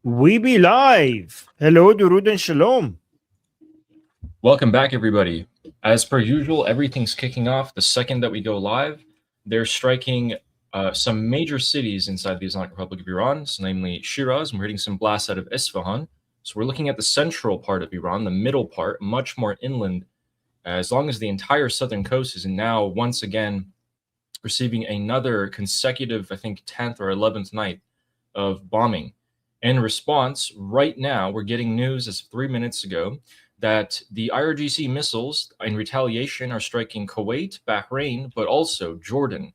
We be live. Hello, Durud and Shalom. Welcome back, everybody. As per usual, everything's kicking off the second that we go live. They're striking some major cities inside the Islamic Republic of Iran, so namely Shiraz, and we're hitting some blasts out of Isfahan. So we're looking at the central part of Iran, the middle part, much more inland, as long as the entire southern coast is now once again receiving another consecutive, I think, 10th or 11th night of bombing. In response, right now, we're getting news as of 3 minutes ago that the IRGC missiles in retaliation are striking Kuwait, Bahrain, but also Jordan.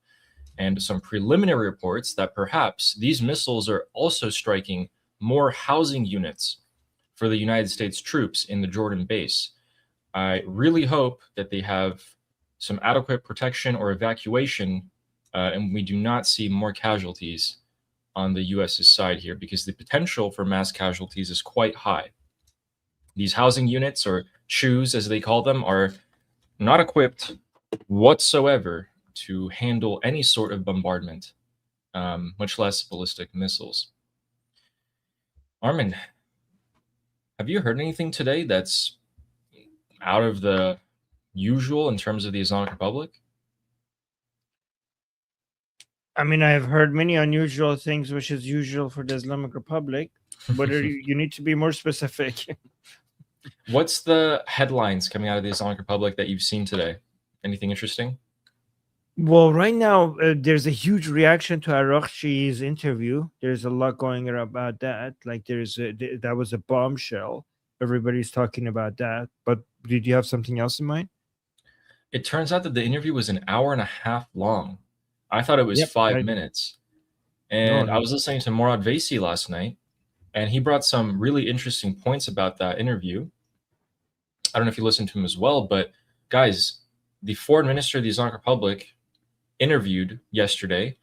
And some preliminary reports that perhaps these missiles are also striking more housing units for the United States troops in the Jordan base. I really hope that they have some adequate protection or evacuation, and we do not see more casualties on the US's side here, because the potential for mass casualties is quite high. These housing units, or CHUs as they call them, are not equipped whatsoever to handle any sort of bombardment, much less ballistic missiles. Armin, have you heard anything today that's out of the usual in terms of the Islamic Republic? I mean, I have heard many unusual things, which is usual for the Islamic Republic, but you need to be more specific. What's the headlines coming out of the Islamic Republic that you've seen today? Anything interesting? Well, right now, there's a huge reaction to IRGC's interview. There's a lot going on about that. Like, that was a bombshell. Everybody's talking about that. But did you have something else in mind? It turns out that the interview was an hour and a half long. I thought it was Yep, 5 minutes. And I no. was listening to Morad Vaisi last night, and he brought some really interesting points about that interview. I don't know if you listened to him as well, but guys, the foreign minister of the Islamic Republic interviewed yesterday,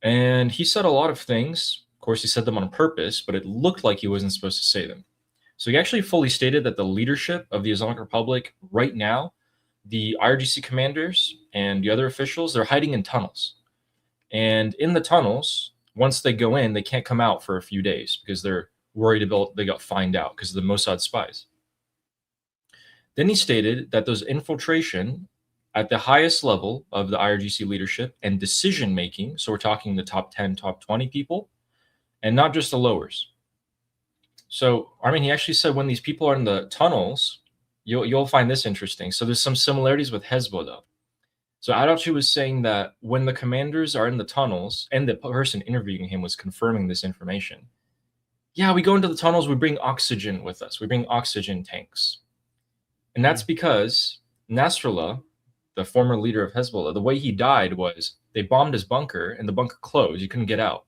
and he said a lot of things. Of course, he said them on purpose, but it looked like he wasn't supposed to say them. So he actually fully stated that the leadership of the Islamic Republic right now, the IRGC commanders and the other officials, they're hiding in tunnels. And in the tunnels, once they go in, they can't come out for a few days because they're worried about they got fined out because of the Mossad spies. Then he stated that those infiltration at the highest level of the IRGC leadership and decision making, so we're talking the top 10, top 20 people, and not just the lowers. So, I mean, he actually said when these people are in the tunnels, you'll find this interesting. So there's some similarities with Hezbollah. So Adachi was saying that when the commanders are in the tunnels, and the person interviewing him was confirming this information, yeah, we go into the tunnels, we bring oxygen with us, we bring oxygen tanks. And that's because Nasrallah, the former leader of Hezbollah, the way he died was they bombed his bunker and the bunker closed. You couldn't get out.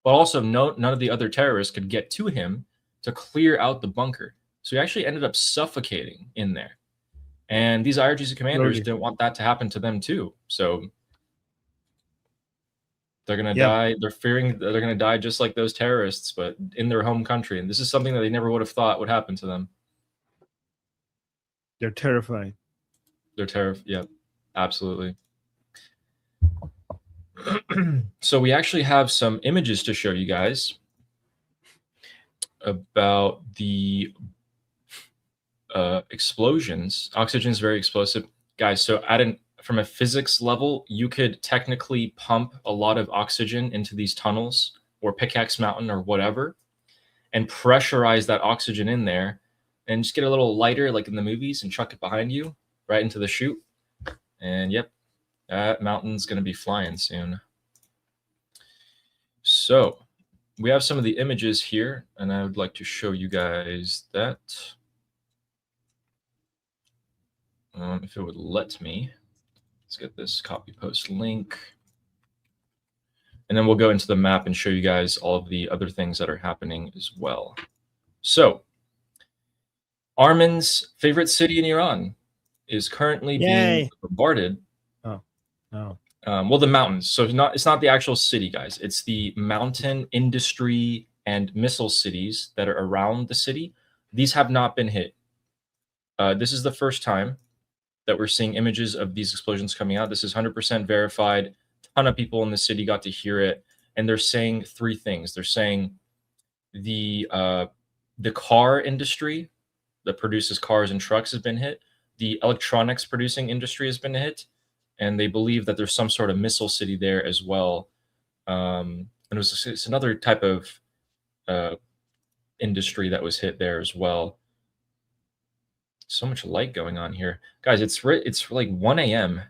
But also, none of the other terrorists could get to him to clear out the bunker. So he actually ended up suffocating in there. And these IRGC commanders didn't want that to happen to them too. So they're going to die. They're fearing that they're going to die just like those terrorists, but in their home country. And this is something that they never would have thought would happen to them. They're terrified. They're terrified. Yeah, absolutely. So we actually have some images to show you guys about the explosions. Oxygen is very explosive, guys. So from a physics level, you could technically pump a lot of oxygen into these tunnels or Pickaxe Mountain or whatever, and pressurize that oxygen in there, and just get a little lighter, like in the movies, and chuck it behind you right into the chute. And yep, that mountain's going to be flying soon. So we have some of the images here, and I would like to show you guys that. If it would let me. Let's get this copy post link. And then we'll go into the map and show you guys all of the other things that are happening as well. So Armin's favorite city in Iran is currently being bombarded. Oh, no. Well, the mountains. So it's not the actual city, guys. It's the mountain industry and missile cities that are around the city. These have not been hit. This is the first time that we're seeing images of these explosions coming out. This is 100% verified. A ton of people in the city got to hear it. And they're saying three things. They're saying the car industry that produces cars and trucks has been hit. The electronics producing industry has been hit, and they believe that there's some sort of missile city there as well. And it's another type of industry that was hit there as well. So much light going on here, guys. It's like 1 a.m. I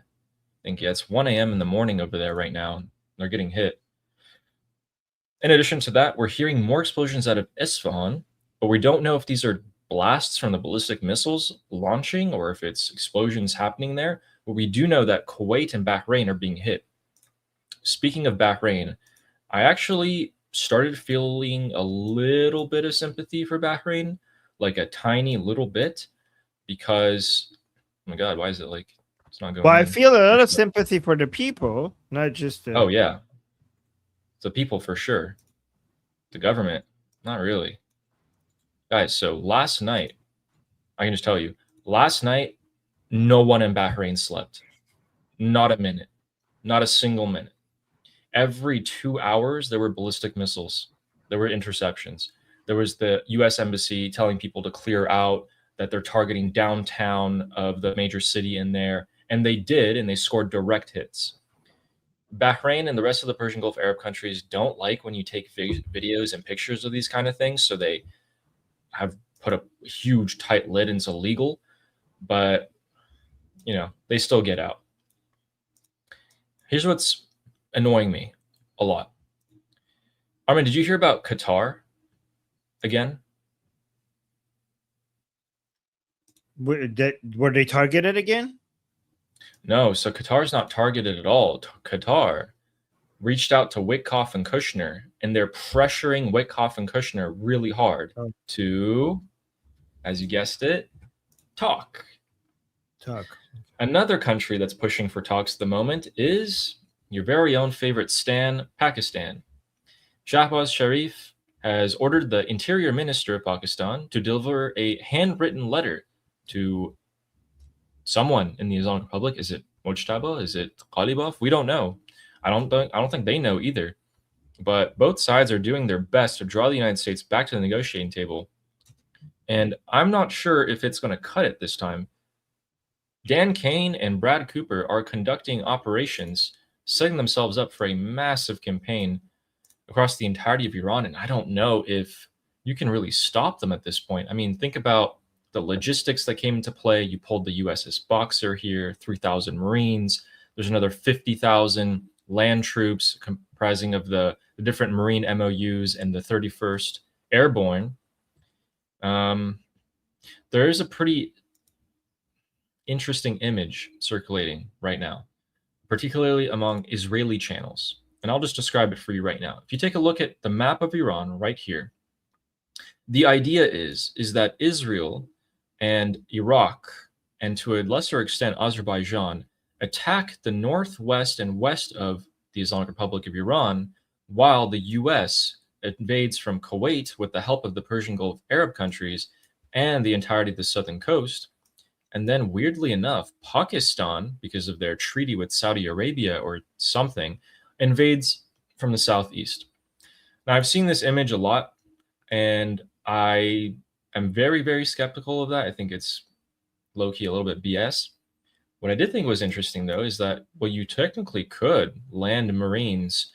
think, yeah, it's 1 a.m. in the morning over there right now. They're getting hit. In addition to that, we're hearing more explosions out of Isfahan, but we don't know if these are blasts from the ballistic missiles launching or if it's explosions happening there. But we do know that Kuwait and Bahrain are being hit. Speaking of Bahrain, I actually started feeling a little bit of sympathy for Bahrain, like a tiny little bit, because, oh my God, why is it like it's not going Well, I in? feel a lot of sympathy for the people, not just the. Oh, yeah. The people for sure. The government, not really. Guys, so last night, I can just tell you, last night, no one in Bahrain slept. Not a minute. Not a single minute. Every 2 hours, there were ballistic missiles. There were interceptions. There was the U.S. Embassy telling people to clear out, that they're targeting downtown of the major city in there. And they did, and they scored direct hits. Bahrain and the rest of the Persian Gulf Arab countries don't like when you take videos and pictures of these kind of things, so they have put a huge tight lid and it's illegal, but they still get out. Here's what's annoying me a lot. Armin, did you hear about Qatar again? Were they targeted again? No, so Qatar's not targeted at all. Qatar reached out to Witkoff and Kushner, and they're pressuring Witkoff and Kushner really hard to, as you guessed it, talk. Another country that's pushing for talks at the moment is your very own favorite stan, Pakistan. Shahbaz Sharif has ordered the Interior Minister of Pakistan to deliver a handwritten letter to someone in the Islamic Republic. Is it Mujtaba? Is it Ghalibaf? We don't know. I don't think they know either. But both sides are doing their best to draw the United States back to the negotiating table. And I'm not sure if it's going to cut it this time. Dan Kane and Brad Cooper are conducting operations, setting themselves up for a massive campaign across the entirety of Iran. And I don't know if you can really stop them at this point. I mean, think about the logistics that came into play. You pulled the USS Boxer here, 3,000 Marines. There's another 50,000 land troops comprising of the different Marine MOUs and the 31st Airborne. There is a pretty interesting image circulating right now, particularly among Israeli channels. And I'll just describe it for you right now. If you take a look at the map of Iran right here, the idea is that Israel and Iraq, and to a lesser extent Azerbaijan, attack the northwest and west of the Islamic Republic of Iran, while the US invades from Kuwait with the help of the Persian Gulf Arab countries and the entirety of the southern coast. And then, weirdly enough, Pakistan, because of their treaty with Saudi Arabia or something, invades from the southeast. Now, I've seen this image a lot, and I am very, very skeptical of that. I think it's low-key a little bit BS. What I did think was interesting, though, is that, well, you technically could land Marines,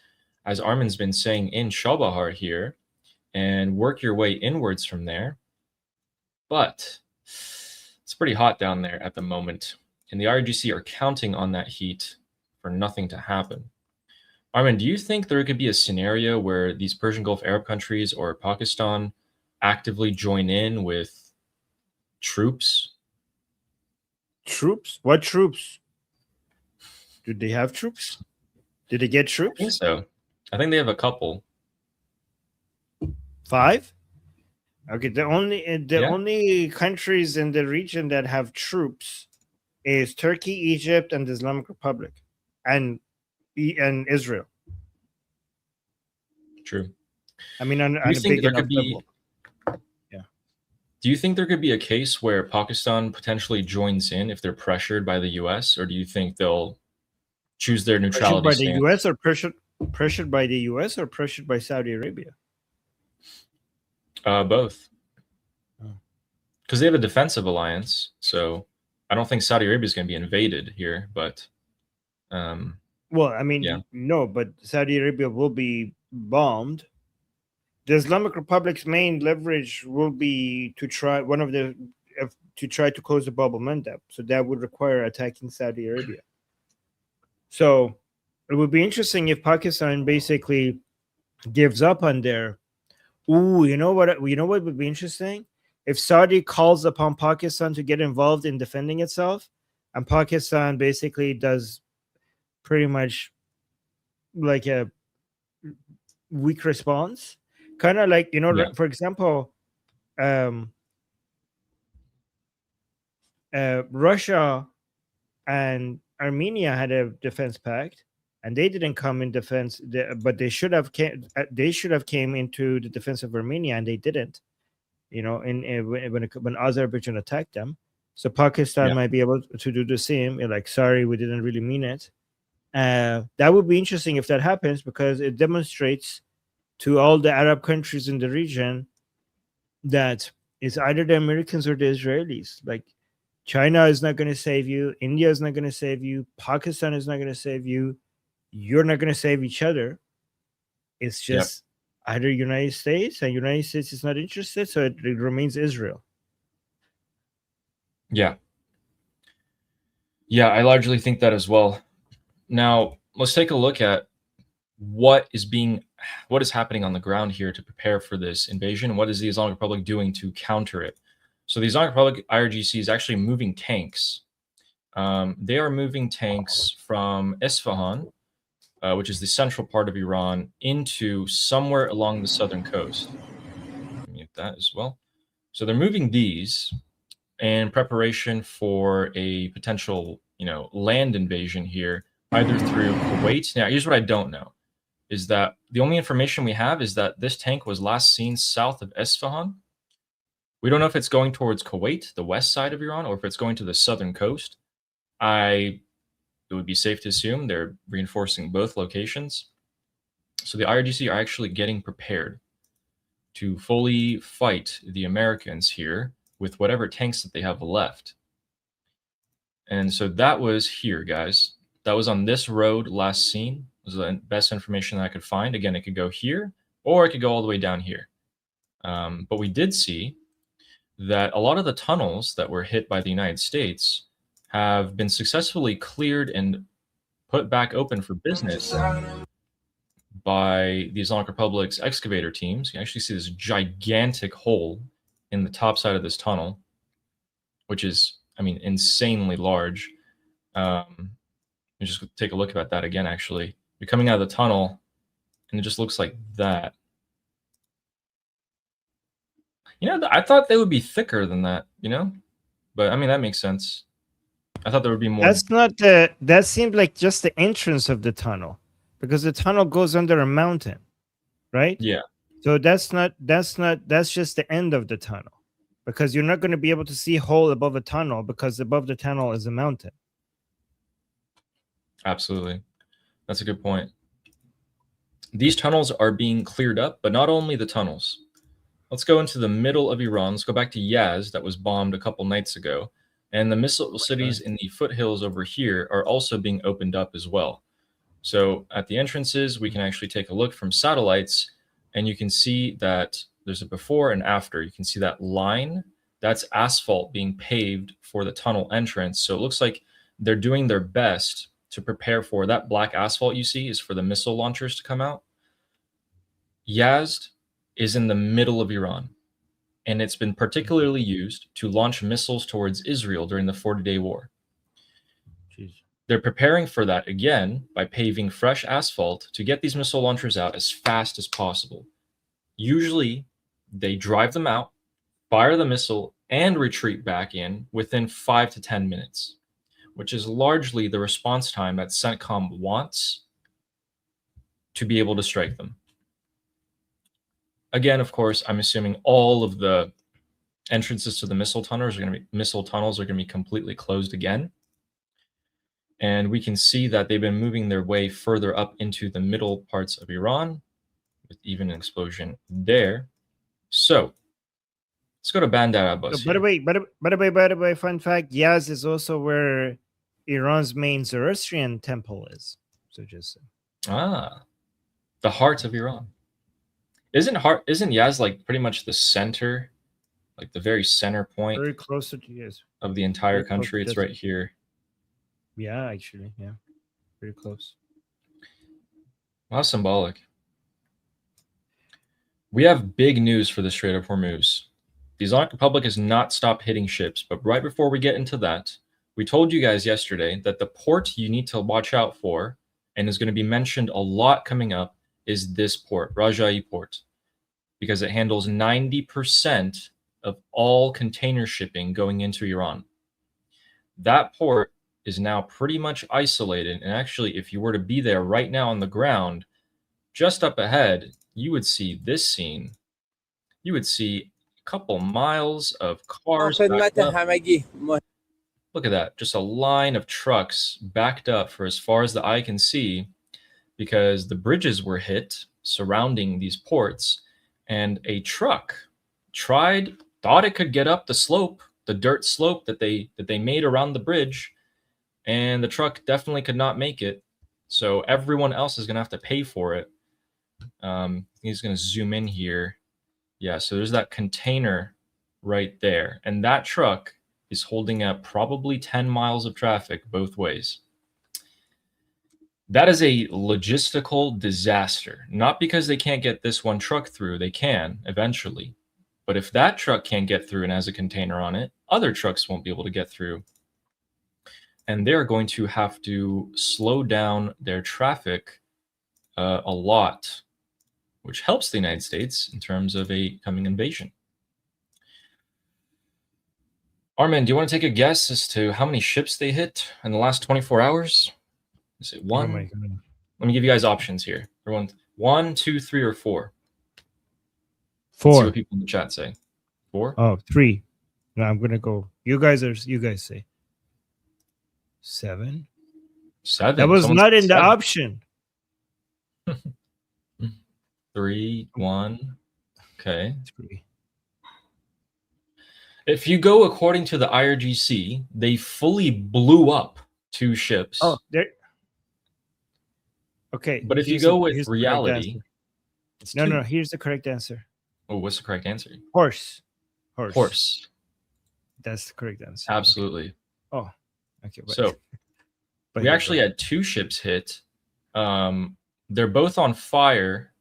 as Armin's been saying, in Shabahar here, and work your way inwards from there. But it's pretty hot down there at the moment, and the IRGC are counting on that heat for nothing to happen. Armin, do you think there could be a scenario where these Persian Gulf Arab countries or Pakistan actively join in with troops? Troops? What troops? Do they have troops? Did they get troops? I think so. I think they have a couple. 5? Okay, the only countries in the region that have troops is Turkey, Egypt, and the Islamic Republic, and Israel. True. I mean, on Do you a think big there enough could be? level. Yeah. Do you think there could be a case where Pakistan potentially joins in if they're pressured by the U.S., or do you think they'll choose their neutrality stance? Pressured by the U.S. or pressured by Saudi Arabia? Both, Oh. because they have a defensive alliance. So I don't think Saudi Arabia is going to be invaded here, but Well, I yeah, mean, no, but Saudi Arabia will be bombed. The Islamic Republic's main leverage will be to try one of the to try to close the bubble mandab. So that would require attacking Saudi Arabia. So it would be interesting if Pakistan basically gives up on their. Ooh, you know what? You know what would be interesting if Saudi calls upon Pakistan to get involved in defending itself, and Pakistan basically does pretty much like a weak response, kind of like yeah, for example, um, Russia and Armenia had a defense pact, and they didn't come in defense, but they should have came. They should have came into the defense of Armenia, and they didn't. When Azerbaijan attacked them, so Pakistan yeah, might be able to do the same. Like, sorry, we didn't really mean it. That would be interesting if that happens because it demonstrates to all the Arab countries in the region that it's either the Americans or the Israelis. Like, China is not going to save you. India is not going to save you. Pakistan is not going to save you. You're not going to save each other. It's yeah, just either United States, and United States is not interested, so it remains Israel. yeah, yeah. I largely think that as well. Now let's take a look at what is happening on the ground here to prepare for this invasion. What is the Islamic Republic doing to counter it? So the Islamic Republic IRGC is actually moving tanks. They are moving tanks from Isfahan, which is the central part of Iran, into somewhere along the southern coast. Mute that as well. So they're moving these in preparation for a potential, land invasion here, either through Kuwait. Now, here's what I don't know: is that the only information we have is that this tank was last seen south of Isfahan. We don't know if it's going towards Kuwait, the west side of Iran, or if it's going to the southern coast. It would be safe to assume they're reinforcing both locations. So the IRGC are actually getting prepared to fully fight the Americans here with whatever tanks that they have left. And so that was here, guys. That was on this road last seen. Was the best information that I could find. Again, it could go here, or it could go all the way down here. But we did see that a lot of the tunnels that were hit by the United States have been successfully cleared and put back open for business by the Islamic Republic's excavator teams. You can actually see this gigantic hole in the top side of this tunnel, which is, insanely large. Just take a look at that again, actually. You're coming out of the tunnel, and it just looks like that. I thought they would be thicker than that, But, that makes sense. I thought there would be more. That's not the. That seemed like just the entrance of the tunnel, because the tunnel goes under a mountain, right? Yeah, So that's not. That's just the end of the tunnel, because you're not going to be able to see hole above a tunnel because above the tunnel is a mountain. absolutely. That's a good point. These tunnels are being cleared up, but not only the tunnels. Let's go into the middle of Iran. Let's go back to Yazd, that was bombed a couple nights ago. And the missile cities in the foothills over here are also being opened up as well. So at the entrances, we can actually take a look from satellites, and you can see that there's a before and after. You can see that line. That's asphalt being paved for the tunnel entrance. So it looks like they're doing their best to prepare for that. Black asphalt you see is for the missile launchers to come out. Yazd is in the middle of Iran, and it's been particularly used to launch missiles towards Israel during the 40-day war. Jeez. They're preparing for that again by paving fresh asphalt to get these missile launchers out as fast as possible. Usually, they drive them out, fire the missile, and retreat back in within 5 to 10 minutes, which is largely the response time that CENTCOM wants to be able to strike them. Again, of course, I'm assuming all of the entrances to the missile tunnels are going to be completely closed again. And we can see that they've been moving their way further up into the middle parts of Iran, with even an explosion there. So let's go to Bandar Abbas By the here. way, fun fact: Yaz is also where Iran's main Zoroastrian temple is. So just The heart of Iran. Isn't Yaz like pretty much the center, like the very center point very close to Yaz. of the entire country? It's right here. Yeah, actually, yeah, very close. How symbolic. We have big news for the Strait of Hormuz. The Islamic Republic has not stopped hitting ships, but right before we get into that, we told you guys yesterday that the port you need to watch out for, and is going to be mentioned a lot coming up, is this port, Rajai Port, because it handles 90% of all container shipping going into Iran. That port is now pretty much isolated, and actually, if you were to be there right now on the ground, just up ahead, you would see this scene. You would see a couple miles of cars backed up. Look at that, just a line of trucks backed up for as far as the eye can see, because the bridges were hit surrounding these ports, and a truck thought it could get up the slope, the dirt slope that they made around the bridge, and the truck definitely could not make it. So everyone else is going to have to pay for it. He's going to zoom in here. Yeah, so there's that container right there, and that truck is holding up probably 10 miles of traffic both ways. That is a logistical disaster. Not because they can't get this one truck through, they can eventually. But if that truck can't get through and has a container on it, other trucks won't be able to get through. And they're going to have to slow down their traffic a lot, which helps the United States in terms of a coming invasion. Armin, do you want to take a guess as to how many ships they hit in the last 24 hours? Is it one? Oh my God. Let me give you guys options here. Everyone, 1, 2, 3, or 4? 4. Let's see what people in the chat say. 4? Oh, 3. No, I'm gonna go. You guys say 7. 7. That was Someone not in said the 7. option. 3, 1. Okay. 3. If you go according to the IRGC, they fully blew up 2 ships. Oh, there. Okay. But if you go with reality, it's no, 2. no. Here's the correct answer. Oh, what's the correct answer? Horse. That's the correct answer. Absolutely. Okay. Oh, okay. So we actually had 2 ships hit. They're both on fire.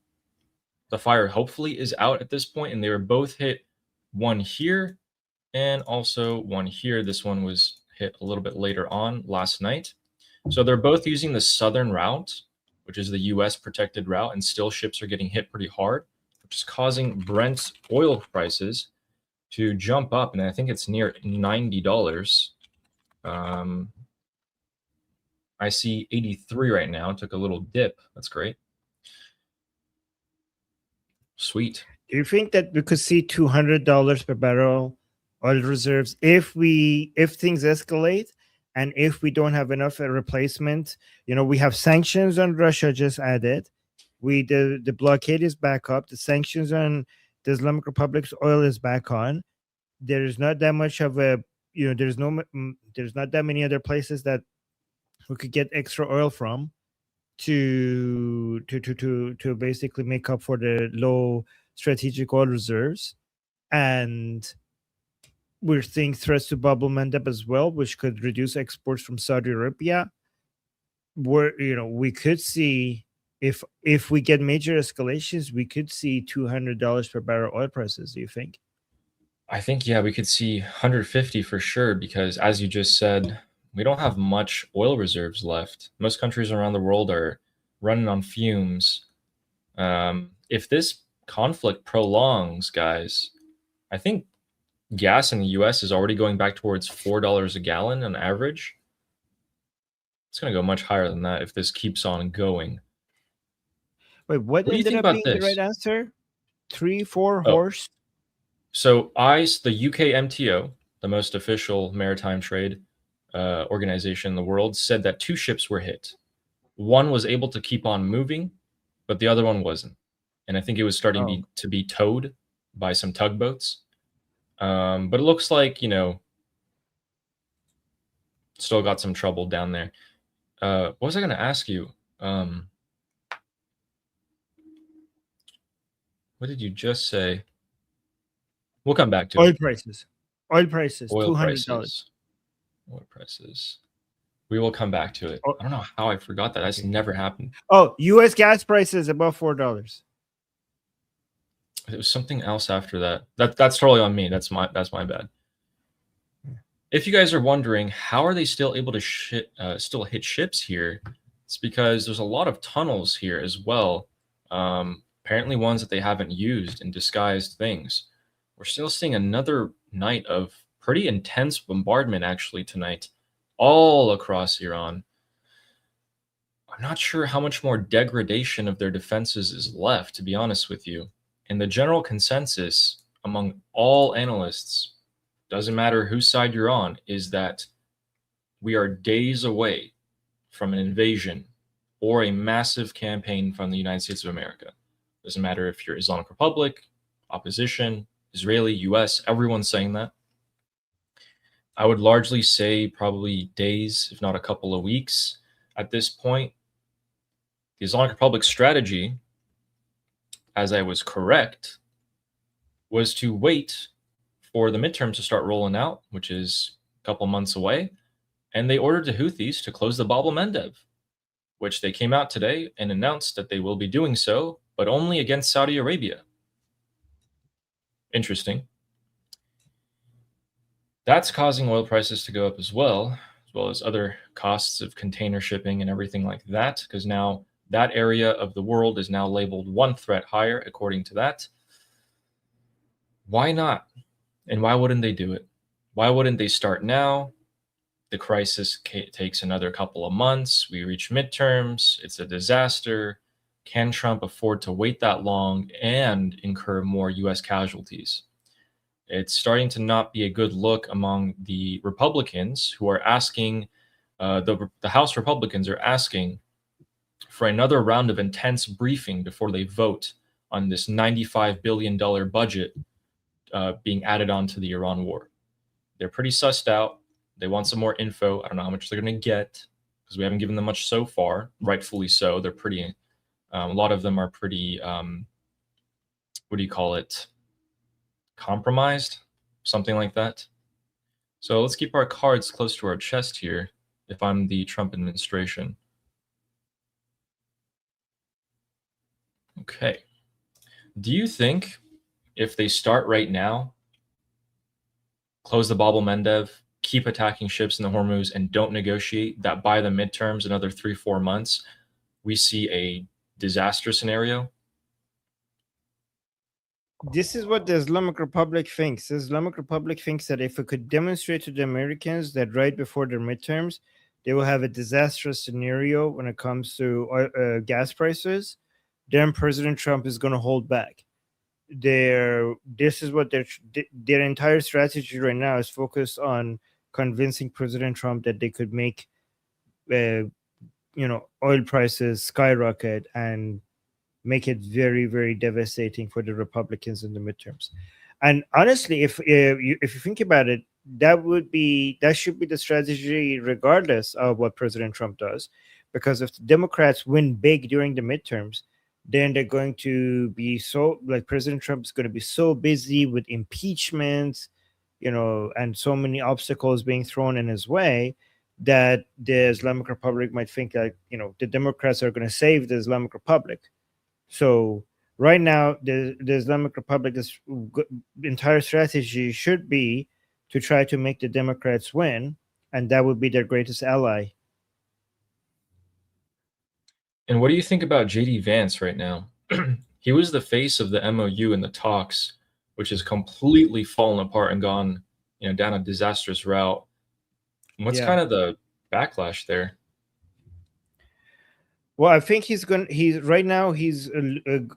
The fire hopefully is out at this point, and they were both hit. One here and also one here. This one was hit a little bit later on last night. So they're both using the southern route, which is the US protected route, and still ships are getting hit pretty hard, which is causing Brent oil prices to jump up, and I think it's near $90. I see 83 right now. It took a little dip. That's great. Sweet. Do you think that we could see $200 per barrel oil reserves if things escalate and if we don't have enough replacement? You know, we have sanctions on Russia just added. The blockade is back up. The sanctions on the Islamic Republic's oil is back on. There is not that much of a, there's not that many other places that we could get extra oil from to basically make up for the low strategic oil reserves. And we're seeing threats to bubble mandate as well, which could reduce exports from Saudi Arabia. Where we could see, if we get major escalations, we could see $200 per barrel oil prices. Do you think? I think, yeah, we could see 150 for sure, because as you just said, we don't have much oil reserves left. Most countries around the world are running on fumes. If this conflict prolongs, guys, I think gas in the US is already going back towards $4 a gallon on average. It's going to go much higher than that if this keeps on going. Wait, what do you ended think up about being this? The right answer? 3, 4 horse? So the UK MTO, the most official maritime trade organization in the world, said that 2 ships were hit. One was able to keep on moving, but the other one wasn't. And I think it was starting to be towed by some tugboats. But it looks like, still got some trouble down there. What was I going to ask you? What did you just say? We'll come back to Oil it. prices. Oil prices. Oil $200. prices. Oil prices. We will come back to it. I don't know how I forgot that. That's never happened. Oh, U.S. gas prices above $4. It was something else after that. That's totally on me. That's my bad. If you guys are wondering, how are they still able to still hit ships here? It's because there's a lot of tunnels here as well. Apparently ones that they haven't used in disguised things. We're still seeing another night of pretty intense bombardment actually tonight, all across Iran. I'm not sure how much more degradation of their defenses is left, to be honest with you. And the general consensus among all analysts, doesn't matter whose side you're on, is that we are days away from an invasion or a massive campaign from the United States of America. Doesn't matter if you're Islamic Republic, opposition, Israeli, US, everyone's saying that. I would largely say probably days, if not a couple of weeks at this point. The Islamic Republic's strategy, as I was correct, was to wait for the midterms to start rolling out, which is a couple months away, and they ordered the Houthis to close the Bab el-Mandeb, which they came out today and announced that they will be doing so, but only against Saudi Arabia. Interesting. That's causing oil prices to go up as well as other costs of container shipping and everything like that, because now that area of the world is now labeled one threat higher, according to that. Why not? And why wouldn't they do it? Why wouldn't they start now? The crisis takes another couple of months. We reach midterms. It's a disaster. Can Trump afford to wait that long and incur more U.S. casualties? It's starting to not be a good look among the Republicans who are asking, the House Republicans are asking for another round of intense briefing before they vote on this $95 billion budget being added on to the Iran war. They're pretty sussed out. They want some more info. I don't know how much they're going to get because we haven't given them much so far, rightfully so. They're pretty, a lot of them are pretty, what do you call it? Compromised, something like that. So let's keep our cards close to our chest here if I'm the Trump administration. Okay. Do you think if they start right now, close the Bab el-Mandeb, keep attacking ships in the Hormuz, and don't negotiate, that by the midterms, another 3-4 months, we see a disaster scenario? This is what the Islamic Republic thinks. The Islamic Republic thinks that if it could demonstrate to the Americans that right before their midterms, they will have a disastrous scenario when it comes to gas prices, then President Trump is going to hold back. This is what their entire strategy right now is focused on convincing President Trump that they could make, oil prices skyrocket and make it very, very devastating for the Republicans in the midterms. And honestly, if you think about it, that should be the strategy regardless of what President Trump does, because if the Democrats win big during the midterms, then they're going to be President Trump is going to be so busy with impeachment, and so many obstacles being thrown in his way that the Islamic Republic might think that, the Democrats are going to save the Islamic Republic. So right now, the Islamic Republic's entire strategy should be to try to make the Democrats win, and that would be their greatest ally. And what do you think about J.D. Vance right now? He was the face of the MOU in the talks, which has completely fallen apart and gone, down a disastrous route. What's kind of the backlash there? Well, I think he's right now he's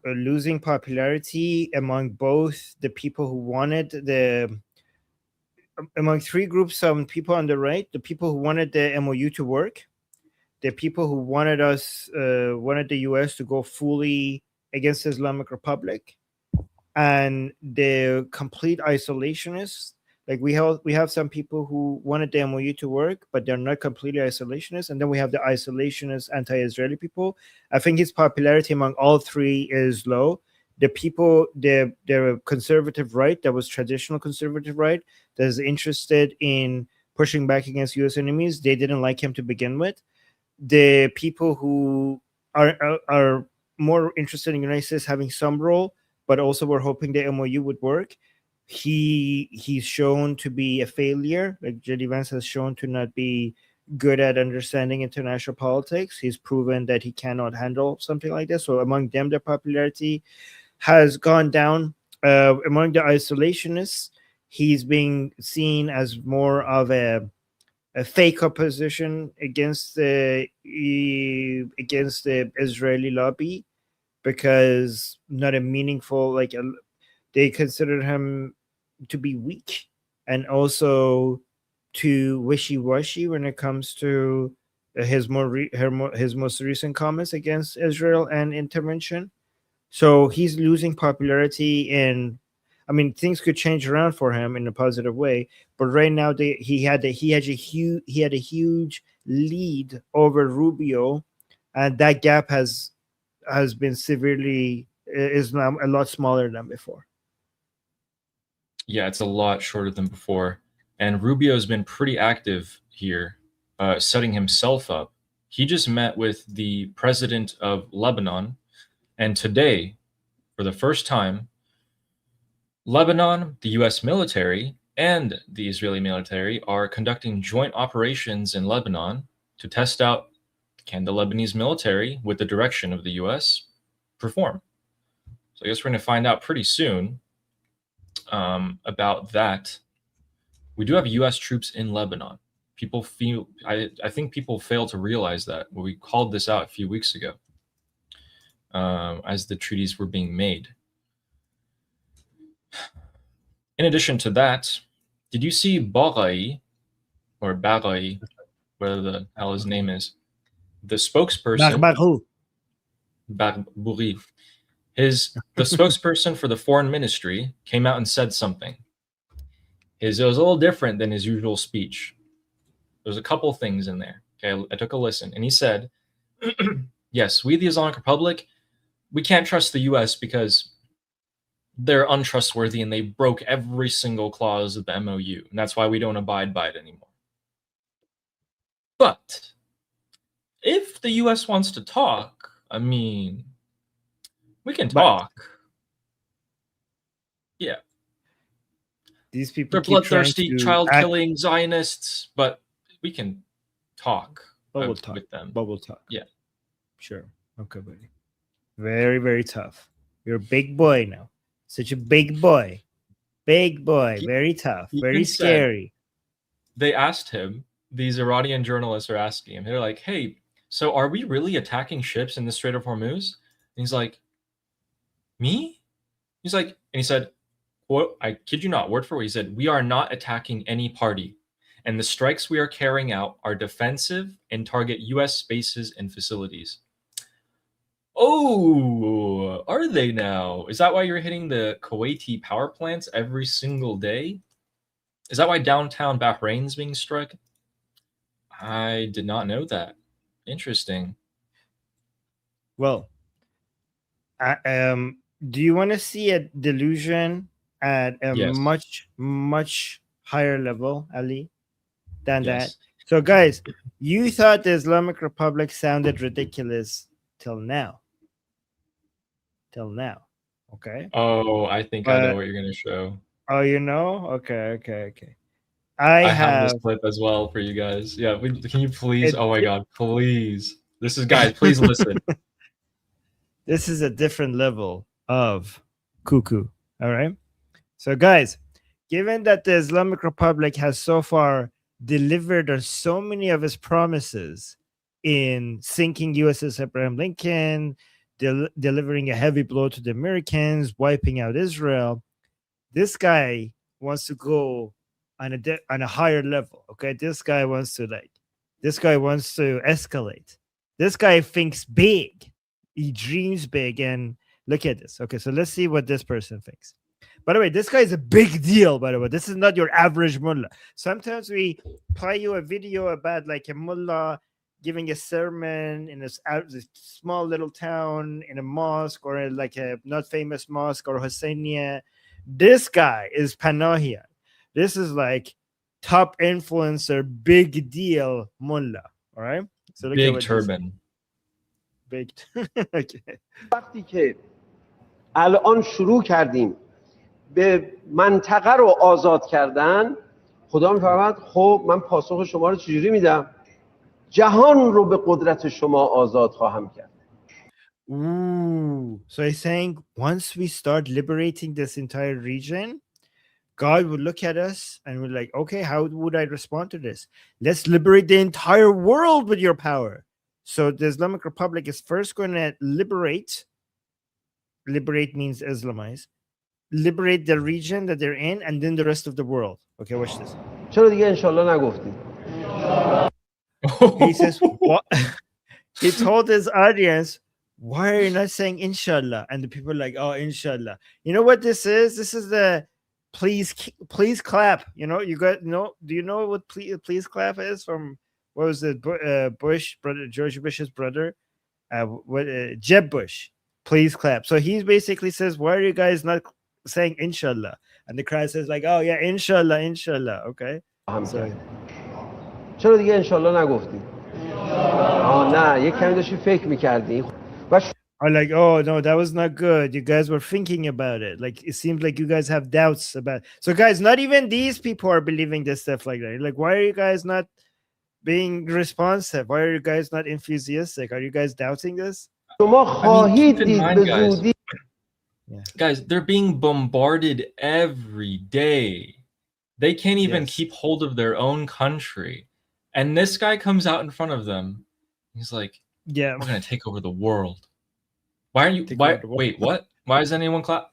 losing popularity among both the people who wanted among three groups of people on the right: the people who wanted the MOU to work, the people who wanted the U.S. to go fully against the Islamic Republic, and the complete isolationists. Like we have some people who wanted the MOU to work, but they're not completely isolationists, and then we have the isolationist anti-Israeli people. I think his popularity among all three is low. The people, the conservative right, that was traditional conservative right, that is interested in pushing back against U.S. enemies, they didn't like him to begin with. The people who are more interested in United States having some role, but also were hoping the MOU would work. He's shown to be a failure. Like JD Vance has shown to not be good at understanding international politics. He's proven that he cannot handle something like this. So among them, their popularity has gone down. Among the isolationists, he's being seen as more of a fake opposition against the Israeli lobby, because not a meaningful, like they considered him to be weak and also too wishy-washy when it comes to his most recent comments against Israel and intervention. So he's losing popularity in. I mean, things could change around for him in a positive way, but right now he had a huge lead over Rubio, and that gap has been severely is now a lot smaller than before. Yeah, it's a lot shorter than before. And Rubio's been pretty active here, setting himself up. He just met with the president of Lebanon, and today, for the first time, Lebanon, the US military, and the Israeli military are conducting joint operations in Lebanon to test out, can the Lebanese military, with the direction of the US, perform. So I guess we're going to find out pretty soon about that. We do have US troops in Lebanon. People feel, I think people fail to realize that. Well, we called this out a few weeks ago as the treaties were being made. In addition to that, did you see Baghai, or Baghai, whatever the hell his name is, the spokesperson, Bagbouri, the spokesperson for the foreign ministry came out and said something. It was a little different than his usual speech. There's a couple things in there. Okay, I took a listen, and he said, yes, we, the Islamic Republic, we can't trust the US because they're untrustworthy and they broke every single clause of the MOU, and that's why we don't abide by it anymore. But if the US wants to talk, I mean, we can talk. Yeah. These people, they're bloodthirsty, child-killing Zionists, but we can talk with them. Bubble talk. Yeah. Sure. Okay, buddy. Very, very tough. You're a big boy now. Such a big boy. Big boy. Very tough. Very scary. They asked him, these Iranian journalists are asking him, they're like, hey, so are we really attacking ships in the Strait of Hormuz? And he's like, me? He's like, and he said, quote, I kid you not, word for word, he said, we are not attacking any party, and the strikes we are carrying out are defensive and target U.S. bases and facilities. Oh, are they now? Is that why you're hitting the Kuwaiti power plants every single day? Is that why downtown Bahrain's being struck? I did not know that. Interesting. Well, do you want to see a delusion at a much, much higher level, Ali, than that? So, guys, you thought the Islamic Republic sounded ridiculous till now. Okay. Oh, I think I know what you're going to show. Oh, you know? Okay. I have this clip as well for you guys. Yeah, can you please? Oh my God, please. This is, guys, please listen. This is a different level of cuckoo. All right. So, guys, given that the Islamic Republic has so far delivered on so many of its promises in sinking USS Abraham Lincoln, delivering a heavy blow to the Americans, wiping out Israel, this guy wants to go on a higher level. Okay, this guy wants to escalate. This guy thinks big. He dreams big, and Look at this. Okay, so let's see what this person thinks. By the way, this guy is a big deal, by the way. This is not your average mullah. Sometimes we play you a video about like a mullah giving a sermon in this small little town in a mosque or like a not famous mosque or Husseiniya. This guy is Panahian. This is like top influencer, big deal mullah. All right. So look at Big what turban. Big. Okay. وقتی که الان شروع کردیم به منطقه رو آزاد کردن، خدا میفرماد خب من پاسخ شما رو چجوری میدم؟ جهان رو به قدرت شما آزاد خواهم کرد. Ooh. So he's saying once we start liberating this entire region, God would look at us and we're like, okay, how would I respond to this? Let's liberate the entire world with your power. So the Islamic Republic is first going to liberate means Islamize, liberate the region that they're in and then the rest of the world. Okay, watch this. چرا دیگه انشالله نگفتید؟ He says, what? He told his audience, why are you not saying inshallah? And the people are like, oh, inshallah. You know what this is? This is the please clap. You know, you got no. Do you know what please clap is from? What was it? Bush brother, George Bush's brother, Jeb Bush. Please clap. So he basically says, why are you guys not saying inshallah? And the crowd says like, oh yeah, inshallah, inshallah. Okay. So, چرا دیگه انشالله نگفتید؟ نه یک کمی داشتی فکر میکردی. are like, oh no, that was not good. You guys were thinking about it. Like it seems like you guys have doubts about. So guys, not even these people are believing this stuff like that. Like, why are you guys not being responsive? Why are you guys not enthusiastic? Are you guys doubting this? شما خواهید دید به زودی. Guys, they're being bombarded every day. They can't even keep hold of their own country. And this guy comes out in front of them. He's like, yeah, we're going to take over the world. Why are you, wait, what? Why does anyone clap?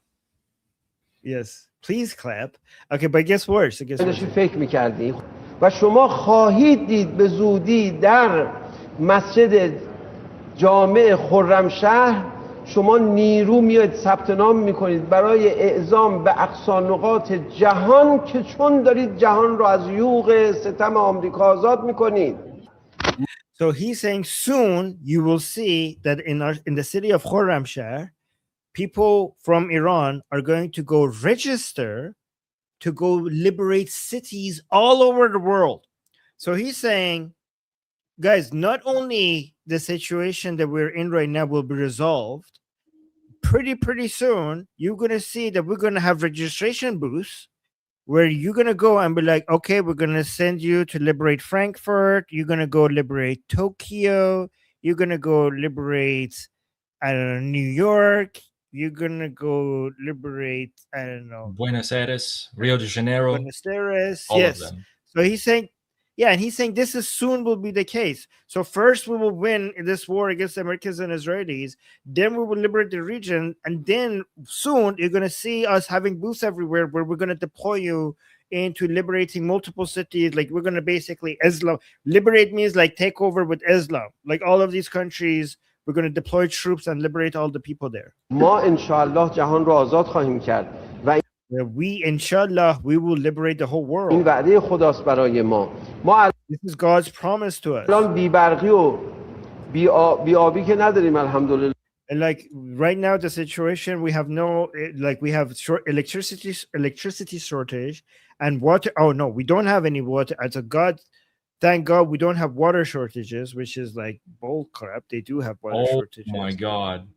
Yes, please clap. Okay, but it gets worse. It gets worse. فکر می‌کردی و شما خواهید دید به زودی در مسجد جامع خرمشهر شما نیرو میاد ثبت نام میکنید برای اعزام به اقصی نقاط جهان که چون دارید جهان رو از یوغ ستم آمریکا آزاد میکنید. So he's saying soon you will see that in the city of Khorramshahr, people from Iran are going to go register to go liberate cities all over the world. So he's saying, guys, not only the situation that we're in right now will be resolved, pretty soon, you're going to see that we're going to have registration booths where you're going to go and be like, okay, we're going to send you to liberate Frankfurt. You're going to go liberate Tokyo. You're going to go liberate, I don't know, New York. You're going to go liberate, I don't know, Buenos Aires, Rio de Janeiro. Buenos Aires. All Yes. of them. So he's saying, yeah, and he's saying this is soon will be the case. So first we will win this war against the Americans and Israelis. Then we will liberate the region. And then soon you're going to see us having booths everywhere where we're going to deploy you into liberating multiple cities. Like we're going to basically Islam. Liberate means like take over with Islam. Like all of these countries, we're going to deploy troops and liberate all the people there. ما انشاءالله جهان رو آزاد خواهیم کرد و we, inshallah, we will liberate the whole world. این وعده خداست برای ما. This is God's promise to us. الان بی برقی و بی آبی که نداریم الحمدلله. And like right now, the situation we have no, like we have short electricity shortage and water. Oh no, we don't have any water. As a God, thank God, we don't have water shortages, which is like bull crap. They do have water shortages. Oh my God.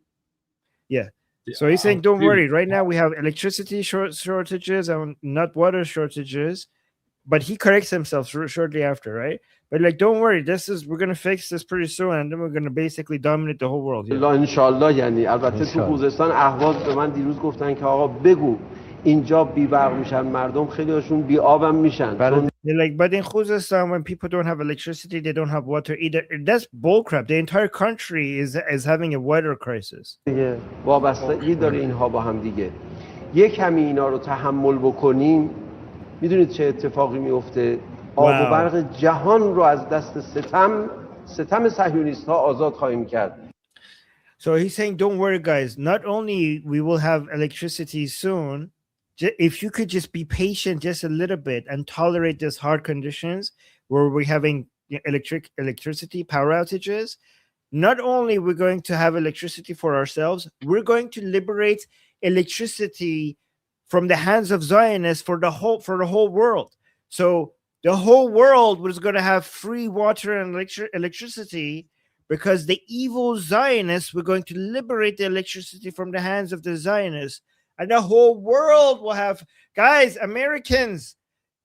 Yeah. So he's saying, don't worry. Right now, we have electricity shortages and not water shortages. But he corrects himself shortly after, right? But like, don't worry. We're going to fix this pretty soon. And then we're going to basically dominate the whole world. الله انشالله. یعنی البته تو خوزستان اهواز به من دیروز گفتن که آقا بگو اینجا بی برق میشن مردم خیلی هاشون بی آبم میشن. Like, but in Khuzestan, when people don't have electricity, they don't have water either. That's bullcrap. The entire country is having a water crisis. وابستگی داره اینها با هم دیگه. یک کمی اینا رو تحمل بکنیم، میدونید چه اتفاقی میفته؟ آب و برق جهان رو از دست ستم صهیونیست ها آزاد خواهیم کرد. So he's saying, don't worry, guys. Not only we will have electricity soon, if you could just be patient just a little bit and tolerate these hard conditions where we're having electricity power outages, not only we're going to have electricity for ourselves, we're going to liberate electricity from the hands of Zionists for the whole world. So the whole world was going to have free water and electricity, because the evil Zionists were going to liberate the electricity from the hands of the Zionists, and the whole world will have, guys, Americans,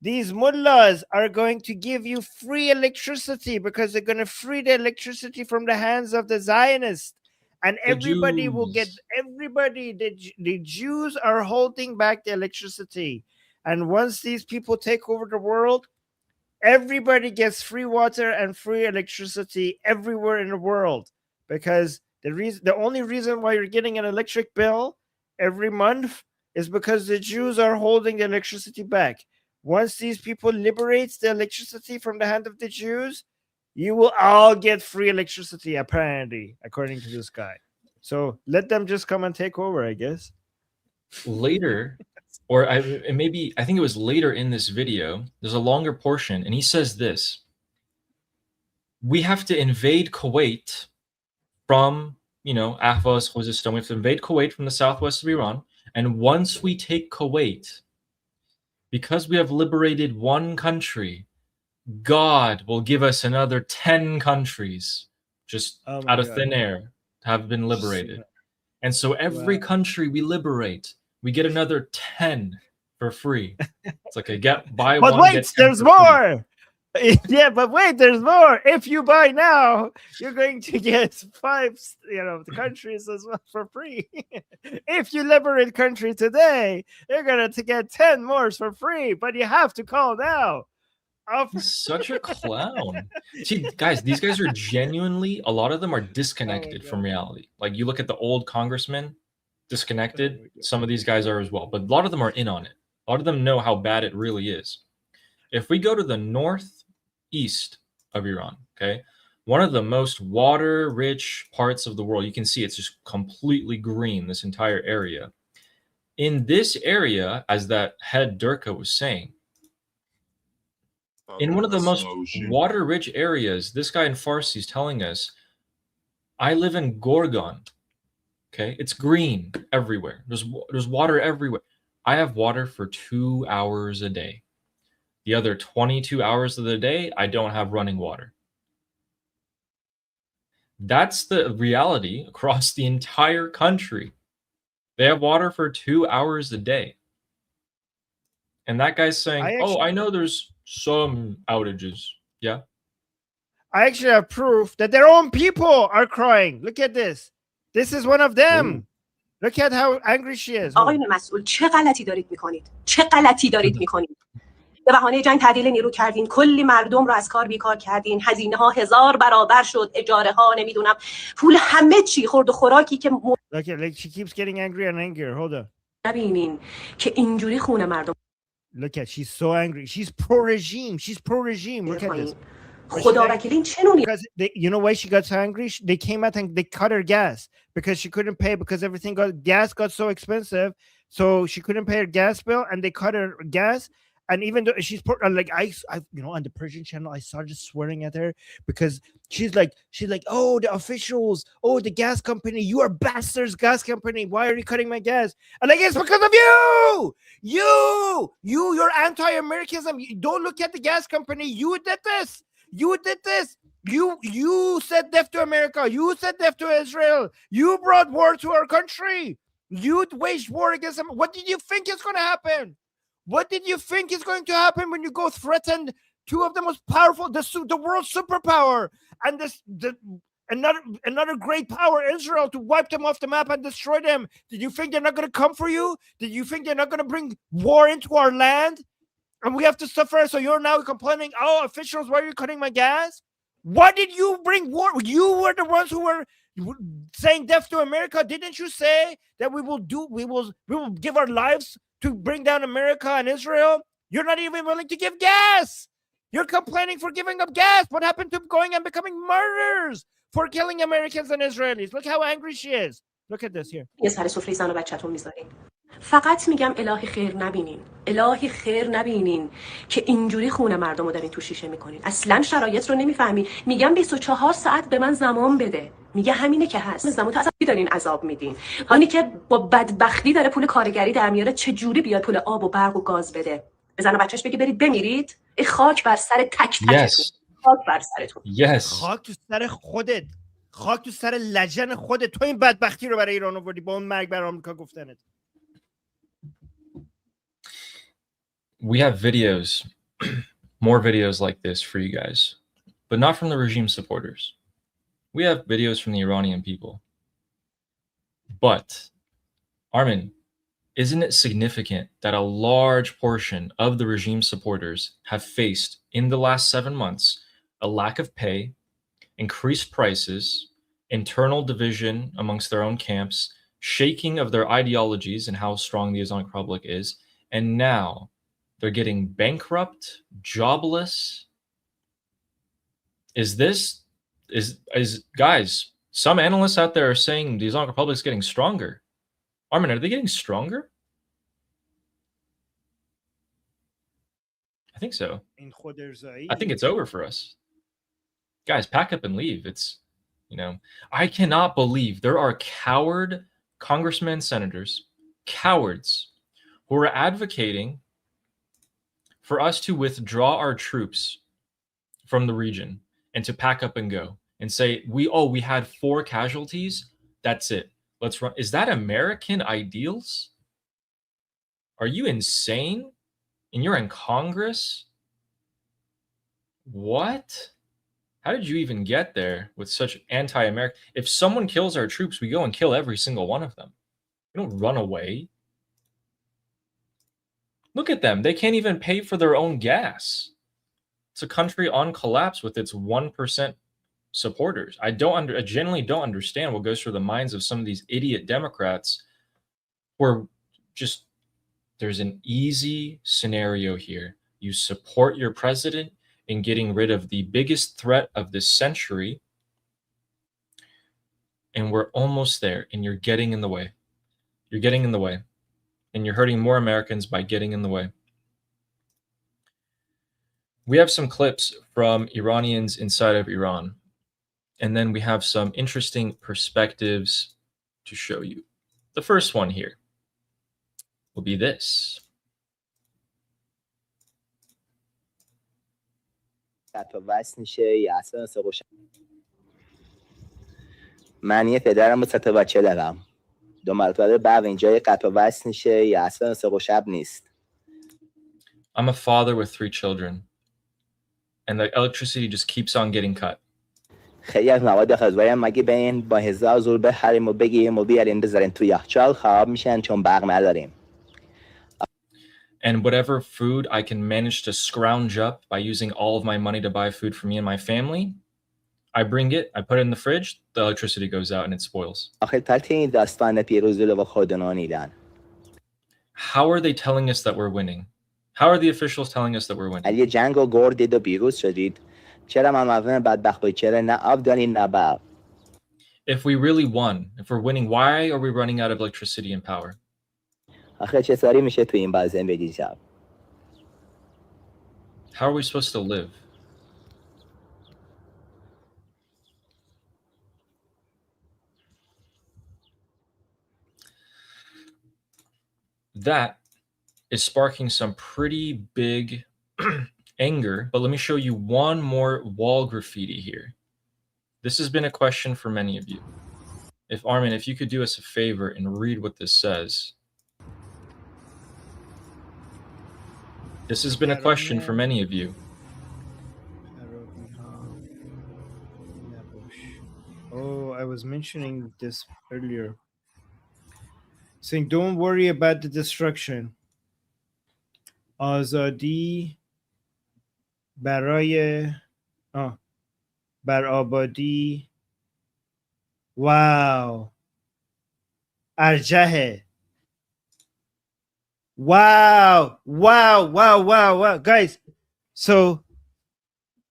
these mullahs are going to give you free electricity because they're going to free the electricity from the hands of the Zionists. And The everybody will get, Jews. the Jews are holding back the electricity. And once these people take over the world, everybody gets free water and free electricity everywhere in the world, because the only reason why you're getting an electric bill every month is because the Jews are holding the electricity back. Once these people liberate the electricity from the hand of the Jews, you will all get free electricity, apparently, according to this guy. So let them just come and take over, I guess. Later, or I think it was later in this video, there's a longer portion, and he says this: we have to invade Kuwait from, Ahvaz, Khuzestan. We have to invade Kuwait from the southwest of Iran, and once we take Kuwait, because we have liberated one country, God will give us another 10 countries just out of thin air have been liberated. And so every country we liberate, we get another 10 for free. It's like a buy but one, wait, get 10 there's for more. Yeah, but wait, there's more. If you buy now, you're going to get 5, countries as well for free. If you liberate country today, you're going to get 10 more for free, but you have to call now. He's such a clown. See, guys, these guys are genuinely, a lot of them are disconnected from reality. Like, you look at the old congressmen, disconnected. Some of these guys are as well, but a lot of them are in on it. A lot of them know how bad it really is. If we go to the northeast of Iran, okay, one of the most water-rich parts of the world, you can see it's just completely green, this entire area. In this area, as that head Durka was saying, in one of the most water-rich areas, this guy in Farsi is telling us, I live in Gorgon. Okay, it's green everywhere. There's water everywhere. I have water for 2 hours a day. The other 22 hours of the day, I don't have running water. That's the reality across the entire country. They have water for 2 hours a day. And that guy's saying, I know there's some outages. Yeah. I actually have proof that their own people are crying. Look at this. This is one of them. Look at how angry she is. آقایون مسئول چه غلطی دارید میکنید؟ چه غلطی دارید میکنید؟ به بهانه جنگ تعدیل نیرو کردین، کلی مردم رو از کار بیکار کردین، هزینه ها 1000 برابر شد، اجاره ها، نمیدونم پول همه چی، خورد و خوراکی که Like she keeps getting angry and angrier. Hold on. نبینین که اینجوری خونه مردم. Look at, she's so angry. She's pro-regime. She's pro-regime. Look at this. خدا وکیلی چه نونی؟ Because you know why she got so angry? They came out and they cut her gas because she couldn't pay, because gas got so expensive. So she couldn't pay her gas bill, and they cut her gas. And even though she's like, I on the Persian channel, I started swearing at her because she's like, oh, the officials, oh, the gas company, you are bastards, gas company. Why are you cutting my gas? And like, it's because of you're anti-Americanism. You don't look at the gas company. You did this. You did this. You said death to America. You said death to Israel. You brought war to our country. You waged war against them. What did you think is going to happen? What did you think is going to happen when you go threaten two of the most powerful, the world's superpower, and another great power, Israel, to wipe them off the map and destroy them? Did you think they're not going to come for you? Did you think they're not going to bring war into our land? And we have to suffer. So you're now complaining, oh, officials, why are you cutting my gas? Why did you bring war? You were the ones who were saying death to America. Didn't you say that we will give our lives to bring down America and Israel? You're not even willing to give gas. You're complaining for giving up gas. What happened to going and becoming martyrs? for killing Americans and Israelis. Look how angry she is. Look at this here. یه سر سفره زن و بچه‌تون میذارین. فقط میگم الهی خیر نبینین، الهی خیر نبینین که اینجوری خون مردم رو دارین تو شیشه میکنین. اصلا شرایط رو نمیفهمین. میگم 24 ساعت به من زمان بده. میگه همینه که هست. زمان تو اصلا دارین عذاب میدین. هانی که با بدبختی داره پول کارگری در میاره، چه جوری بیاد پول آب و برق و گاز بده؟ به زن و بچه‌ش بگی برید بمیرید؟ ای خاک بر سر تک تکتون. Yes. خاک بر سرتون. Yes. خاک تو سر خودت، خاک تو سر لجن خودت. تو این بدبختی رو برای ایران آوردی با اون مرگ بر آمریکا گفتنت. We have videos, more videos like this for you guys, but not from the regime supporters. We have videos from the Iranian people. But, Armin, isn't it significant that a large portion of the regime supporters have faced, in the last 7 months, a lack of pay, increased prices, internal division amongst their own camps, shaking of their ideologies and how strong the Islamic Republic is, and now they're getting bankrupt, jobless? Is guys, some analysts out there are saying the Islamic Republic is getting stronger. Armin, are they getting stronger? I think so. I think it's over for us. Guys, pack up and leave. It's, you know, I cannot believe there are coward congressmen and senators, cowards, who are advocating for us to withdraw our troops from the region and to pack up and go and say, we had 4 casualties. That's it. Let's run. Is that American ideals? Are you insane? And you're in Congress? What? How did you even get there with such anti-American? If someone kills our troops, we go and kill every single one of them. We don't run away. Look at them. They can't even pay for their own gas. It's a country on collapse with its 1% supporters. I genuinely don't understand what goes through the minds of some of these idiot Democrats who are just, there's an easy scenario here. You support your president in getting rid of the biggest threat of this century, and we're almost there, and you're getting in the way. You're getting in the way, and you're hurting more Americans by getting in the way. We have some clips from Iranians inside of Iran, and then we have some interesting perspectives to show you. The first one here will be this. من یه پدرم با 3 تا بچه دارم. 2 مرتبه برق اینجا قطع و وصل میشه یا اصلا صبح و شب نیست. I'm a father with 3 children, and the electricity just keeps on getting cut. خیلی از مواد غذایی هم مگه بین با 1000 زور بخریم و بگیریم و بیاریم بذاریم تو یخچال خراب میشن چون برق نداریم. And whatever food I can manage to scrounge up by using all of my money to buy food for me and my family, I bring it, I put it in the fridge, the electricity goes out and it spoils. آخه تلت این داستان پیروزی رو خودنانیدن. How are they telling us that we're winning? How are the officials telling us that we're winning? اگه جنگ و گردید و پیروز شدید چرا ما مردم بدبخت بود؟ چرا نه آب داریم نه برق؟ If we really won, if we're winning, why are we running out of electricity and power? آخه چطوری میشه تو این باز زندگی کرد؟ How are we supposed to live? That is sparking some pretty big anger, but let me show you one more wall graffiti here. This has been a question for many of you. If Armin, if you could do us a favor and read what this says. This has been a question for many of you. Oh, I was mentioning this earlier. Saying, don't worry about the destruction. آزادی برای برآبادی. Wow. ارجحه. Wow. Guys,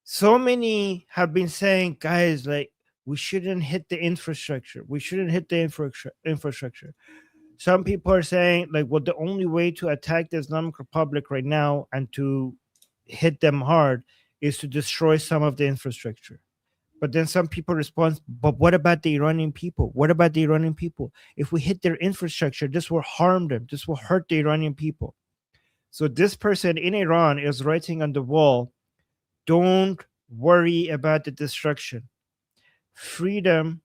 so many have been saying, guys, like, we shouldn't hit the infrastructure. We shouldn't hit the infrastructure. Some people are saying, like, well, the only way to attack the Islamic Republic right now and to hit them hard is to destroy some of the infrastructure. But then some people respond, but what about the Iranian people? What about the Iranian people? If we hit their infrastructure, this will harm them. This will hurt the Iranian people. So this person in Iran is writing on the wall, don't worry about the destruction. Freedom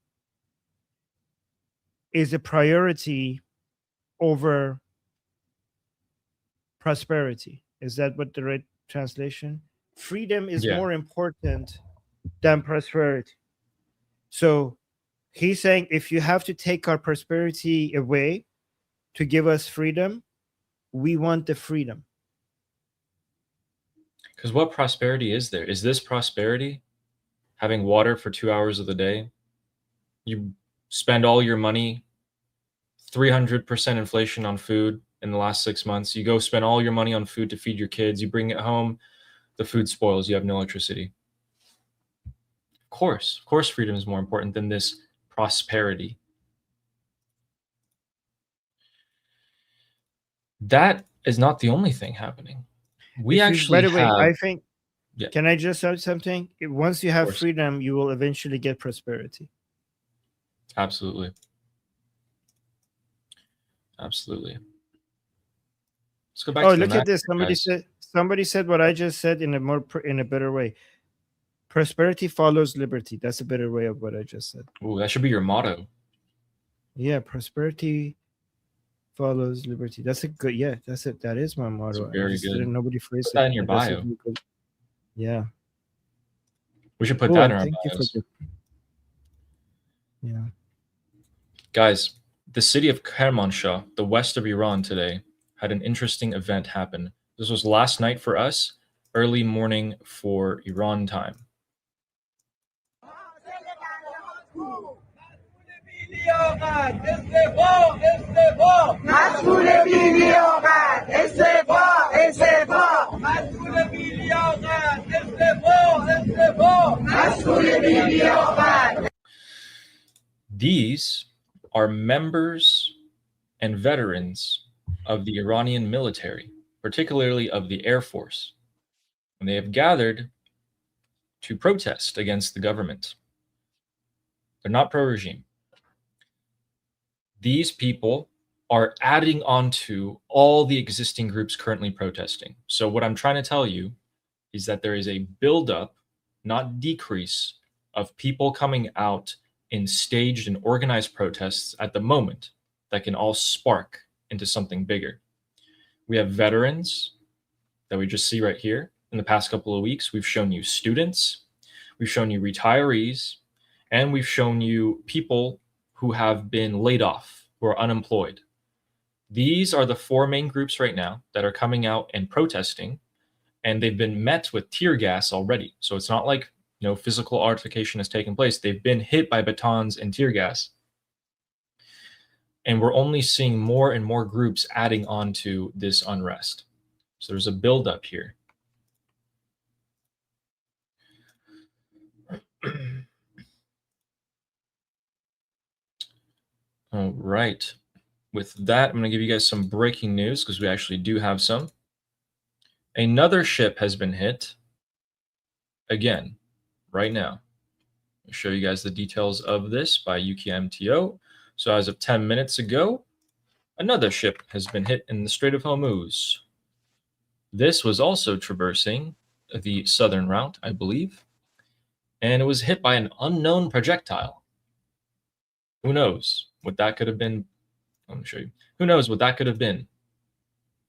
is a priority over prosperity. Is that what the right translation? Freedom is more important than prosperity. So he's saying, if you have to take our prosperity away to give us freedom, we want the freedom. Because what prosperity is there? Is this prosperity? Having water for 2 hours of the day? You spend all your money, 300% inflation on food in the last 6 months. You go spend all your money on food to feed your kids. You bring it home, the food spoils. You have no electricity. Of course, freedom is more important than this prosperity. That is not the only thing happening. We actually by the way, have, I think, can I just say something? Once you have freedom, you will eventually get prosperity. Absolutely. Absolutely. Let's go back to look at this. Somebody said what I just said in a better way. Prosperity follows liberty. That's a better way of what I just said. Ooh, that should be your motto. Yeah, prosperity follows liberty. That's a good. Yeah, that's it. That is my motto. That's very good. Nobody phrased Put that in your bio. Yeah. We should put that in our bios. Yeah. Guys, the city of Kermanshah, the west of Iran today, had an interesting event happen. This was last night for us, early morning for Iran time. These are members and veterans of the Iranian military, particularly of the Air Force, and they have gathered to protest against the government. They're not pro-regime. These people are adding on to all the existing groups currently protesting. So what I'm trying to tell you is that there is a buildup, not decrease, of people coming out in staged and organized protests at the moment that can all spark into something bigger. We have veterans that we just see right here. In the past couple of weeks, we've shown you students, we've shown you retirees, and we've shown you people who have been laid off, who are unemployed. These are the four main groups right now that are coming out and protesting, and they've been met with tear gas already. So it's not like no physical altercation has taken place. They've been hit by batons and tear gas. And we're only seeing more and more groups adding on to this unrest. So there's a buildup here. All right. With that, I'm going to give you guys some breaking news because we actually do have some. Another ship has been hit again right now. I'll show you guys the details of this by UKMTO. So as of 10 minutes ago, another ship has been hit in the Strait of Hormuz. This was also traversing the southern route, I believe, and it was hit by an unknown projectile. Who knows what that could have been? Let me show you. Who knows what that could have been?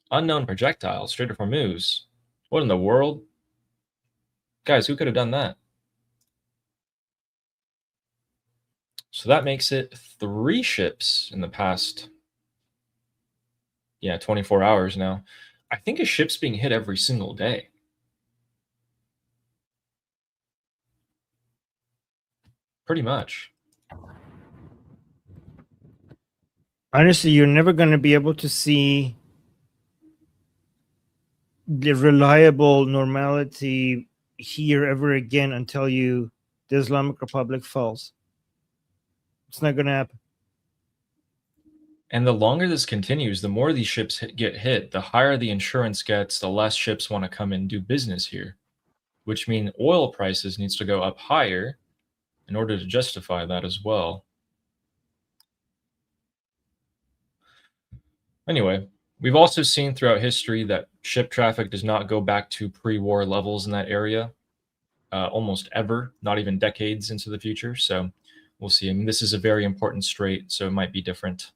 Unknown projectile, Strait of Hormuz. What in the world? Guys, who could have done that? So that makes it 3 ships in the past, 24 hours now. I think a ship's being hit every single day. Pretty much. Honestly, you're never going to be able to see the reliable normality here ever again until the Islamic Republic falls. It's not going to happen. And the longer this continues, the more these ships get hit, the higher the insurance gets, the less ships want to come and do business here, which means oil prices needs to go up higher in order to justify that as well. Anyway, we've also seen throughout history that ship traffic does not go back to pre-war levels in that area almost ever, not even decades into the future. So we'll see. I mean, this is a very important strait, so it might be different.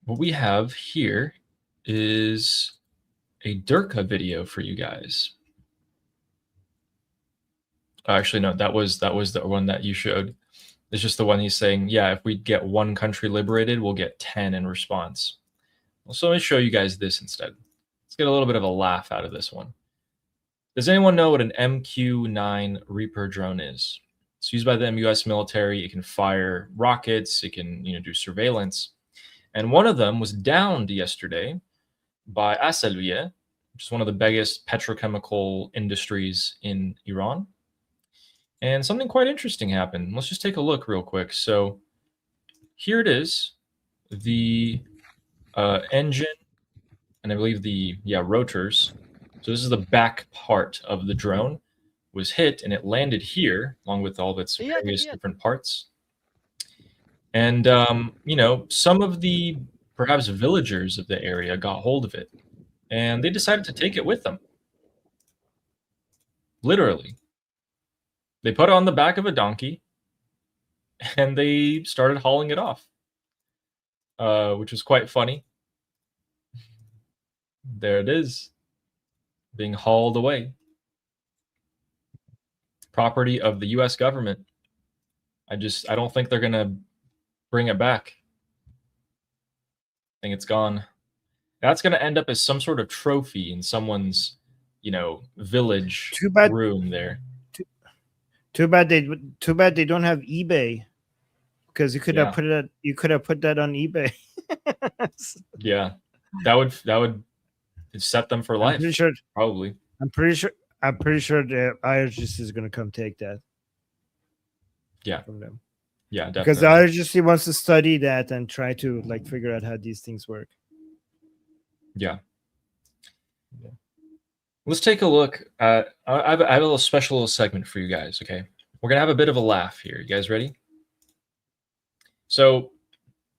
What we have here is a Durka video for you guys. Actually, no, that was the one that you showed. It's just the one he's saying, yeah, if we get one country liberated, we'll get 10 in response. Well, so let me show you guys this instead. Let's get a little bit of a laugh out of this one. Does anyone know what an MQ-9 Reaper drone is? It's used by the US military. It can fire rockets. It can, do surveillance. And one of them was downed yesterday by Asaluye, which is one of the biggest petrochemical industries in Iran. And something quite interesting happened. Let's just take a look real quick. So here it is, the engine, and I believe the rotors. So this is the back part of the drone was hit, and it landed here along with all of its various different parts. And some of the perhaps villagers of the area got hold of it, and they decided to take it with them. Literally. They put it on the back of a donkey, and they started hauling it off, which was quite funny. There it is, being hauled away. Property of the US government. I don't think they're going to bring it back. I think it's gone. That's going to end up as some sort of trophy in someone's, village room there. Too bad they don't have eBay, because you could have put that on eBay. Yeah, that would set them for life. Probably. I'm pretty sure the IRGC is going to come take that. Yeah, from them. Yeah, definitely. Because the IRGC wants to study that and try to figure out how these things work. Yeah. Let's take a look at. I have a little special segment for you guys. Okay, we're gonna have a bit of a laugh here. You guys ready? So,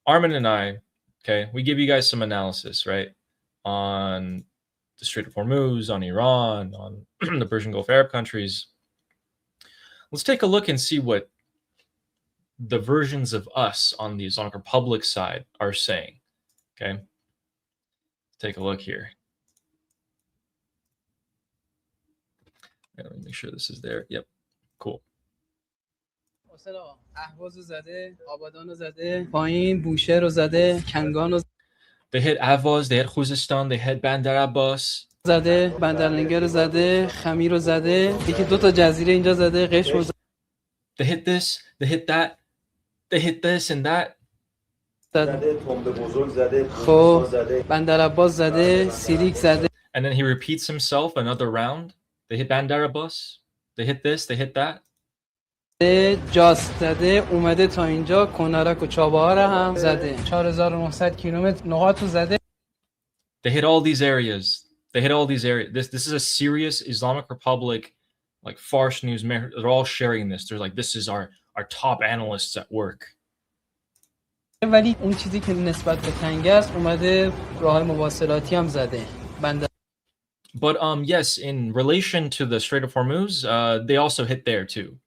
Armin and I, we give you guys some analysis, right, on the Strait of Hormuz, on Iran, on the Persian Gulf Arab countries. Let's take a look and see what the versions of us on the Islamic Republic side are saying. Okay, let's take a look here. Let me make sure this is there. Yep, cool. They hit Ahvaz, they hit Khuzestan, they hit Bandar Abbas. زده بندرلنگر رو زده خمیر رو زده یکی دو تا جزیره اینجا زده قشم رو They hit this, they hit that, they hit this and that. زده خب بندر عباس زده سیریک زده. And then he repeats himself another round. They hit Bandar Abbas, they hit this, they hit that. جاست زده اومده تا اینجا کنارک و چابهار هم زده 4900 کیلومتر نقاط رو زده. They hit all these areas. They hit all these areas. This is a serious Islamic Republic, Fars News. They're all sharing this. They're like, this is our top analysts at work. ولی اون چیزی که نسبت به تنگه است اومده راه‌های مواصلاتی هم زده. But yes, in relation to the Strait of Hormuz, they also hit there too,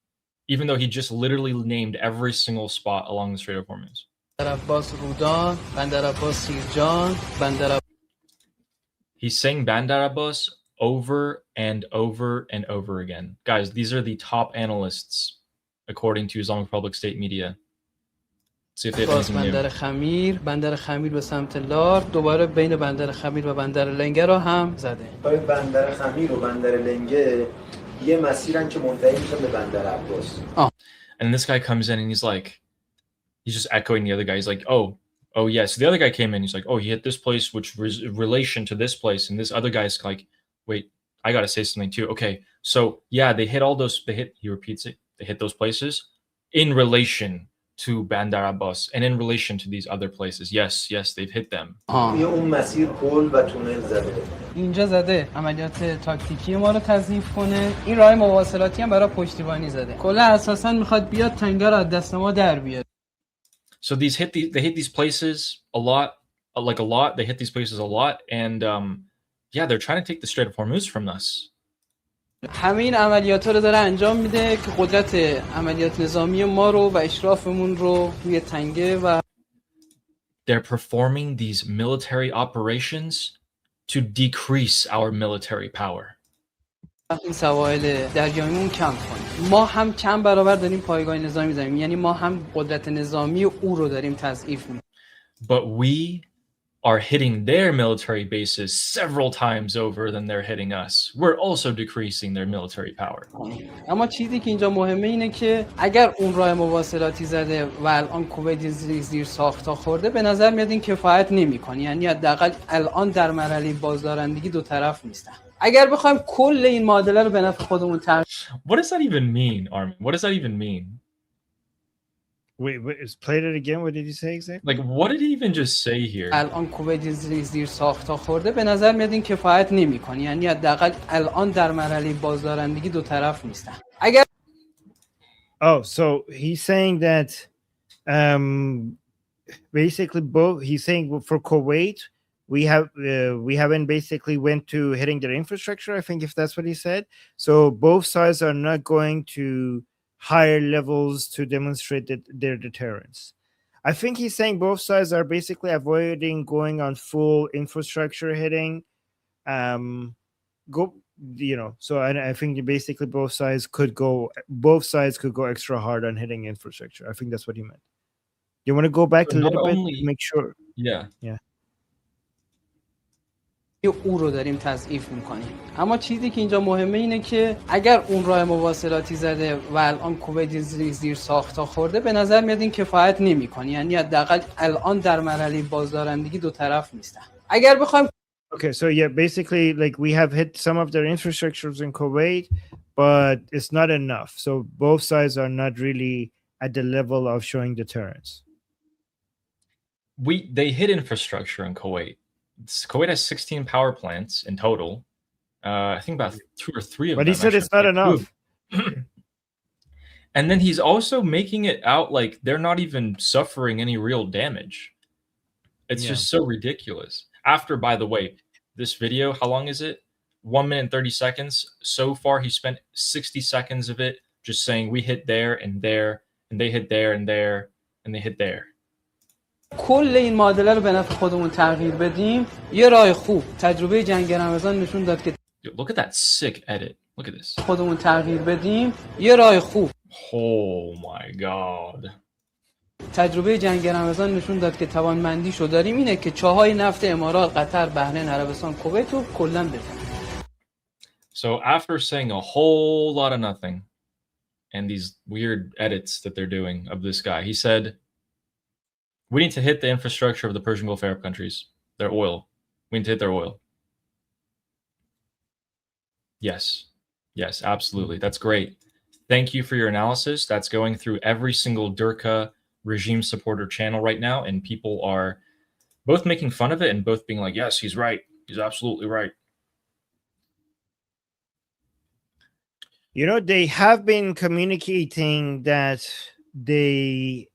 even though he just literally named every single spot along the Strait of Hormuz. He's saying Bandar Abbas over and over and over again. Guys, these are the top analysts according to Islamic Republic state media. See if they have anything new. بندر خمیر به سمت لار دوباره بین بندر خمیر و بندر لنگه رو هم زده. بندر خمیر و بندر لنگه یه مسیرن که منتهی میشه به بندر عباس. And this guy comes in and he's just echoing the other guy. He's like, oh yes. So the other guy came in. He's like, oh, he hit this place, which was relation to this place, and this other guy's like, wait, I gotta say something too. Okay, so yeah, they hit all those. He repeats it. They hit those places in relation to Bandar Abbas and in relation to these other places. Yes, they've hit them. توی اون مسیر پل و تونل زده. اینجا زده عملیات تاکتیکی ما رو تضعیف کنه. این راه مواصلاتی هم برای پشتیبانی زده. کلا اساسا میخواد بیاد تنگه رو از دست ما در بیاره. So they hit these places a lot, They hit these places a lot, and yeah, they're trying to take the Strait of Hormuz from us. همه این عملیات رو داره انجام میده که قدرت عملیات نظامی ما رو و اشرافمون رو روی تنگه و They're performing these military operations to decrease our military power. این سواحل دریاییمون کم کنیم. ما هم کم برابر داریم پایگاه نظامی داریم، یعنی ما هم قدرت نظامی او رو داریم تضعیف می‌کنیم. But we are hitting their military bases several times over than they're hitting us. We're also decreasing their military power. اما چیزی که اینجا مهمه اینه که اگر اون راه مواصلاتی زده و الان کویت زیر ساخت‌ها خورده، به نظر میاد این کفایت نمی‌کنه. یعنی حداقل الان در مرحله بازدارندگی دو طرف نیستن. اگر بخوایم کل این معادله رو به نفع خودمون What does that even mean, Armin? What does that even mean? Wait, played it again. What did you say exactly? Like, what did he even just say here? الان کویت زیر ساخت‌ها خورده، به نظر میاد این کفایت نمی‌کنه. یعنی حداقل الان در مرحله بازدارندگی دو طرف نیستن. اگر Oh, so he's saying that basically both. He's saying for Kuwait, we haven't basically went to hitting their infrastructure. I think if that's what he said. So both sides are not going to higher levels to demonstrate their deterrence. I think he's saying both sides are basically avoiding going on full infrastructure hitting. So I think basically both sides could go extra hard on hitting infrastructure. I think that's what he meant. You want to go back a little bit to make sure? Yeah. او رو داریم تضعیف میکنیم. اما چیزی که اینجا مهمه اینه که اگر اون راه مواصلاتی زده و الان کویت زیر ساخت‌ها خورده، به نظر میاد این کفایت نمی‌کنه. یعنی حداقل الان در مرحله بازدارندگی دو طرف نیستن. اگر بخوایم Okay, so yeah, basically like we have hit some of their infrastructures in Kuwait, but it's not enough. So both sides are not really at the level of showing deterrence. They hit infrastructure in Kuwait. Kuwait has 16 power plants in total. I think about 2 or 3 of them. But he said it's not enough. And then he's also making it out like they're not even suffering any real damage. It's just so ridiculous. After, by the way, this video, how long is it? 1 minute and 30 seconds. So far, he spent 60 seconds of it just saying we hit there and there, and they hit there and there, and they hit there. کل این معادله رو به نفع خودمون تغییر بدیم. یه راه خوب تجربه جنگ رمضان نشون داد که Look at that sick edit. Look at this. خودمون تغییر بدیم. یه راه خوب. Oh my god. تجربه جنگ رمضان نشون داد که توانمندیشو داریم اینه که چاهای نفت امارات، قطر، بحرین، عربستان، کویت رو کلا بزنیم. So after saying a whole lot of nothing and these weird edits that they're doing of this guy, he said, we need to hit the infrastructure of the Persian Gulf Arab countries, their oil. We need to hit their oil. Yes, absolutely. That's great. Thank you for your analysis. That's going through every single Durka regime supporter channel right now, and people are both making fun of it and both being like, yes, he's right. He's absolutely right. You know, they have been communicating that they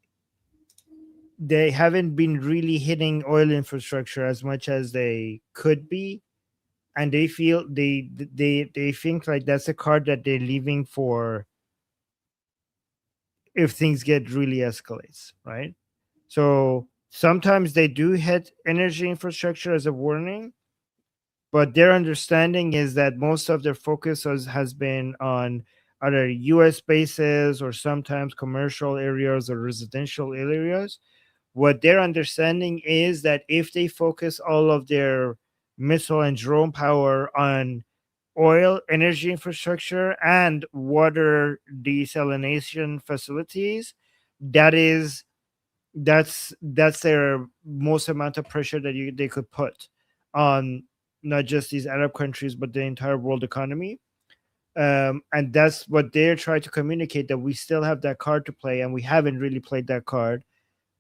haven't been really hitting oil infrastructure as much as they could be, and they feel they think like that's a card that they're leaving for if things get really escalates, right? So sometimes they do hit energy infrastructure as a warning, but their understanding is that most of their focus has been on either US bases or sometimes commercial areas or residential areas. What their understanding is that if they focus all of their missile and drone power on oil, energy infrastructure, and water desalination facilities, that's their most amount of pressure that they could put on not just these Arab countries, but the entire world economy. And that's what they're trying to communicate, that we still have that card to play, and we haven't really played that card.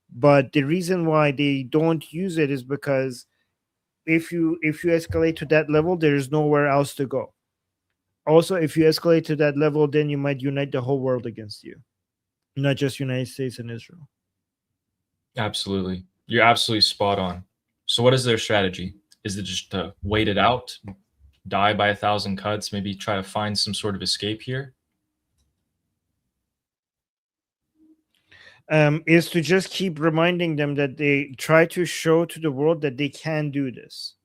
But the reason why they don't use it is because if you escalate to that level, there is nowhere else to go. Also, if you escalate to that level, then you might unite the whole world against you, not just United States and Israel. Absolutely. You're absolutely spot on. So what is their strategy? Is it just to wait it out, die by 1,000 cuts, maybe try to find some sort of escape here? Is to just keep reminding them that they try to show to the world that they can do this.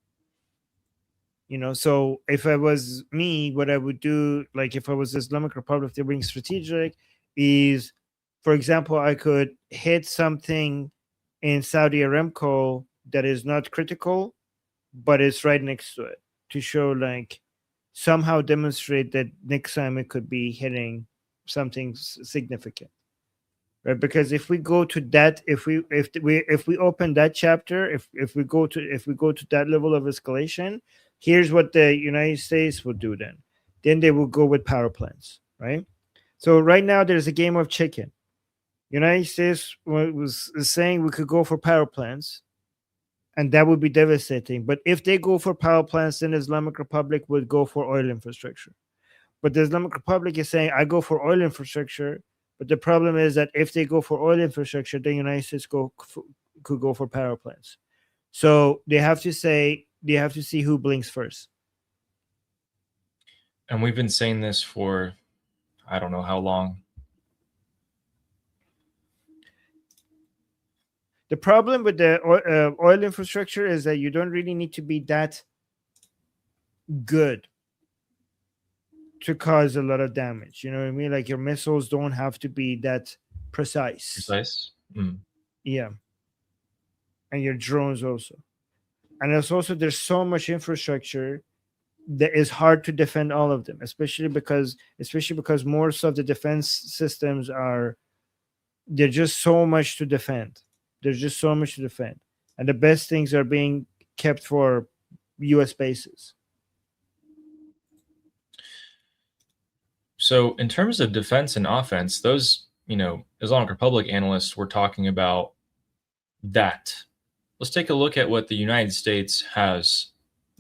So if I was me, what I would do, like if I was Islamic Republic, they're being strategic, is, for example, I could hit something in Saudi Aramco that is not critical, but it's right next to it, to show, like, somehow demonstrate that next time it could be hitting something significant. Right, because if we go to that, if we open that chapter, if we go to that level of escalation, here's what the United States would do then. Then they will go with power plants, right? So right now there's a game of chicken. United States was saying we could go for power plants, and that would be devastating. But if they go for power plants, then Islamic Republic would go for oil infrastructure. But the Islamic Republic is saying, I go for oil infrastructure. But the problem is that if they go for oil infrastructure, the United States could go for power plants. So they have to see who blinks first. And we've been saying this for, I don't know how long. The problem with the oil infrastructure is that you don't really need to be that good to cause a lot of damage. You know what I mean? Like, your missiles don't have to be that precise. Yeah. And your drones also. And there's so much infrastructure that is hard to defend all of them, especially because most of the defense systems they're just so much to defend. There's just so much to defend. And the best things are being kept for US bases. So in terms of defense and offense, those, Islamic Republic analysts were talking about that. Let's take a look at what the United States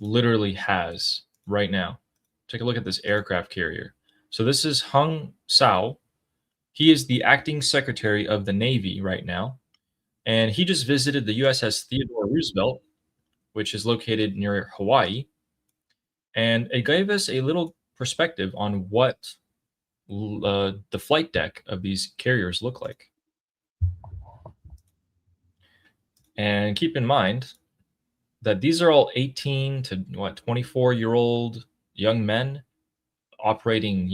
literally has right now. Take a look at this aircraft carrier. So this is Hung Sao. He is the acting secretary of the Navy right now. And he just visited the USS Theodore Roosevelt, which is located near Hawaii. And it gave us a little perspective on what the flight deck of these carriers look like. And keep in mind that these are all 18 to 24-year-old young men operating,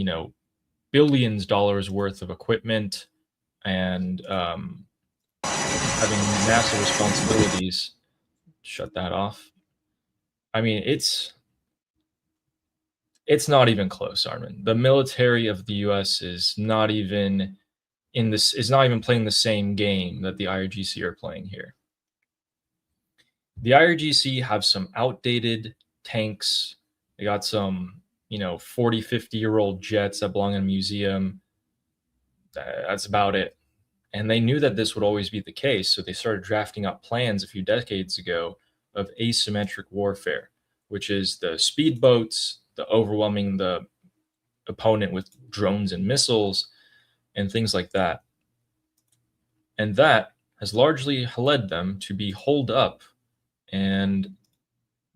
billions dollars worth of equipment and having massive responsibilities. Shut that off. I mean, it's not even close, Armin. The military of the US is not even playing the same game that the IRGC are playing here. The IRGC have some outdated tanks. They got some, 40, 50-year-old jets that belong in a museum. That's about it. And they knew that this would always be the case, so they started drafting up plans a few decades ago of asymmetric warfare, which is the speedboats, the overwhelming the opponent with drones and missiles and things like that. And that has largely led them to be holed up and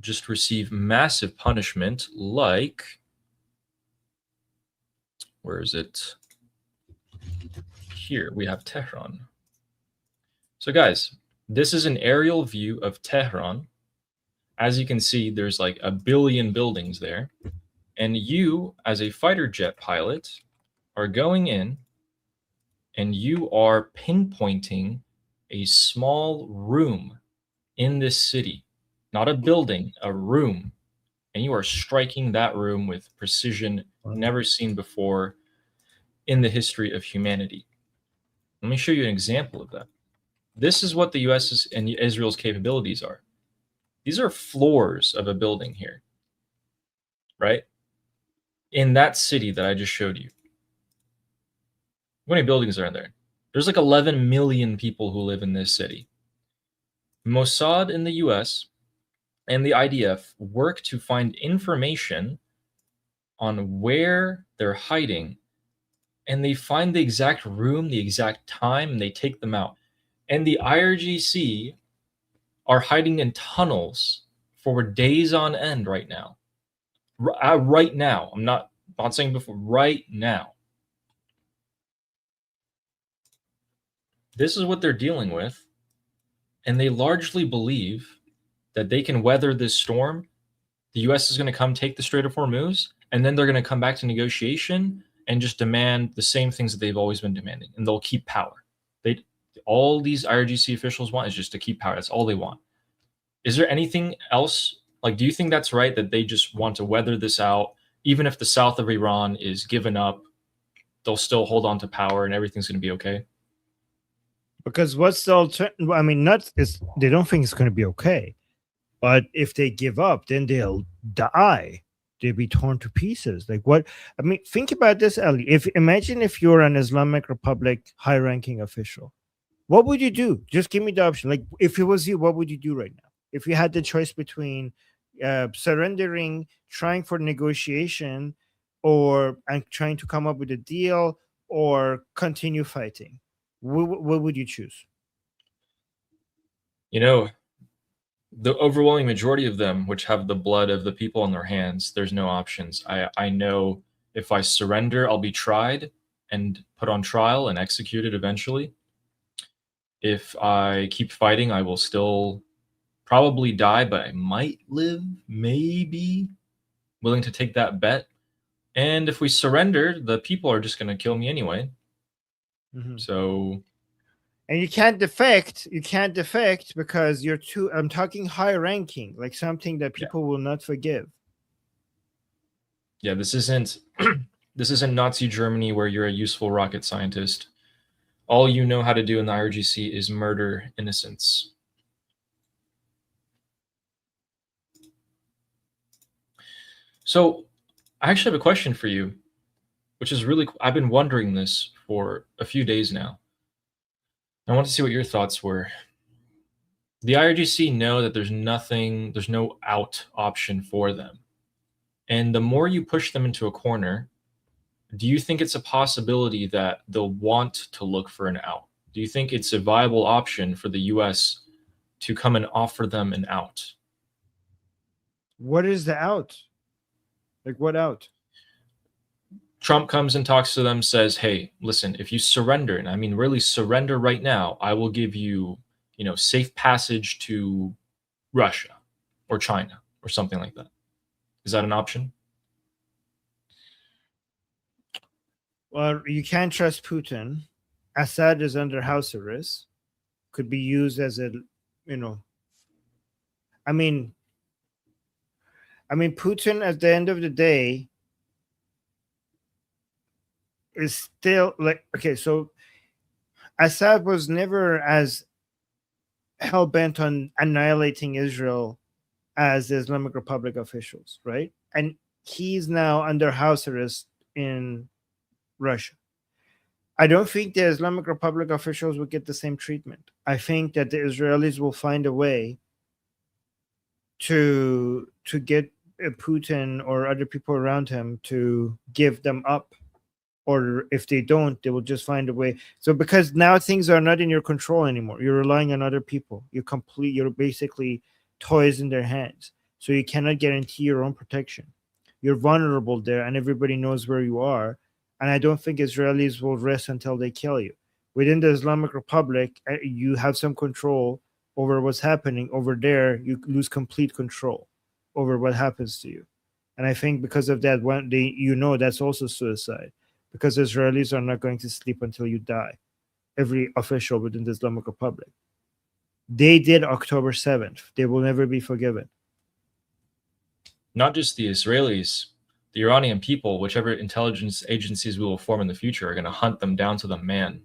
just receive massive punishment, like, where is it? Here we have Tehran. So guys, this is an aerial view of Tehran. As you can see, there's like a billion buildings there. And you, as a fighter jet pilot, are going in and you are pinpointing a small room in this city, not a building, a room. And you are striking that room with precision never seen before in the history of humanity. Let me show you an example of that. This is what the US and Israel's capabilities are. These are floors of a building here, right? In that city that I just showed you. How many buildings are in there? There's like 11 million people who live in this city. Mossad in the US and the IDF work to find information on where they're hiding, and they find the exact room, the exact time, and they take them out. And the IRGC are hiding in tunnels for days on end right now. Right now. I'm not saying before, right now. This is what they're dealing with, and they largely believe that they can weather this storm. The US is going to come take the Strait of Hormuz, and then they're going to come back to negotiation and just demand the same things that they've always been demanding, and they'll keep power. All these IRGC officials want is just to keep power. That's all they want. Is there anything else? Like, do you think that's right, that they just want to weather this out? Even if the south of Iran is given up, they'll still hold on to power and everything's going to be okay? Because what's the alternative? I mean, they don't think it's going to be okay. But if they give up, then they'll die. They'll be torn to pieces. Like what? I mean, think about this, Ali. Imagine if you're an Islamic Republic high-ranking official. What would you do? Just give me the option. Like, if it was you, what would you do right now? If you had the choice between surrendering, trying for negotiation, and trying to come up with a deal, or continue fighting, what would you choose? You know, the overwhelming majority of them, which have the blood of the people in their hands, there's no options. I know if I surrender, I'll be tried and put on trial and executed eventually. If I keep fighting, I will still probably die, but I might live, maybe. Willing to take that bet. And if we surrender, the people are just going to kill me anyway. Mm-hmm. So... And you can't defect. You can't defect because you're too. I'm talking high ranking, like something that people will not forgive. Yeah, this isn't Nazi Germany where you're a useful rocket scientist. All you know how to do in the IRGC is murder innocents. So, I actually have a question for you, which is really. I've been wondering this for a few days now. I want to see what your thoughts were. The IRGC know that there's no out option for them. And the more you push them into a corner, do you think it's a possibility that they'll want to look for an out? Do you think it's a viable option for the US to come and offer them an out? What is the out? Like, what out? Trump comes and talks to them, says, hey, listen, if you surrender, and I mean really surrender right now, I will give you, safe passage to Russia or China or something like that. Is that an option? Well, you can't trust Putin. Assad is under house arrest. Could be used as a, I mean, Putin at the end of the day is still like, okay, so Assad was never as hell-bent on annihilating Israel as the Islamic Republic officials, right? And he's now under house arrest in Russia. I don't think the Islamic Republic officials will get the same treatment. I think that the Israelis will find a way to get Putin or other people around him to give them up. Or if they don't, they will just find a way. So because now things are not in your control anymore. You're relying on other people. You're basically toys in their hands. So you cannot guarantee your own protection. You're vulnerable there, and everybody knows where you are. And I don't think Israelis will rest until they kill you. Within the Islamic Republic, you have some control over what's happening. Over there, you lose complete control over what happens to you. And I think because of that, that's also suicide. Because Israelis are not going to sleep until you die. Every official within the Islamic Republic. They did October 7th. They will never be forgiven. Not just the Israelis, the Iranian people, whichever intelligence agencies we will form in the future, are going to hunt them down to the man.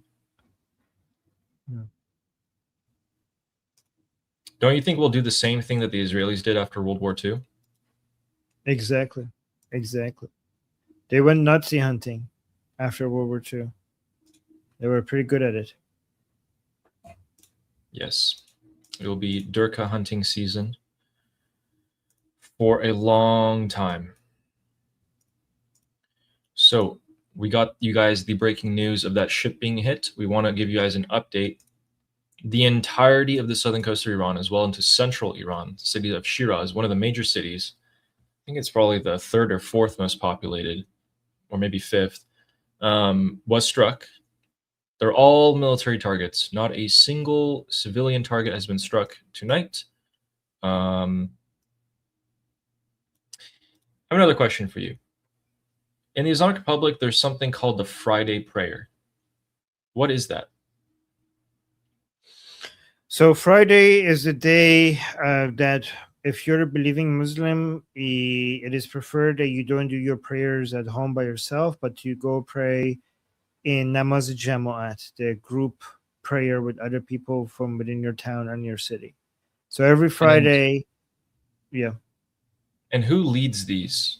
Yeah. Don't you think we'll do the same thing that the Israelis did after World War II? Exactly. They went Nazi hunting after World War II. They were pretty good at it. Yes. It will be Durka hunting season for a long time. So we got you guys the breaking news of that ship being hit. We want to give you guys an update. The entirety of the southern coast of Iran, as well into central Iran, the city of Shiraz, one of the major cities. I think it's probably the third or fourth most populated, or maybe fifth, was struck. They're all military targets. Not a single civilian target has been struck tonight. I have another question for you. In the Islamic Republic, there's something called the Friday prayer. What is that? So Friday is the day that if you're a believing Muslim, it is preferred that you don't do your prayers at home by yourself, but you go pray in namaz jama'at, the group prayer with other people from within your town and your city. So every Friday, yeah. And who leads these?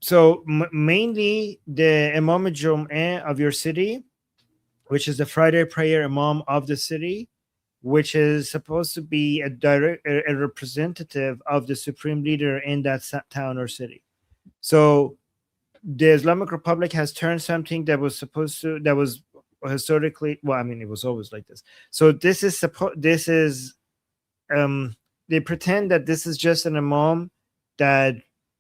So mainly the Imam Jum'ah of your city, which is the Friday prayer Imam of the city, which is supposed to be a representative of the supreme leader in that town or city. So the Islamic Republic has turned something that was historically, well, I mean, it was always like this. So they pretend that this is just an Imam that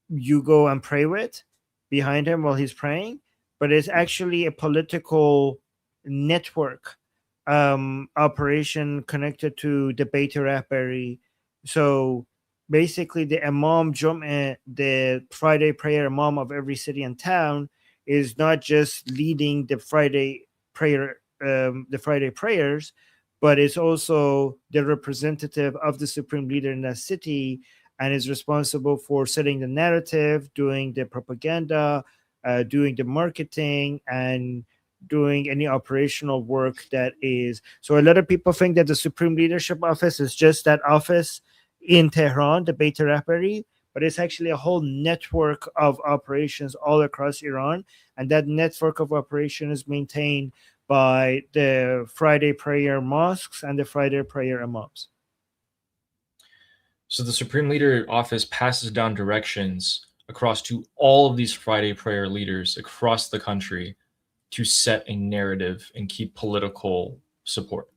you go and pray with behind him while he's praying, but it's actually a political network operation connected to the Beit Rahbari. So basically the Imam Jum'ah, the Friday prayer Imam of every city and town, is not just leading the Friday prayer, the Friday prayers, but it's also the representative of the supreme leader in that city, and is responsible for setting the narrative, doing the propaganda, doing the marketing, and doing any operational work that is. So a lot of people think that the Supreme Leadership Office is just that office in Tehran, the Beit Rahbari, but it's actually a whole network of operations all across Iran. And that network of operation is maintained by the Friday prayer mosques and the Friday prayer imams. So the Supreme Leader Office passes down directions across to all of these Friday prayer leaders across the country to set a narrative and keep political support,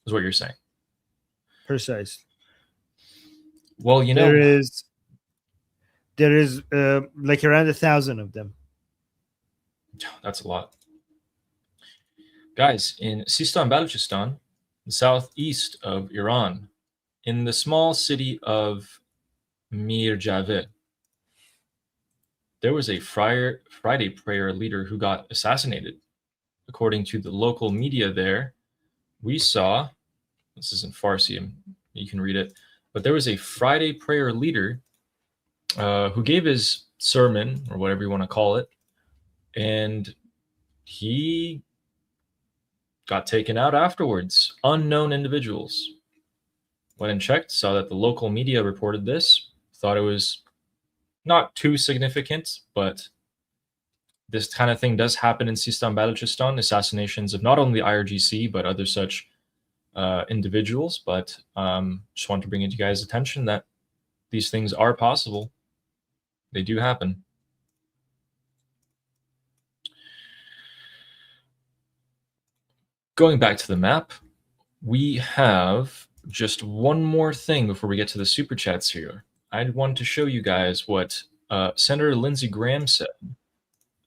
is what you're saying. Precisely. Well, you know, there is like around 1,000 of them. That's a lot. Guys, in Sistan, Balochistan, the southeast of Iran, in the small city of Mir Javed, there was a Friday prayer leader who got assassinated. According to the local media there, we saw, this is in Farsi, you can read it, but there was a Friday prayer leader who gave his sermon, or whatever you want to call it, and he got taken out afterwards. Unknown individuals went and checked, saw that the local media reported this, thought it was not too significant, but this kind of thing does happen in Sistan, Balochistan, assassinations of not only the IRGC, but other such individuals. But just want to bring it to you guys' attention that these things are possible. They do happen. Going back to the map, we have just one more thing before we get to the super chats here. I wanted to show you guys what Senator Lindsey Graham said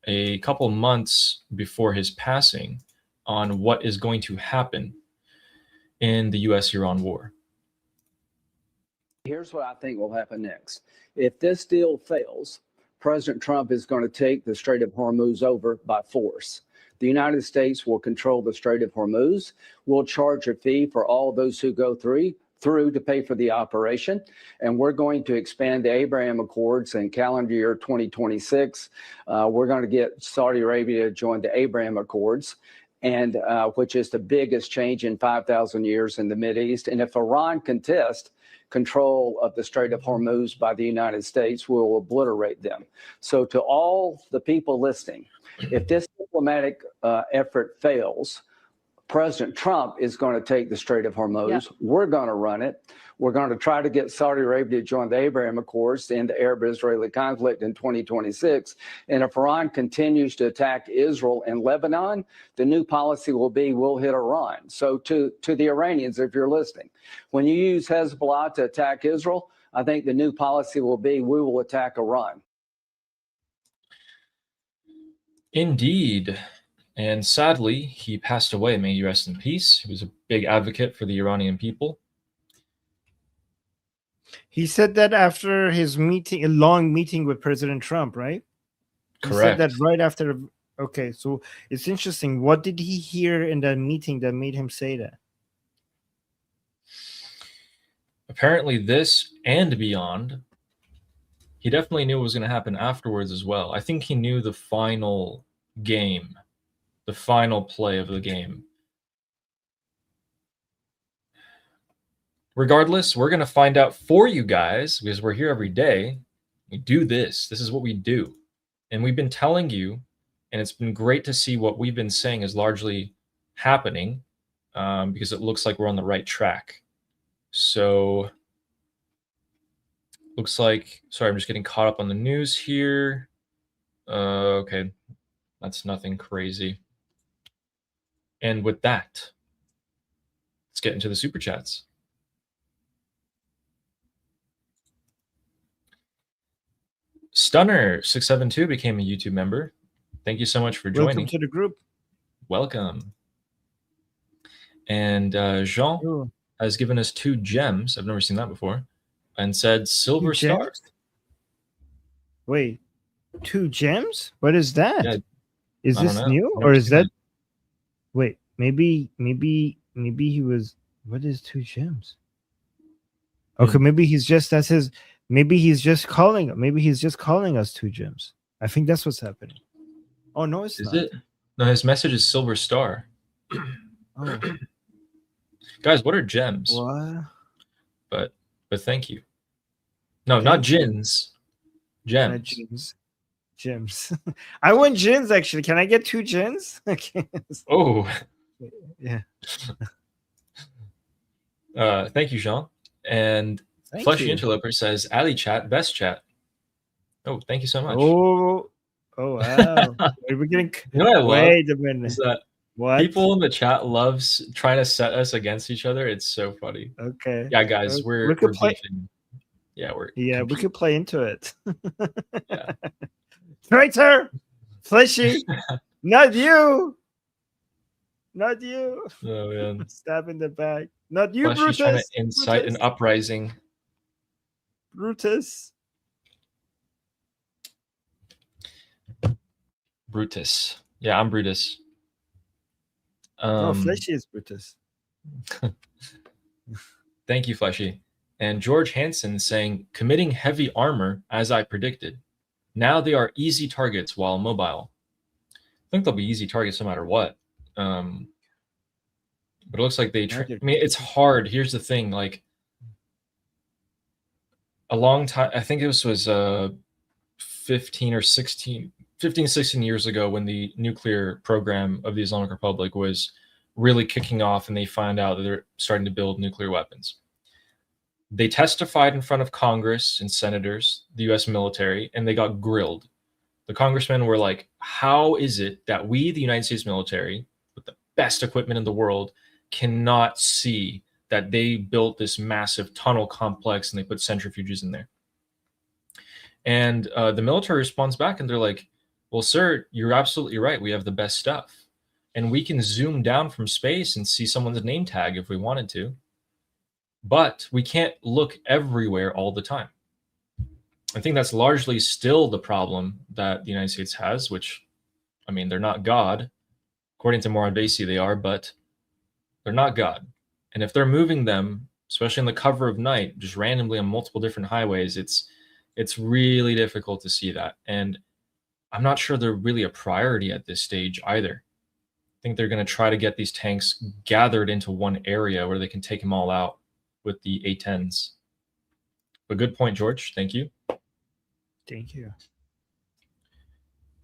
a couple months before his passing on what is going to happen in the US-Iran war. Here's what I think will happen next. If this deal fails, President Trump is going to take the Strait of Hormuz over by force. The United States will control the Strait of Hormuz. We'll charge a fee for all those who go through to pay for the operation. And we're going to expand the Abraham Accords in calendar year 2026. We're going to get Saudi Arabia to join the Abraham Accords. and which is the biggest change in 5,000 years in the Mideast. And if Iran contests control of the Strait of Hormuz by the United States, will obliterate them. So to all the people listening, if this diplomatic effort fails, President Trump is going to take the Strait of Hormuz. Yeah. We're going to run it. We're going to try to get Saudi Arabia to join the Abraham Accords to end the Arab-Israeli conflict in 2026. And if Iran continues to attack Israel and Lebanon, the new policy will be, we'll hit Iran. So to the Iranians, if you're listening, when you use Hezbollah to attack Israel, I think the new policy will be, we will attack Iran. Indeed. And sadly, he passed away. May he rest in peace. He was a big advocate for the Iranian people. He said that after his meeting, a long meeting with President Trump, right? Correct. He said that right after. Okay, so it's interesting. What did he hear in that meeting that made him say that? Apparently this and beyond. He definitely knew what was going to happen afterwards as well. I think he knew the final game. The final play of the game. Regardless, we're going to find out for you guys because we're here every day. We do this. This is what we do. And we've been telling you, and it's been great to see what we've been saying is largely happening because it looks like we're on the right track. So, looks like, sorry, I'm just getting caught up on the news here. Okay, that's nothing crazy. And with that, let's get into the super chats. Stunner672 became a YouTube member. Thank you so much for joining. Welcome to the group. Welcome. And Jean has given us 2 gems. I've never seen that before. And said silver star. Wait, 2 gems? What is that? Yeah, is this new or is that? Wait, maybe he was. What is 2 gems? Okay, maybe he's just that's his. Maybe he's just calling. Maybe he's just calling us 2 gems. I think that's what's happening. Oh no, it's not. Is it? No, his message is silver star. Oh. Guys, what are gems? What? But thank you. No, not gins. Gems. Gems. Gems. I want gins actually. Can I get 2 gins? Oh. Yeah. Thank you, Jean. And Fleshy Interloper says, Ali chat, best chat. Oh, thank you so much. Oh wow. We're getting. You know what I love? Wait a minute. Is that what? People in the chat loves trying to set us against each other. It's so funny. Okay. Yeah, guys, we're beefing. Yeah, we could play into it. Yeah. Traitor, Fleshy, not you. Not you. Oh man. Stab in the back. Not you, Fleshy's Brutus. trying to incite an uprising. Brutus. Brutus. Yeah, I'm Brutus. No, Fleshy is Brutus. Thank you, Fleshy. And George Hansen saying, committing heavy armor as I predicted. Now they are easy targets while mobile. I think they'll be easy targets no matter what. But it looks like I mean, it's hard. Here's the thing, like a long time, I think this was 15, 16 years ago when the nuclear program of the Islamic Republic was really kicking off and they found out that they're starting to build nuclear weapons. They testified in front of Congress and senators, the US military, and they got grilled. The congressmen were like, how is it that we, the United States military, with the best equipment in the world, cannot see that they built this massive tunnel complex and they put centrifuges in there? And the military responds back and they're like, well, sir, you're absolutely right. We have the best stuff. And we can zoom down from space and see someone's name tag if we wanted to. But we can't look everywhere all the time. I think that's largely still the problem that the United States has, which, I mean, they're not God. According to Moran Basie, they are, but they're not God. And if they're moving them, especially in the cover of night, just randomly on multiple different highways, it's really difficult to see that. And I'm not sure they're really a priority at this stage either. I think they're going to try to get these tanks gathered into one area where they can take them all out with the A-10s. But good point, George. Thank you. Thank you.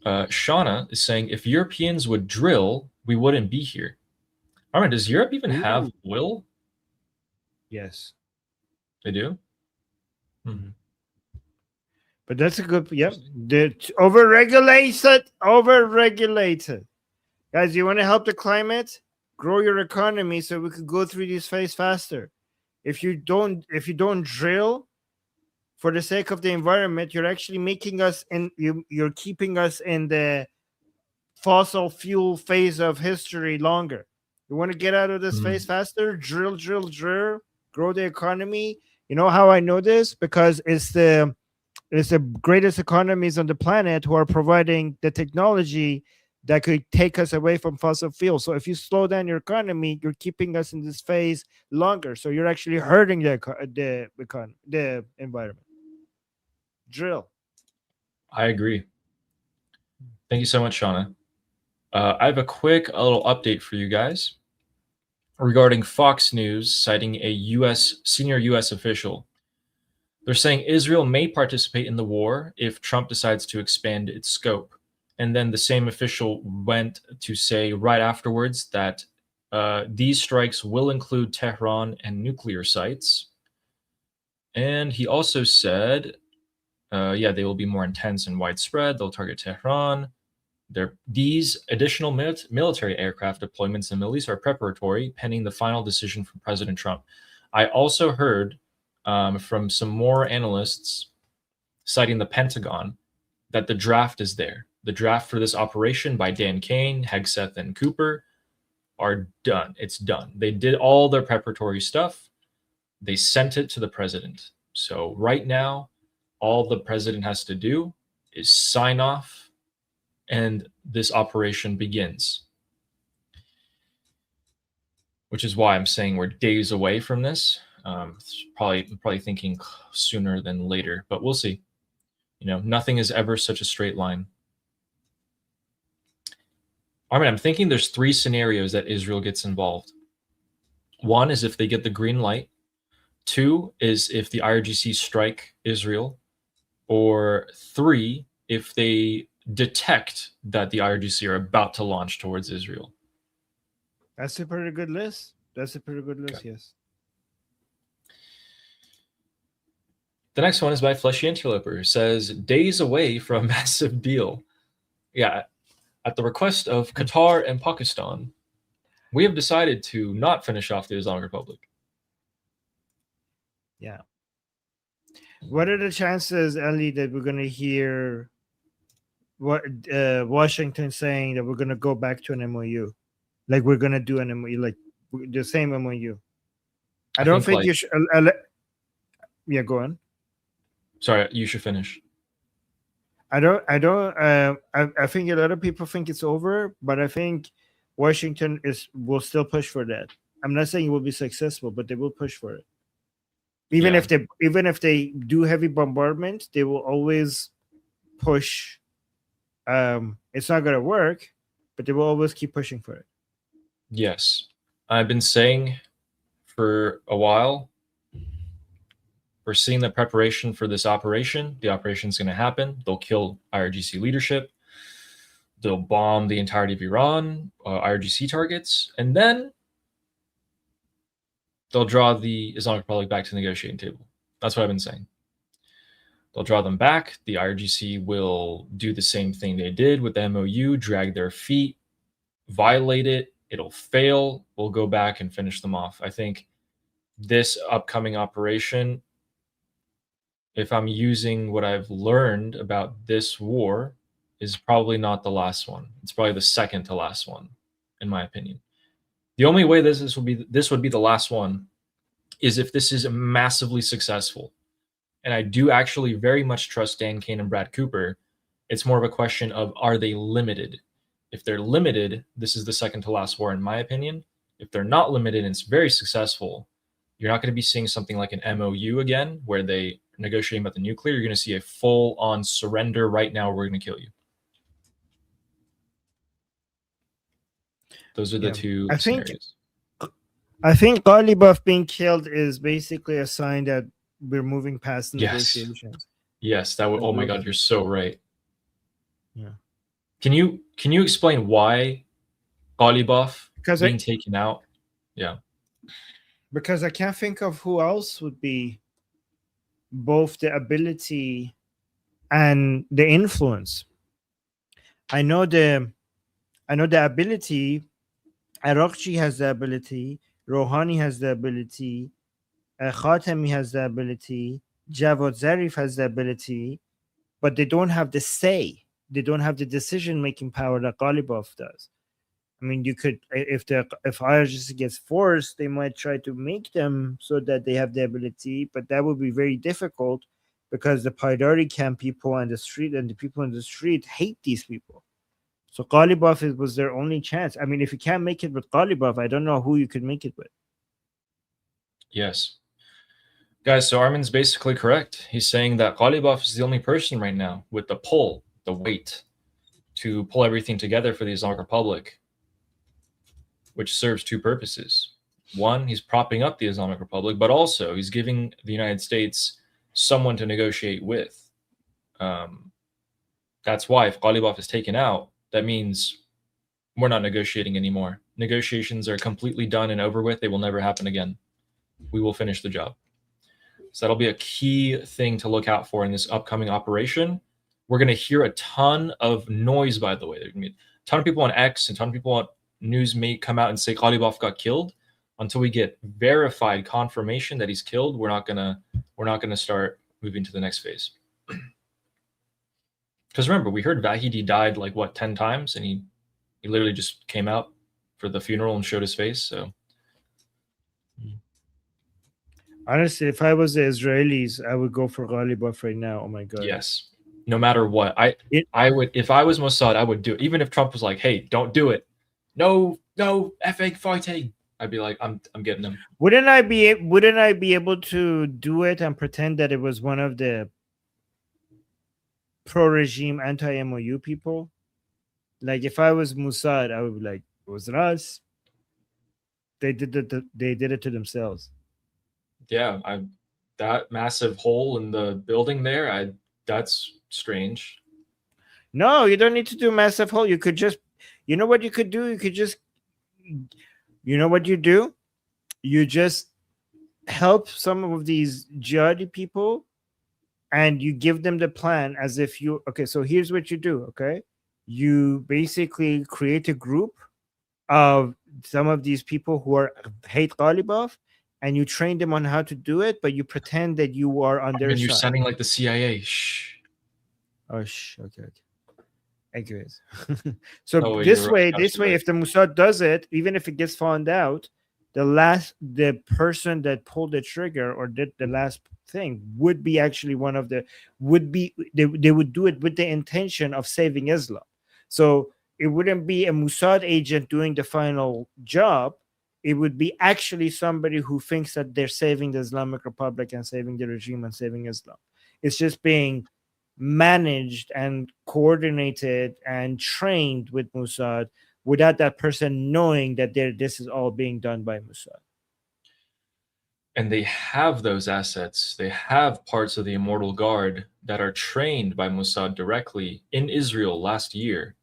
Shauna is saying, if Europeans would drill, we wouldn't be here. All right, does Europe even have oil? Yes. They do? But that's a good, yep. They're overregulated. Guys, you want to help the climate? Grow your economy so we can go through this phase faster. If you don't drill for the sake of the environment, you're actually making us, and you're keeping us in the fossil fuel phase of history longer. You want to get out of this phase faster? Drill, grow the economy. You know how I know this? Because it's the greatest economies on the planet who are providing the technology that could take us away from fossil fuels. So if you slow down your economy, you're keeping us in this phase longer. So you're actually hurting the environment. Drill. I agree. Thank you so much, Shauna. I have a little update for you guys regarding Fox News citing a senior U.S. official. They're saying Israel may participate in the war if Trump decides to expand its scope. And then the same official went to say right afterwards that these strikes will include Tehran and nuclear sites. And he also said, they will be more intense and widespread. They'll target Tehran. These additional military aircraft deployments in the Middle East are preparatory, pending the final decision from President Trump. I also heard from some more analysts citing the Pentagon that the draft is there. The draft for this operation by Dan Kane, Hegseth, and Cooper are done. It's done. They did all their preparatory stuff. They sent it to the president. So right now, all the president has to do is sign off, and this operation begins. Which is why I'm saying we're days away from this. Probably thinking sooner than later, but we'll see. Nothing is ever such a straight line. Armin, I'm thinking there's 3 scenarios that Israel gets involved. 1 is if they get the green light. 2 is if the IRGC strike Israel. Or 3, if they detect that the IRGC are about to launch towards Israel. That's a pretty good list. Yes. The next one is by Fleshy Interloper, who says, days away from massive deal. Yeah, at the request of Qatar and Pakistan, we have decided to not finish off the Islamic Republic. Yeah. What are the chances, Ellie, that we're going to hear Washington saying that we're going to go back to an MOU? Like we're going to do an MOU, like the same MOU? I don't think you should. Yeah, go on. Sorry, you should finish. I think a lot of people think it's over, but I think Washington will still push for that. I'm not saying it will be successful, but they will push for it. Even if they do heavy bombardment, they will always push. It's not going to work, but they will always keep pushing for it. Yes. I've been saying for a while, we're seeing the preparation for this operation. The operation is going to happen. They'll kill IRGC leadership. They'll bomb the entirety of Iran, IRGC targets, and then they'll draw the Islamic Republic back to the negotiating table. That's what I've been saying. They'll draw them back. The IRGC will do the same thing they did with the MOU, drag their feet, violate it. It'll fail. We'll go back and finish them off. I think this upcoming operation, if I'm using what I've learned about this war, is probably not the last one. It's probably the second to last one, in my opinion. The only way this would be the last one is if this is massively successful. And I do actually very much trust Dan Kane and Brad Cooper. It's more of a question of, are they limited? If they're limited, this is the second to last war, in my opinion. If they're not limited and it's very successful, you're not going to be seeing something like an MOU again, where they negotiating about the nuclear. You're going to see a full-on surrender. Right now, we're going to kill you. Those are the Yeah. two I think scenarios. Ghalibaf being killed is basically a sign that we're moving past the Yes. negotiations. Yes, that would. Oh my God, you're so right. Yeah. Can you explain why Ghalibaf Because being taken out? Yeah. I can't think of who else would be both the ability and the influence. I know the ability. Arakchi has the ability. Rouhani has the ability. Khatami has the ability. Javad Zarif has the ability, but they don't have the say. They don't have the decision-making power that Ghalibaf does. I mean, you could, if IRGC gets forced, they might try to make them so that they have the ability, but that would be very difficult because the Paidari camp people and the people in the street hate these people. So Ghalibaf was their only chance. I mean, if you can't make it with Ghalibaf, I don't know who you could make it with. Yes. Guys, so Armin's basically correct. He's saying that Ghalibaf is the only person right now with the pull, the weight, to pull everything together for the Islamic Republic, which serves two purposes. One, he's propping up the Islamic Republic, but also he's giving the United States someone to negotiate with. That's why if Ghalibaf is taken out, that means we're not negotiating anymore. Negotiations are completely done and over with. They will never happen again. We will finish the job. So that'll be a key thing to look out for in this upcoming operation. We're going to hear a ton of noise, by the way. There's going to be a ton of people on X and a ton of people on news may come out and say Ghalibaf got killed. Until we get verified confirmation that he's killed, we're not gonna start moving to the next phase. Because remember, we heard Vahidi died like 10 times, and he literally just came out for the funeral and showed his face. So honestly, if I was the Israelis, I would go for Ghalibaf right now. Oh my God. Yes, no matter what, I would. If I was Mossad, I would do it. Even if Trump was like, "Hey, don't do it. No effing fighting." I'd be like, I'm getting them. Wouldn't I be able to do it and pretend that it was one of the pro-regime anti-MOU people? Like if I was Mossad, I would be like, it wasn't us. They did it to themselves. Yeah, that massive hole in the building there, that's strange. No, you don't need to do a massive hole. You could just, you know what you could do? You know what you do? You just help some of these jihadi people and you give them the plan as if okay, so here's what you do, okay? You basically create a group of some of these people who hate Ghalibaf and you train them on how to do it, but you pretend that you are on their side. You're sounding like the CIA. Shh. Oh, shh. Okay. Anyways. So this way, if the Mossad does it, even if it gets found out, the person that pulled the trigger or did the last thing would be actually they would do it with the intention of saving Islam. So it wouldn't be a Mossad agent doing the final job. It would be actually somebody who thinks that they're saving the Islamic Republic and saving the regime and saving Islam. It's just being managed and coordinated and trained with Mossad without that person knowing that this is all being done by Mossad. And they have those assets. They have parts of the Immortal Guard that are trained by Mossad directly in Israel last year,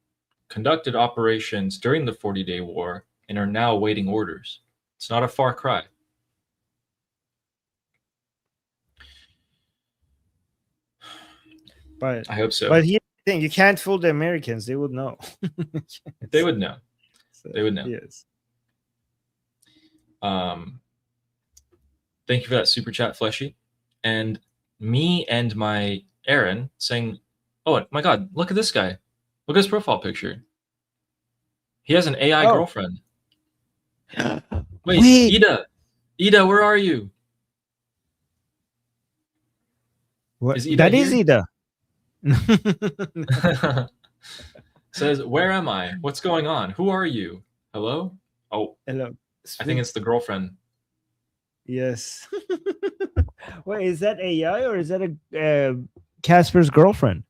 conducted operations during the 40-day war, and are now awaiting orders. It's not a far cry. But I hope so. But here's the thing: you can't fool the Americans; they would know. They would know. So, they would know. Yes. Thank you for that super chat, Fleshy. And me and my Aaron saying, "Oh my God, look at this guy! Look at his profile picture. He has an AI girlfriend." Wait, Ida, where are you? What? Is Ida that here? is Ida. Says, where am I? What's going on? Who are you? Hello? Oh, hello. I think it's the girlfriend. Yes. Wait, is that AI or is that a Casper's girlfriend?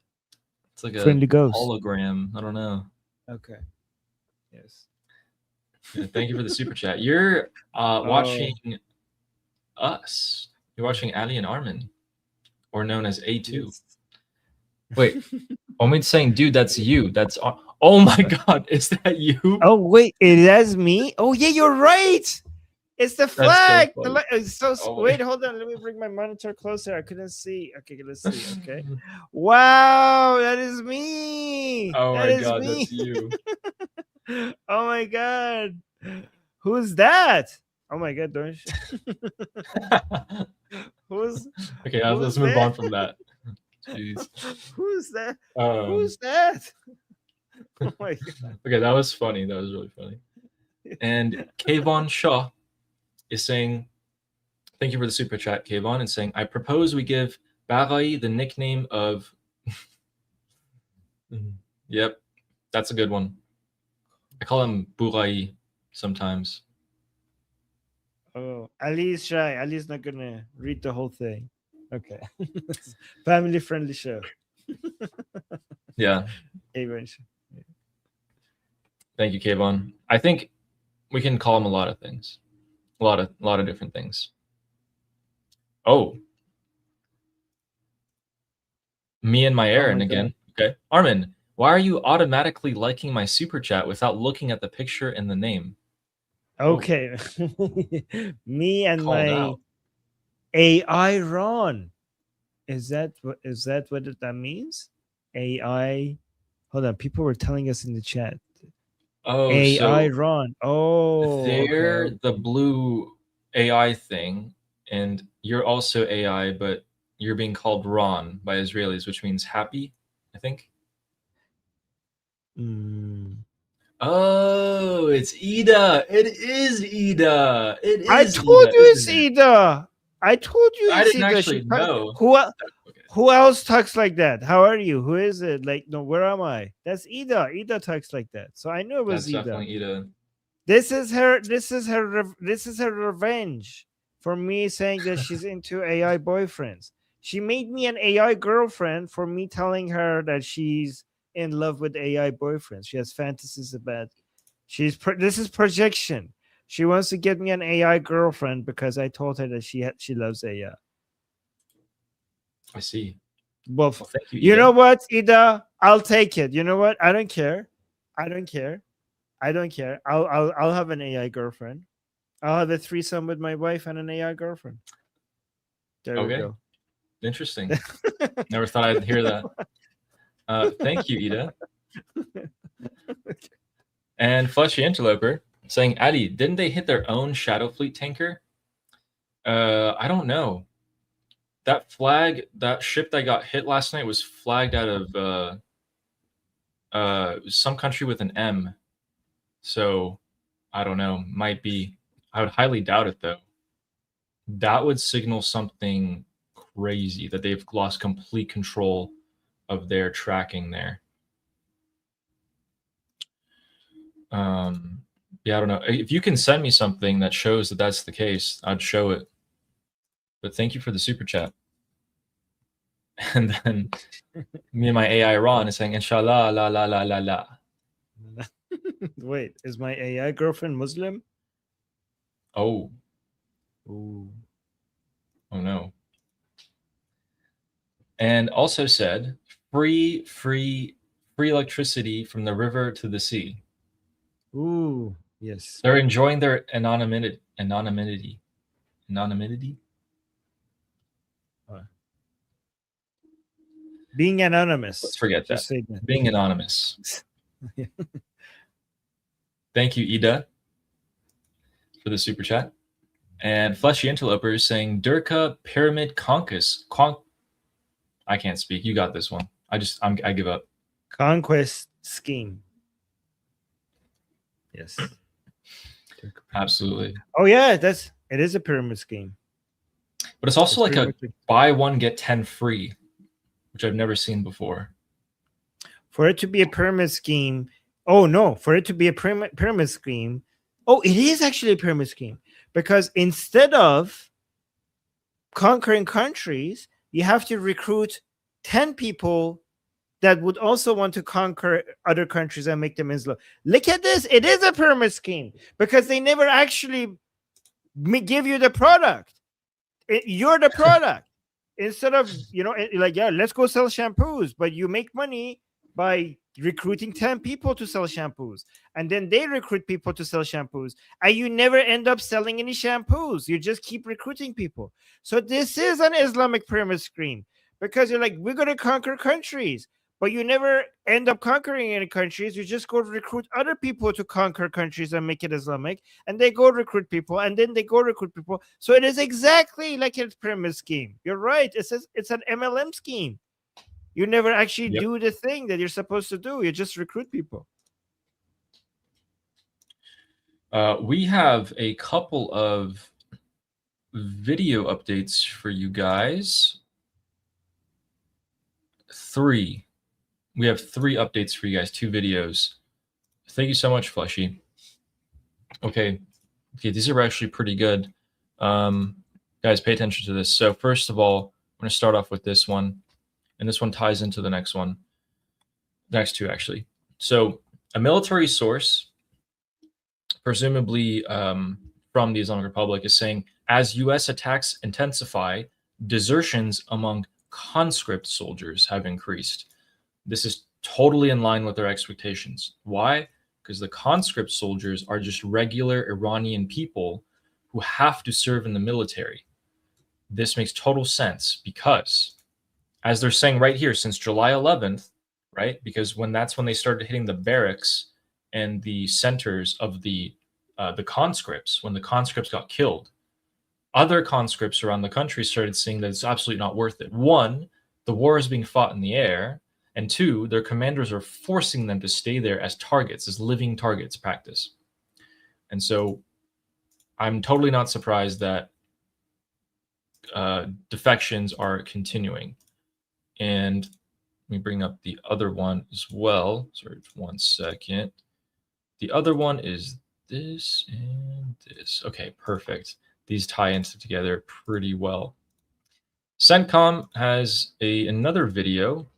It's like a friendly ghost hologram. I don't know. Okay. Yes. Yeah, thank you for the super chat. You're watching us. You're watching Ali and Armin, or known as A2. Yes. Wait, Omid's saying, dude, that's you. That's oh my god, is that you? Oh wait, that's me. Oh yeah, you're right. It's the so flag. funny. It's so Oh my wait, hold on. Let me bring my monitor closer. I couldn't see. Okay, let's see. Okay. Wow, that is me. Oh That my is god, me. that's you. Oh my god. Who's that? Oh my god, don't who's Okay, who's let's move that? on from that. Jeez. Who's that? Um, Who's that? Oh my god. Okay, that was funny. That was really funny. And Kayvon Shaw is saying, thank you for the super chat, Kayvon, and saying, I propose we give Baghai the nickname of Yep, that's a good one. I call him Bughai sometimes. Oh, Ali's shy. Ali's not gonna read the whole thing. Okay. Family friendly show. Yeah. Eventually. Thank you, Kayvon. I think we can call him a lot of things. A lot of different things. Oh. Me and my Aaron again. Okay. Armin, why are you automatically liking my super chat without looking at the picture and the name? Okay. Me and Called my out. AI Ron. Is that what that means? AI. Hold on. People were telling us in the chat. Oh, AI so Ron. Oh, they're okay. the blue AI thing, and you're also AI, but you're being called Ron by Israelis, which means happy, I think. Mm. Oh, it's Ida. It is Ida. It is I told Ida, you it's isn't it? Ida. I told you I it's didn't Ida. actually know. Who else talks like that? How are you? Who is it? Like, no, where am I? That's Ida. Ida talks like that. So I knew it was That's Ida. definitely Ida. This is her revenge for me saying that she's into AI boyfriends. She made me an AI girlfriend for me telling her that she's in love with AI boyfriends. She has fantasies about. This is projection. She wants to get me an AI girlfriend because I told her that she loves AI. I see. Well, thank you, you Ida. know what, Ida? I'll take it. You know what? I don't care. I don't care. I'll have an AI girlfriend. I'll have a threesome with my wife and an AI girlfriend. There we go. Interesting. Never thought I'd hear that. Thank you, Ida. And Fleshy Interloper saying, Addy, didn't they hit their own Shadow Fleet tanker? I don't know. That ship that got hit last night was flagged out of some country with an M. So I don't know. Might be. I would highly doubt it though. That would signal something crazy, that they've lost complete control of their tracking there. Yeah, I don't know. If you can send me something that shows that that's the case, I'd show it. But thank you for the super chat. And then me and my AI Ron is saying, Inshallah, la la la la la. Wait, is my AI girlfriend Muslim? Oh. Ooh. Oh no. And also said, free electricity from the river to the sea. Ooh, yes. They're enjoying their anonymity. Being anonymous. Let's forget Just that. say that. Being anonymous. Thank you, Ida, for the super chat. And Fleshy Interloper is saying Durka Pyramid Conquest. I can't speak. You got this one. I give up. Conquest scheme. Yes. Absolutely. Oh yeah, it is a pyramid scheme. But it's also like a buy one get 10 free, which I've never seen before. For it to be a pyramid scheme, for it to be a pyramid scheme, it is actually a pyramid scheme, because instead of conquering countries, you have to recruit 10 people that would also want to conquer other countries and make them Islam. Look at this. It is a pyramid scheme because they never actually give you the product. You're the product. Instead of, like, yeah, let's go sell shampoos, but you make money by recruiting 10 people to sell shampoos, and then they recruit people to sell shampoos, and you never end up selling any shampoos. You just keep recruiting people. So this is an Islamic pyramid scheme, because you're like, we're going to conquer countries, but you never end up conquering any countries. You just go recruit other people to conquer countries and make it Islamic, and they go recruit people, and then they go recruit people. So it is exactly like a pyramid scheme. You're right. It's an MLM scheme. You never actually do the thing that you're supposed to do. You just recruit people. We have a couple of video updates for you guys. We have 3 updates for you guys, 2 videos. Thank you so much, Fleshy. Okay, these are actually pretty good. Guys, pay attention to this. So first of all, I'm going to start off with this one, and this one ties into the next one. The next 2, actually. So a military source, presumably from the Islamic Republic, is saying, as U.S. attacks intensify, desertions among conscript soldiers have increased. This is totally in line with their expectations. Why? Because the conscript soldiers are just regular Iranian people who have to serve in the military. This makes total sense because, as they're saying right here, since July 11th, right? Because that's when they started hitting the barracks and the centers of the conscripts, when the conscripts got killed, other conscripts around the country started seeing that it's absolutely not worth it. 1, the war is being fought in the air, and 2, their commanders are forcing them to stay there as targets, as living targets practice. And so I'm totally not surprised that defections are continuing. And let me bring up the other one as well. Sorry, 1 second. The other one is this and this. Okay, perfect. These tie into together pretty well. CENTCOM has another video.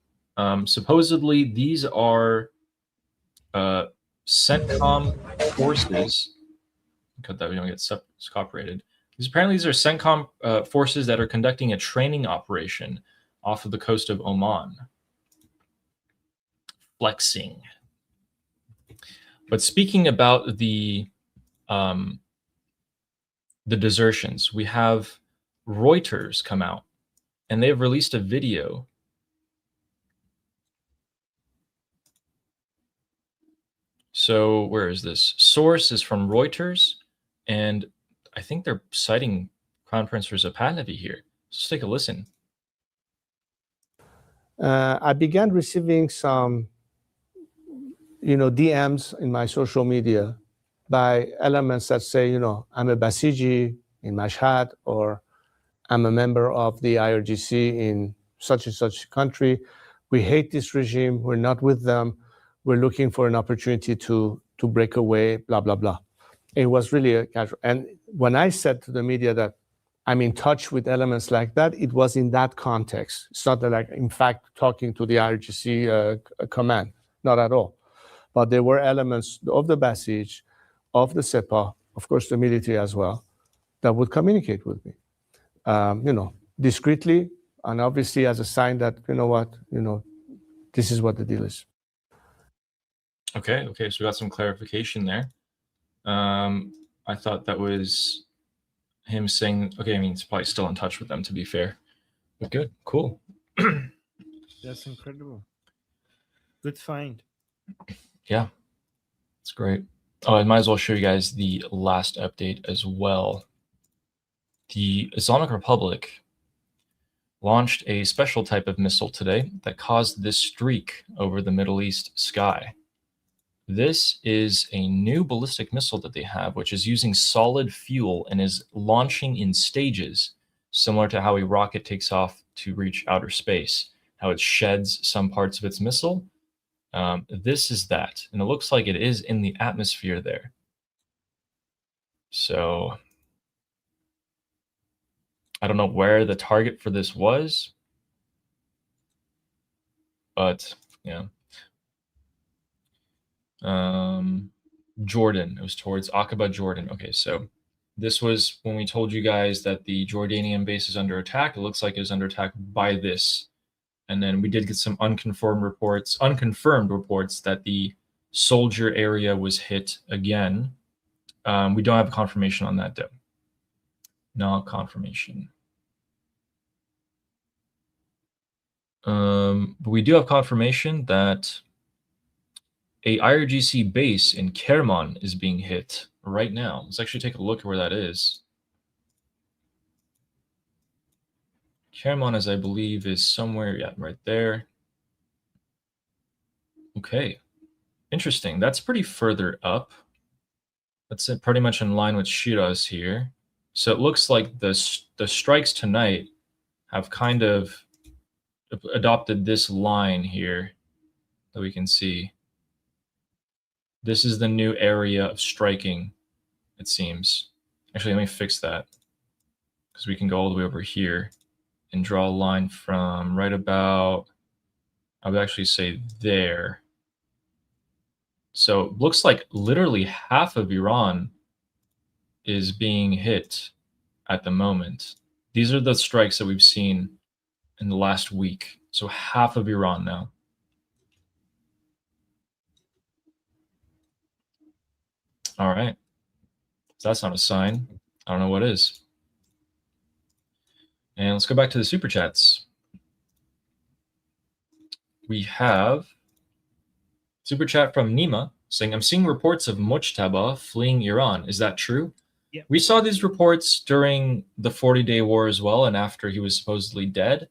Supposedly, these are CENTCOM forces. Cut that, we don't get copyrighted. These are CENTCOM forces that are conducting a training operation off of the coast of Oman. Flexing. But speaking about the desertions, we have Reuters come out, and they've released a video. So where is this? Source is from Reuters, and I think they're citing Crown Prince Reza Pahlavi here. Let's take a listen. I began receiving some, DMs in my social media by elements that say, I'm a Basiji in Mashhad, or I'm a member of the IRGC in such and such country. We hate this regime. We're not with them. We're looking for an opportunity to break away, blah, blah, blah. It was really a casual. And when I said to the media that I'm in touch with elements like that, it was in that context. It's not that, like, in fact, talking to the IRGC command, not at all. But there were elements of the Basij, of the Sepah, of course, the military as well, that would communicate with me, discreetly, and obviously as a sign that, this is what the deal is. Okay, so we got some clarification there. I thought that was him saying, okay, I mean, he's probably still in touch with them, to be fair. But good, cool. That's incredible. Good find. Yeah, it's great. Oh, I might as well show you guys the last update as well. The Islamic Republic launched a special type of missile today that caused this streak over the Middle East sky. This is a new ballistic missile that they have, which is using solid fuel and is launching in stages, similar to how a rocket takes off to reach outer space, how it sheds some parts of its missile. This is that, and it looks like it is in the atmosphere there. So I don't know where the target for this was, but Yeah. Jordan. It was towards Aqaba, Jordan. Okay, so this was when we told you guys that the Jordanian base is under attack. It looks like it was under attack by this. And then we did get some unconfirmed reports that the soldier area was hit again. We don't have confirmation on that, though. No confirmation. But we do have confirmation that a IRGC base in Kerman is being hit right now. Let's actually take a look at where that is. Kerman, as I believe, is somewhere, yeah, right there. Okay, interesting. That's pretty further up. That's pretty much in line with Shiraz here. So it looks like the strikes tonight have kind of adopted this line here that we can see. This is the new area of striking, it seems. Actually, let me fix that because we can go all the way over here and draw a line from right about, I would actually say there. So it looks like literally half of Iran is being hit at the moment. These are the strikes that we've seen in the last week. So half of Iran now. All right. So that's not a sign. I don't know what is. And let's go back to the super chats. We have super chat from Nima saying, I'm seeing reports of Mujtaba fleeing Iran. Is that true? Yeah. We saw these reports during the 40-day war as well, and after he was supposedly dead.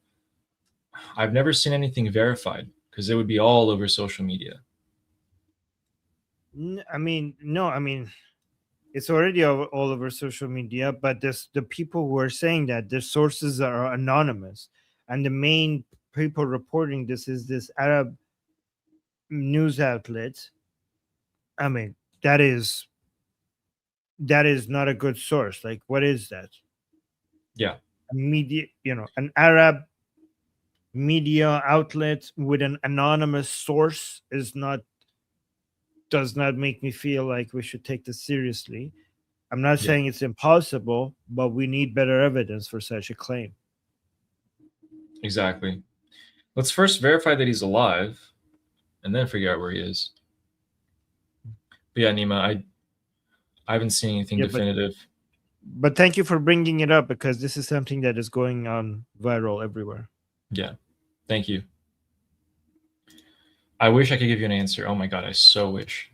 I've never seen anything verified because it would be all over social media. I mean, no, I mean, it's already all over social media, but the people who are saying that, their sources are anonymous. And the main people reporting this is this Arab news outlet. I mean, that is not a good source. Like, what is that? Yeah. A media, an Arab media outlet with an anonymous source does not make me feel like we should take this seriously. I'm not saying it's impossible, but we need better evidence for such a claim. Exactly. Let's first verify that he's alive and then figure out where he is. But yeah, Nima, I haven't seen anything definitive. But thank you for bringing it up because this is something that is going on viral everywhere. Yeah. Thank you. I wish I could give you an answer. Oh my God, I so wish.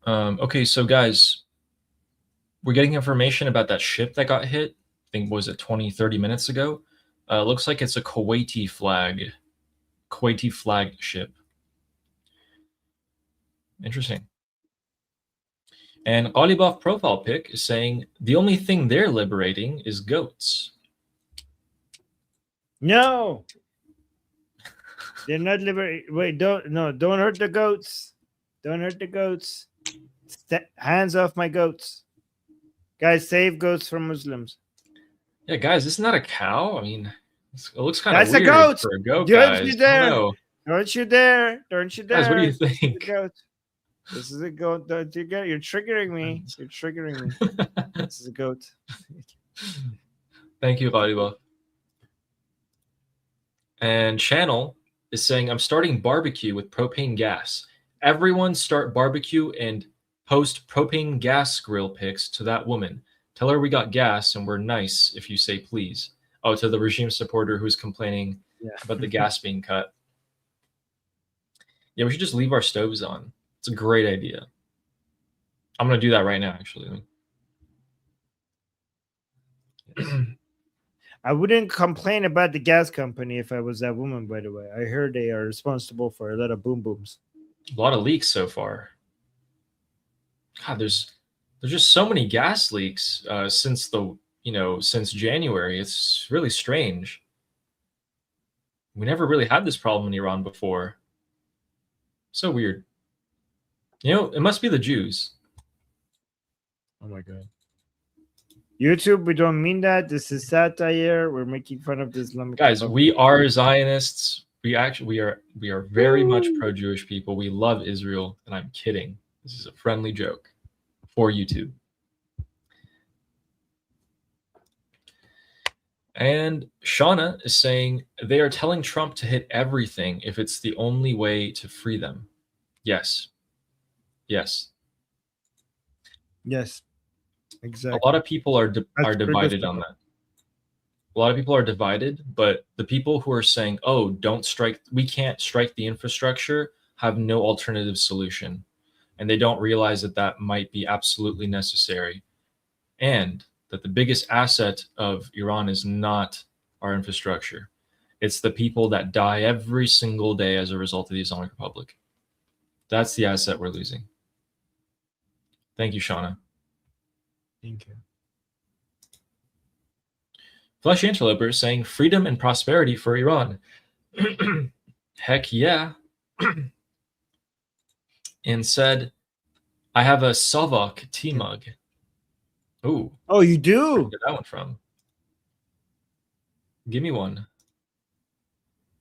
Okay, so guys, we're getting information about that ship that got hit. I think, was it 20, 30 minutes ago? Looks like it's a Kuwaiti flag ship. Interesting. And Ghalibov profile pic is saying the only thing they're liberating is goats. No, they're not liberating. Wait, don't hurt the goats. Don't hurt the goats. Hands off my goats. Guys, save goats from Muslims. Yeah, guys, this is not a cow. I mean, it looks kind of That's weird a goat. for a goat, Don't guys. you dare. No. Don't you dare. Don't you dare. Guys, what do you think? This is a goat. Don't you get? You're triggering me. You're triggering me. This is a goat. Thank you, Ghalibov. And Channel is saying, I'm starting barbecue with propane gas. Everyone start barbecue and post propane gas grill pics to that woman. Tell her we got gas and we're nice if you say please. Oh, to the regime supporter who's complaining about the gas being cut. Yeah, we should just leave our stoves on. It's a great idea. I'm going to do that right now, actually. I wouldn't complain about the gas company if I was that woman, by the way. I heard they are responsible for a lot of boom booms. A lot of leaks so far. God, there's just so many gas leaks since January. It's really strange. We never really had this problem in Iran before. So weird. It must be the Jews. Oh my God. YouTube, we don't mean that. This is satire. We're making fun of the Islamic Guys, Republic. we are Zionists. We are very much pro-Jewish people. We love Israel, and I'm kidding. This is a friendly joke for YouTube. And Shauna is saying they are telling Trump to hit everything if it's the only way to free them. Yes. Yes. Yes. Exactly. A lot of people are divided on that. A lot of people are divided, but the people who are saying, "Oh, don't strike, we can't strike the infrastructure," have no alternative solution, and they don't realize that that might be absolutely necessary, and that the biggest asset of Iran is not our infrastructure; it's the people that die every single day as a result of the Islamic Republic. That's the asset we're losing. Thank you, Shauna. Thank you. Fleshy Interloper is saying freedom and prosperity for Iran. Heck yeah. And said, I have a Savak tea mug. Ooh. Oh, you Where'd do? you get that one from? Give me one.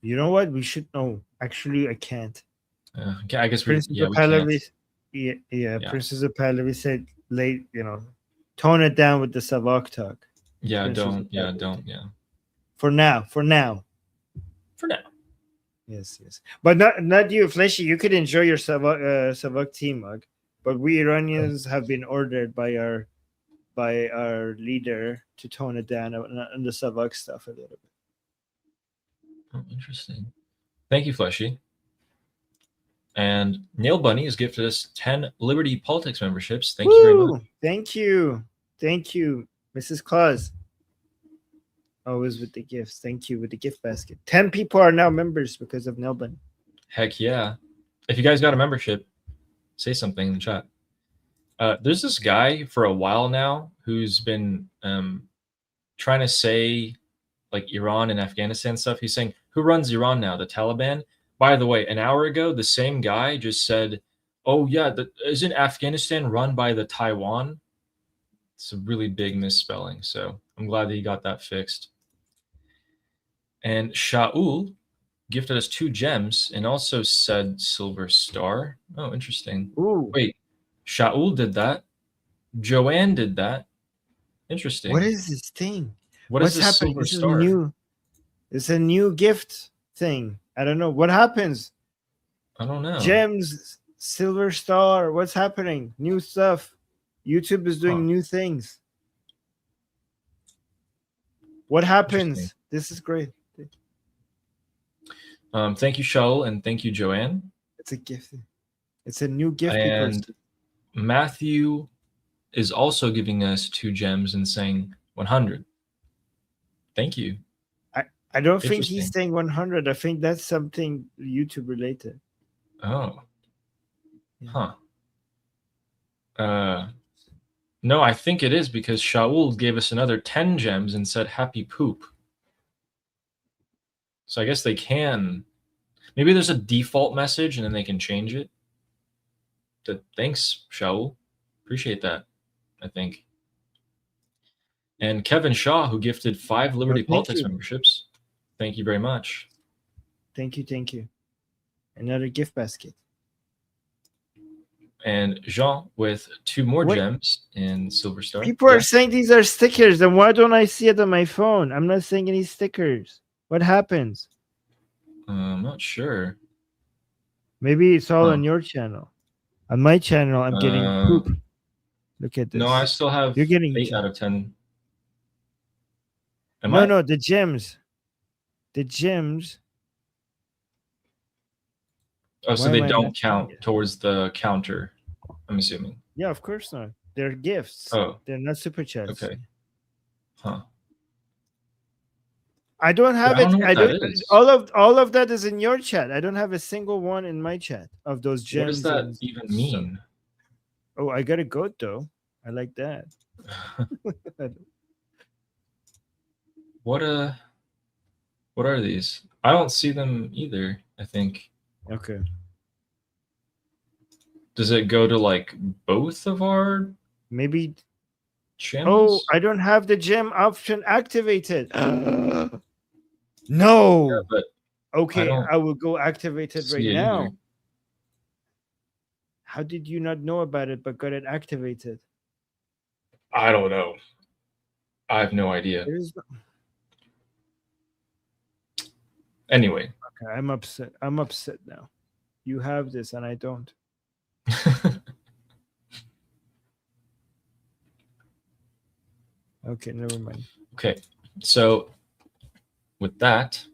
You know what? We should know. Actually, I can't. Okay, I guess we Princess can't. of Pahlavi. Yeah. Princess of Pahlavi said, late, tone it down with the Savak talk. Yeah, Princess don't. of Yeah, Pahlavi. don't. Yeah. For now. For now. Yes. But not you, Fleshy. You could enjoy your Savak tea mug, but we Iranians have been ordered by our leader to tone it down on the Savak stuff a little bit. Oh, interesting. Thank you, Fleshy. And Nail Bunny has gifted us 10 Liberty Politics memberships. Thank you very much. Thank you, Mrs. Claus. Always with the gifts. Thank you with the gift basket. 10 people are now members because of Nail Bunny. Heck yeah. If you guys got a membership, say something in the chat. There's this guy for a while now who's been trying to say like Iran and Afghanistan stuff. He's saying, who runs Iran now? The Taliban? By the way, an hour ago, the same guy just said, oh yeah, isn't Afghanistan run by the Taiwan? It's a really big misspelling. So I'm glad that he got that fixed. And Shaul gifted us 2 gems and also said Silver Star. Oh, interesting. Ooh. Wait, Shaul did that. Joanne did that. Interesting. What is this thing? What's this happening? Silver This Star? is new. It's a new gift thing. I don't know. What happens? I don't know. Gems, Silver Star. What's happening? New stuff. YouTube is doing new things. What happens? This is great. Thank you, Shaul, and thank you, Joanne. It's a gift. It's a new gift. And Matthew is also giving us 2 gems and saying 100. Thank you. I don't think he's saying 100. I think that's something YouTube related. Oh. No, I think it is because Shaul gave us another 10 gems and said happy poop. So I guess they can. Maybe there's a default message and then they can change it. Thanks, Shaul. Appreciate that, I think. And Kevin Shaw, who gifted 5 Liberty Politics memberships. Thank you very much. Thank you. Another gift basket. And Jean with 2 more gems in Silver Star. People are saying these are stickers, and why don't I see it on my phone? I'm not seeing any stickers. What happens? I'm not sure. Maybe it's all on your channel. On my channel, I'm getting poop. Look at this. No, I still have You're getting 8 out of 10. No, the gems. The gems. Oh, so they don't count towards the counter, I'm assuming. Yeah, of course not. They're gifts. Oh. They're not super chats. Okay. Huh. I don't have it. I don't. All of that is in your chat. I don't have a single one in my chat of those gems. What does that even mean? Oh, I got a goat though. I like that. What are these? I don't see them either, I think. Okay. Does it go to like both of our? Maybe Gems? Oh, I don't have the gem option activated. Yeah, No. but Okay, don't I will go activate it right see it now. either. How did you not know about it but got it activated? I don't know. I have no idea. Anyway. Okay, I'm upset. I'm upset now. You have this and I don't. Okay, never mind. Okay, so with that,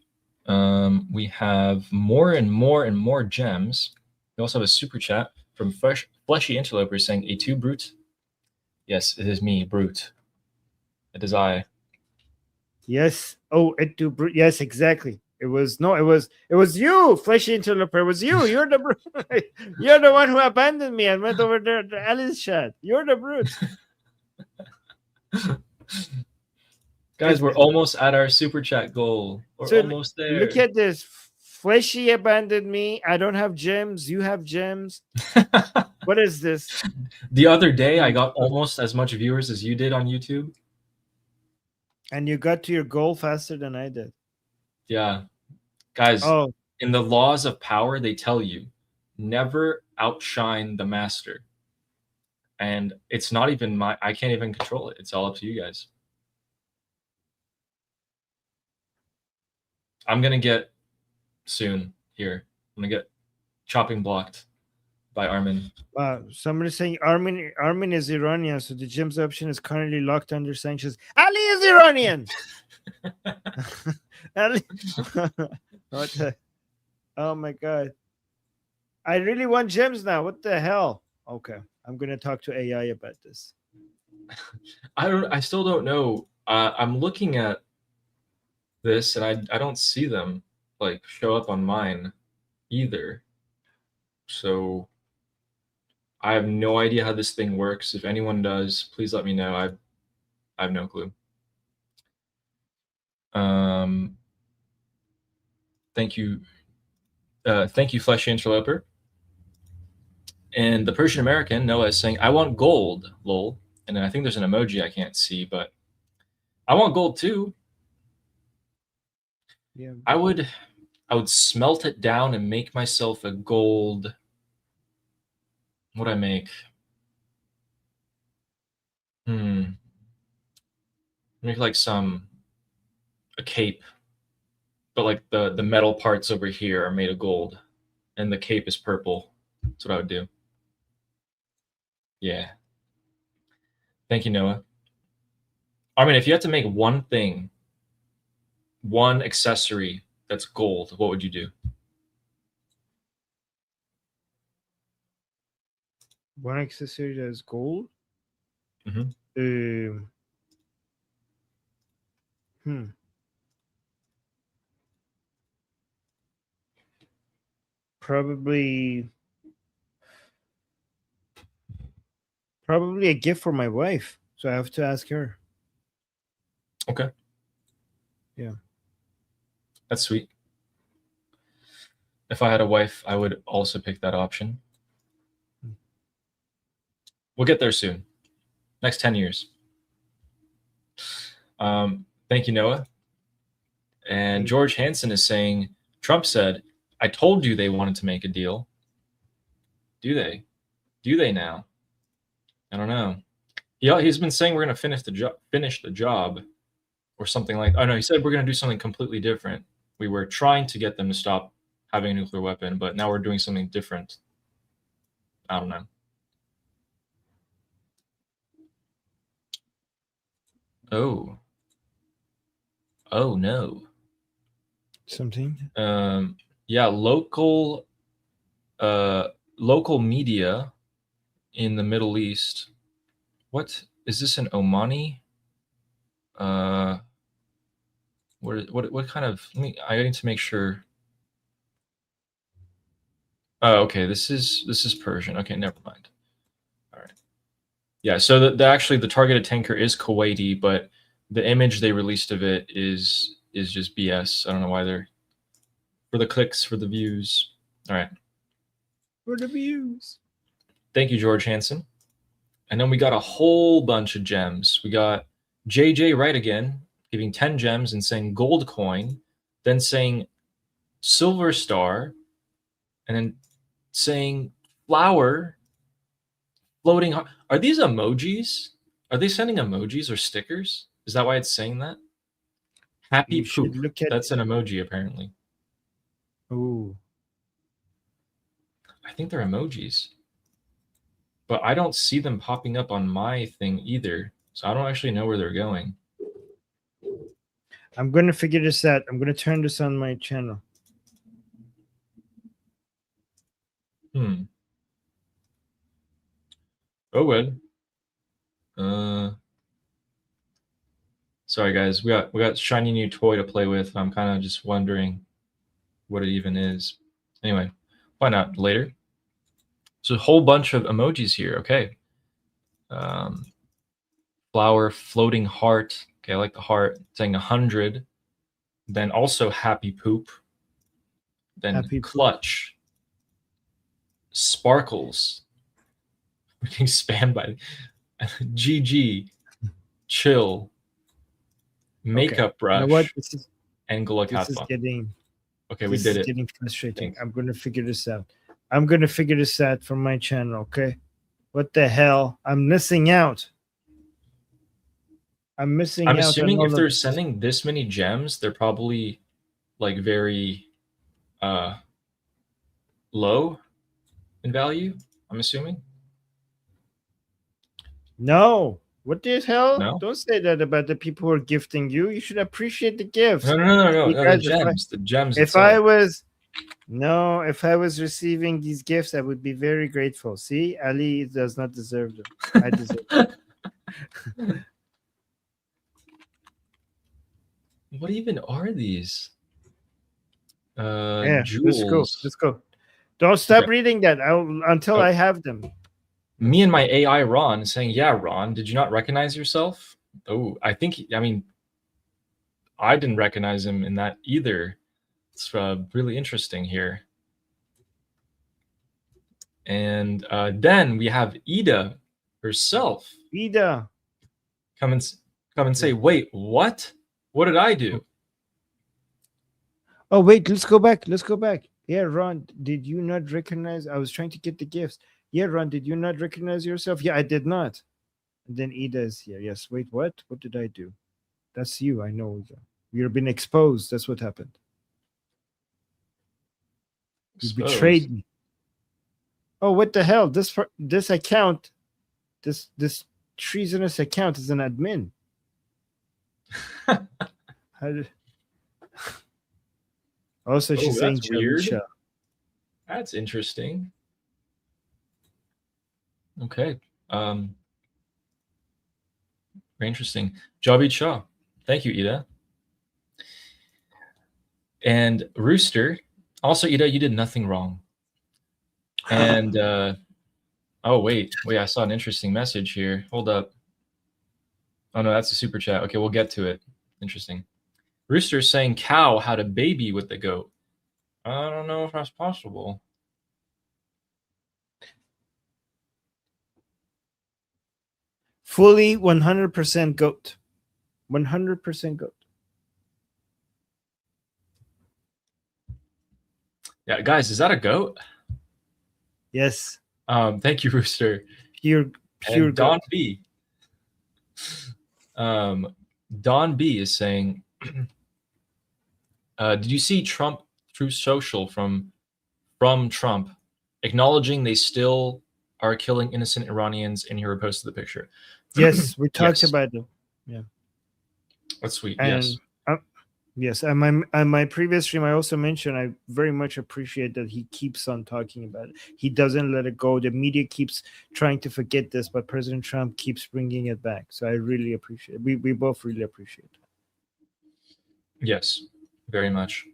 we have more and more and more gems. We also have a super chat from Fleshy Interloper saying, A2 Brute? Yes, it is me, Brute. It is I. Yes. Oh, yes, exactly. It was you, Fleshy Interloper. It was you. You're the brute. You're the one who abandoned me and went over there to Ali's chat. You're the brute. Guys, we're almost at our super chat goal. We're almost there. Look at this. Fleshy abandoned me. I don't have gems. You have gems. What is this? The other day, I got almost as much viewers as you did on YouTube. And you got to your goal faster than I did. Yeah. Guys, in the laws of power, they tell you, never outshine the master. And it's not even I can't even control it. It's all up to you guys. I'm going to get soon here. I'm going to get chopping blocked by Armin. Wow. Somebody's saying Armin is Iranian, so the gems option is currently locked under sanctions. Ali is Iranian! Ali. What the? Oh my God. I really want gems now. What the hell? Okay. I'm going to talk to AI about this. I still don't know. I'm looking at this and I don't see them like show up on mine either. So I have no idea how this thing works. If anyone does, please let me know. I have no clue. Thank you. Thank you, Fleshy Interloper. And the Persian American, Noah, is saying, I want gold, lol. And then I think there's an emoji I can't see, but I want gold too. Yeah. I would smelt it down and make myself a gold. What'd I make? Make like a cape, but like the metal parts over here are made of gold and the cape is purple. That's what I would do. Yeah. Thank you, Noah. Armin, if you had to make one thing, one accessory that's gold, what would you do? One accessory that's gold? Probably a gift for my wife. So I have to ask her. Okay. Yeah. That's sweet. If I had a wife, I would also pick that option. We'll get there soon. Next 10 years. Thank you, Noah. And George Hansen is saying, Trump said, I told you they wanted to make a deal. Do they? Do they now? I don't know. He's been saying we're going to finish the job or something like that. Oh, no, he said we're going to do something completely different. We were trying to get them to stop having a nuclear weapon, but now we're doing something different. I don't know. Oh no. Something? Yeah, local media in the Middle East. What is this, an Omani? What kind of, I need to make sure. Oh, okay, this is Persian. Okay, never mind. All right. Yeah, so actually the targeted tanker is Kuwaiti, but the image they released of it is just BS. I don't know why they're for the clicks, for the views. All right. For the views. Thank you, George Hansen. And then we got a whole bunch of gems. We got JJ right again, giving 10 gems and saying gold coin, then saying silver star, and then saying flower, floating. Are these emojis? Are they sending emojis or stickers? Is that why it's saying that? Happy You should poop. look at. That's an emoji, apparently. Ooh. I think they're emojis. But I don't see them popping up on my thing either. So I don't actually know where they're going. I'm gonna figure this out. I'm gonna turn this on my channel. Oh well. Sorry guys, we got shiny new toy to play with. I'm kind of just wondering what it even is. Anyway, find out later. So a whole bunch of emojis here. Okay. Flower, floating heart. Okay, I like the heart. Saying 100. Then also happy poop. Then Happy clutch. Sparkles. We're getting spammed by GG. Chill. Makeup brush. You know what? This is getting. Okay, we This did is it. getting frustrating. Thanks. I'm gonna figure this out. I'm gonna figure this out from my channel. Okay. What the hell? I'm missing out. I'm missing out. I'm assuming on if all they're of- sending this many gems, they're probably like very low in value. I'm assuming. No. What the hell? No? Don't say that about the people who are gifting you. You should appreciate the gifts. No. The Because gems. The gems. If itself. I was receiving these gifts, I would be very grateful. See, Ali does not deserve them. I deserve them. What even are these? Yeah, Jewels. let's go. Don't stop Okay. reading that until Oh. I have them. Me and my AI Ron saying, "Yeah, Ron, did you not recognize yourself?" Oh, I mean, I didn't recognize him in that either. It's really interesting here. And then we have Ida herself Ida. come and say, "Wait, what? What did I do?" Oh, wait, let's go back. Yeah, Ron, did you not recognize? I was trying to get the gifts. Yeah, Ron, did you not recognize yourself? Yeah, I did not. And then Ida is here. Yes, wait, what? What did I do? That's you. I know. You've been exposed. That's what happened. You betrayed me. Oh, what the hell? This account, this treasonous account is an admin. Also, she's saying that's weird. Jalisha. That's interesting. Okay. Very interesting. Javid Shah. Thank you, Ida. And Rooster. Also, Ida, you did nothing wrong. And oh, wait, I saw an interesting message here. Hold up. Oh, no, that's a super chat. Okay, we'll get to it. Interesting. Rooster's saying cow had a baby with the goat. I don't know if that's possible. Fully 100% goat. 100% goat. Yeah, guys, is that a goat? Yes. Thank you, Rooster. Pure And Don goat. B. Don B is saying, did you see Trump through social from Trump acknowledging they still are killing innocent Iranians, and he reposted the picture? Yes, we talked Yes. about them. Yeah. That's sweet. And, Yes. Yes, and my previous stream, I also mentioned I very much appreciate that he keeps on talking about it. He doesn't let it go. The media keeps trying to forget this, but President Trump keeps bringing it back. So I really appreciate it. We both really appreciate it. Yes, very much.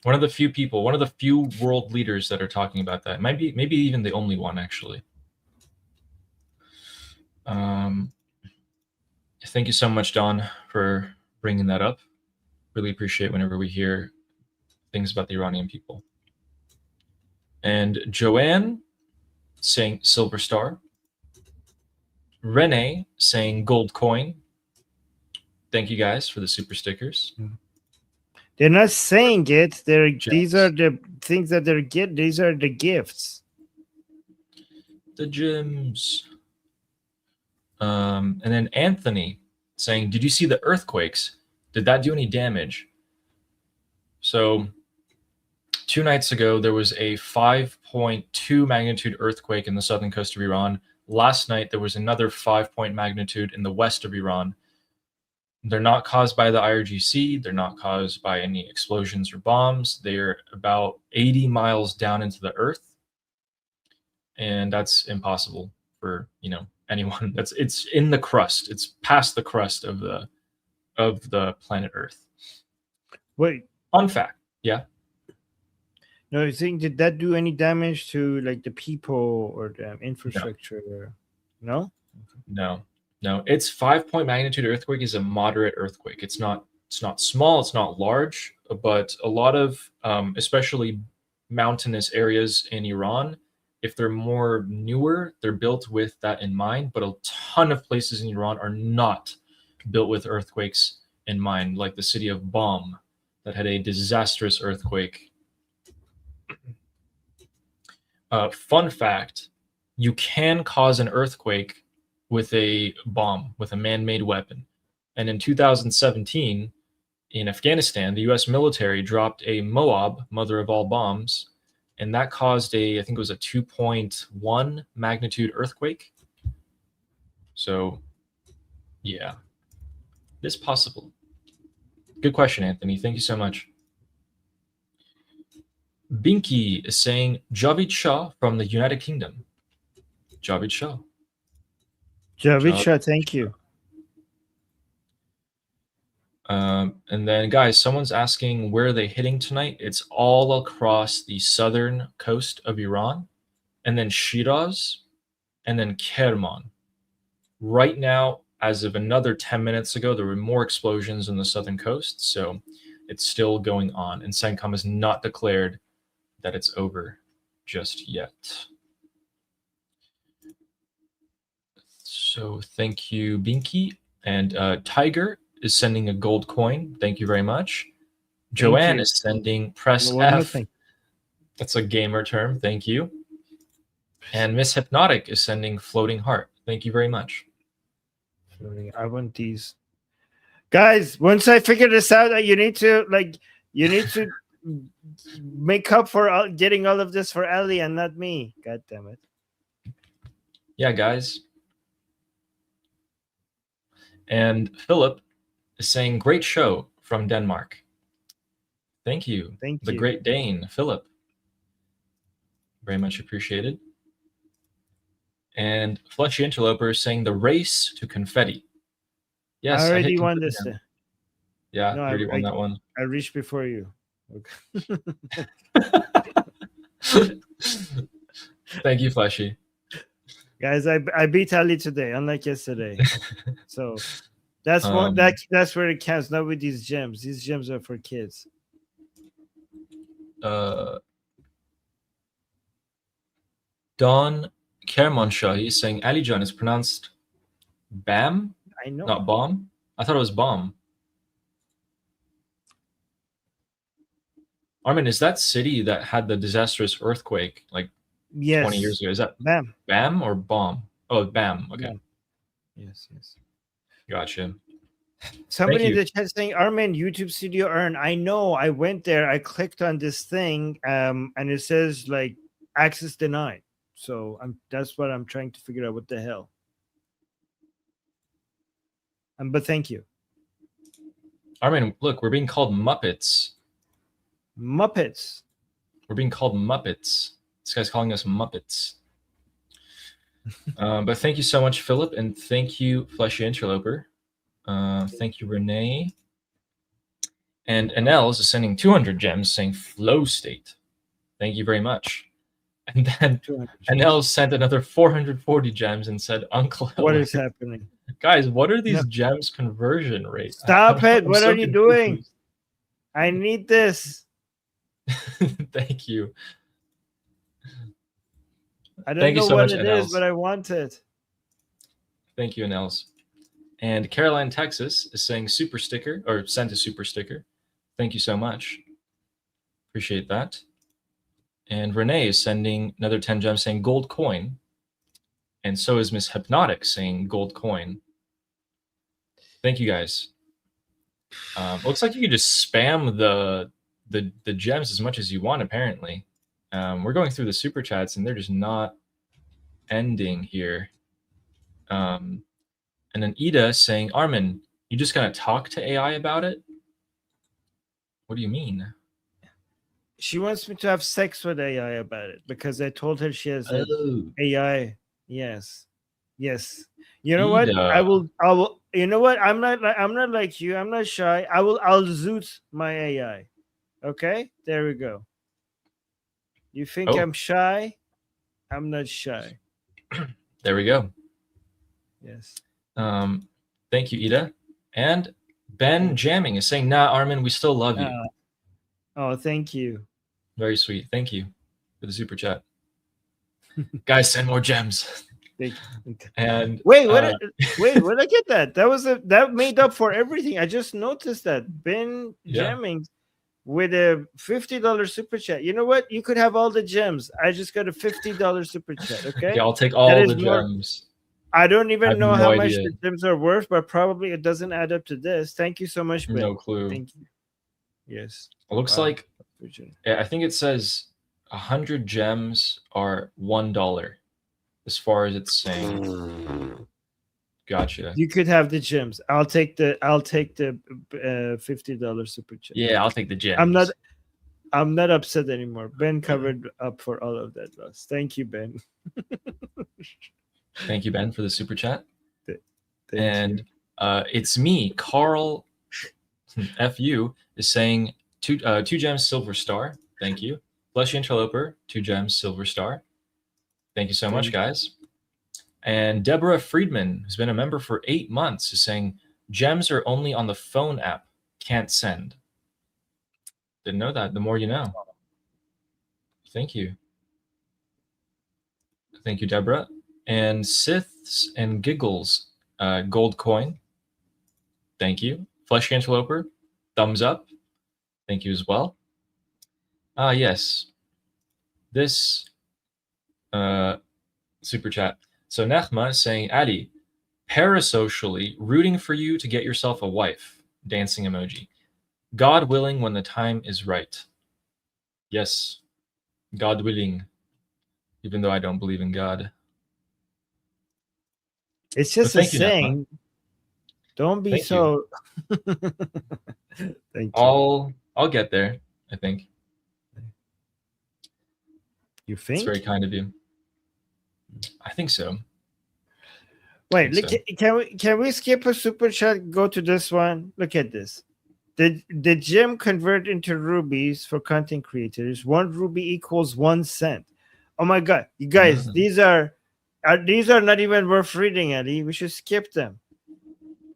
One of the few people, one of the few world leaders that are talking about that. Maybe even the only one, actually. Thank you so much, Don, for bringing that up. Really appreciate whenever we hear things about the Iranian people. And Joanne saying Silver Star. Rene saying gold coin. Thank you guys for the super stickers. They're not saying it. These Gems. are the things that they're get. These are the gifts. The gems. And then Anthony saying, did you see the earthquakes? Did that do any damage? So 2 nights ago, there was a 5.2 magnitude earthquake in the southern coast of Iran. Last night, there was another 5-point magnitude in the west of Iran. They're not caused by the IRGC. They're not caused by any explosions or bombs. They're about 80 miles down into the earth. And that's impossible for, anyone. It's in the crust. It's past the crust of the planet Earth. Wait. Fun fact. Yeah. No, you think did that do any damage to like the people or the infrastructure? No. No. It's 5-point magnitude earthquake is a moderate earthquake. It's not small. It's not large, but a lot of especially mountainous areas in Iran, if they're more newer, they're built with that in mind. But a ton of places in Iran are not built with earthquakes in mind, like the city of Bam that had a disastrous earthquake. Fun fact, you can cause an earthquake with a bomb, with a man-made weapon. And in 2017, in Afghanistan, the US military dropped a Moab, mother of all bombs, and that caused I think it was a 2.1 magnitude earthquake. So, yeah, it is possible. Good question, Anthony. Thank you so much. Binky is saying Javid Shah from the United Kingdom. Javid Shah. Javid Shah, thank you. And then, guys, someone's asking where are they hitting tonight? It's all across the southern coast of Iran, and then Shiraz, and then Kerman. Right now, as of another 10 minutes ago, there were more explosions on the southern coast, so it's still going on. And CENTCOM has not declared that it's over just yet. So thank you, Binky. And Tiger is sending a gold coin. Thank you very much. Joanne is sending press F. That's a gamer term. Thank you. And Miss Hypnotic is sending floating heart. Thank you very much. I want these. Guys, once I figure this out, you need to make up for getting all of this for Ellie and not me. God damn it. Yeah, guys. And Philip is saying, great show from Denmark. Thank you. Thank you. The Great Dane, Philip. Very much appreciated. And Fleshy Interloper is saying the race to confetti. Yes, I already won this. Yeah, no, I already won that one. I reached before you. Okay. Thank you, Fleshy. Guys, I beat Ali today, unlike yesterday. So that's that's where it counts, not with these gems. These gems are for kids. Don Kermanshahi is saying Alijan is pronounced Bam? I know. Not bomb? I thought it was bomb. Armin, is that city that had the disastrous earthquake like 20 years ago? Is that Bam? Bam or bomb? Oh, Bam. Okay. Bam. Yes. Gotcha. Somebody in the chat saying, Armin, YouTube Studio Earn. I know. I went there. I clicked on this thing, and it says like access denied. So that's what I'm trying to figure out. What the hell? But thank you. Armin, look, we're being called Muppets. Muppets. We're being called Muppets. This guy's calling us Muppets. But thank you so much, Philip, and thank you, Fleshy Interloper. Thank you, Renee. And Anels is sending 200 gems, saying flow state. Thank you very much. And then Anels sent another 440 gems and said, Uncle Hiller. What is happening? Guys, what are these gems conversion rates? Stop it. What are you doing? I need this. Thank you. I don't know what it is, but I want it. Thank you, Nels. And Caroline, Texas is saying super sticker, or sent a super sticker. Thank you so much. Appreciate that. And Renee is sending another 10 gems saying gold coin. And so is Miss Hypnotic saying gold coin. Thank you guys. Looks like you could just spam the gems as much as you want, apparently. We're going through the super chats and they're just not ending here. And then Ida saying, Armin, you just gotta talk to AI about it? What do you mean? She wants me to have sex with AI about it because I told her she has AI. Yes. You know what? I will. You know what? I'm not like you. I'm not shy. I'll zoot my AI. Okay, there we go. You think I'm shy? I'm not shy. There we go. Yes. Thank you, Ida. And Ben Jamming is saying, nah, Armin, we still love you. Oh, thank you. Very sweet. Thank you for the super chat. Guys, send more gems. And wait, what did I get that? That made up for everything. I just noticed that Ben Jamming with a $50 super chat. You know what? You could have all the gems. I just got a $50 super chat. Okay. Yeah, I'll take all the gems. I don't even know how much the gems are worth, but probably it doesn't add up to this. Thank you so much, Ben. No clue. Thank you. Yes. It looks like I think it says 100 gems are $1. As far as it's saying. Gotcha. You could have the gems. I'll take the $50 super chat. Yeah, I'll take the gems. I'm not upset anymore. Ben covered up for all of that loss. Thank you, Ben. Thank you, Ben, for the super chat. Thank you. It's me, Carl FU is saying two gems, silver star. Thank you. Fleshy Interloper, 2 gems, silver star. Thank you so much, guys. And Deborah Friedman, who's been a member for 8 months, is saying gems are only on the phone app, can't send. Didn't know that. The more you know. Thank you. Thank you, Deborah. And Siths and Giggles, gold coin. Thank you. Fleshy Interloper, thumbs up. Thank you as well. Yes. This super chat. So Nechma is saying, Ali, parasocially rooting for you to get yourself a wife. Dancing emoji. God willing when the time is right. Yes. God willing. Even though I don't believe in God. It's just a saying. Don't be so. Thank you. I'll get there, I think. You think? It's very kind of you. I think so. Wait, can we skip a super chat? Go to this one. Look at this. The gem convert into rubies for content creators. 1 ruby equals 1 cent. Oh my god, you guys, these are not even worth reading, Ali. We should skip them.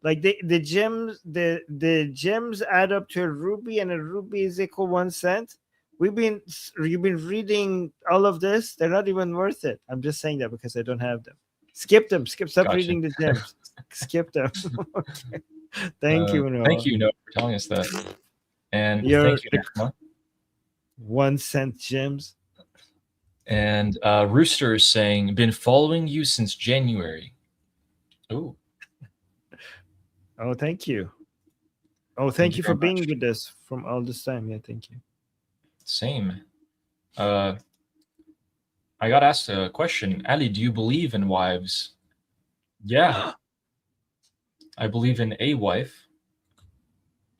Like the gems add up to a ruby, and a ruby is equal 1 cent. You've been reading all of this. They're not even worth it. I'm just saying that because I don't have them. Skip them. Stop reading the gems. Skip them. Okay. Thank you, Noah. Thank you, Noah, for telling us that. And thank you, Nechma. 1 cent gems. And Rooster is saying, been following you since January. Oh. Oh, thank you. Oh, thank you for being with us from all this time. Yeah, thank you. Same. I got asked a question. Ali, do you believe in wives? Yeah. I believe in a wife.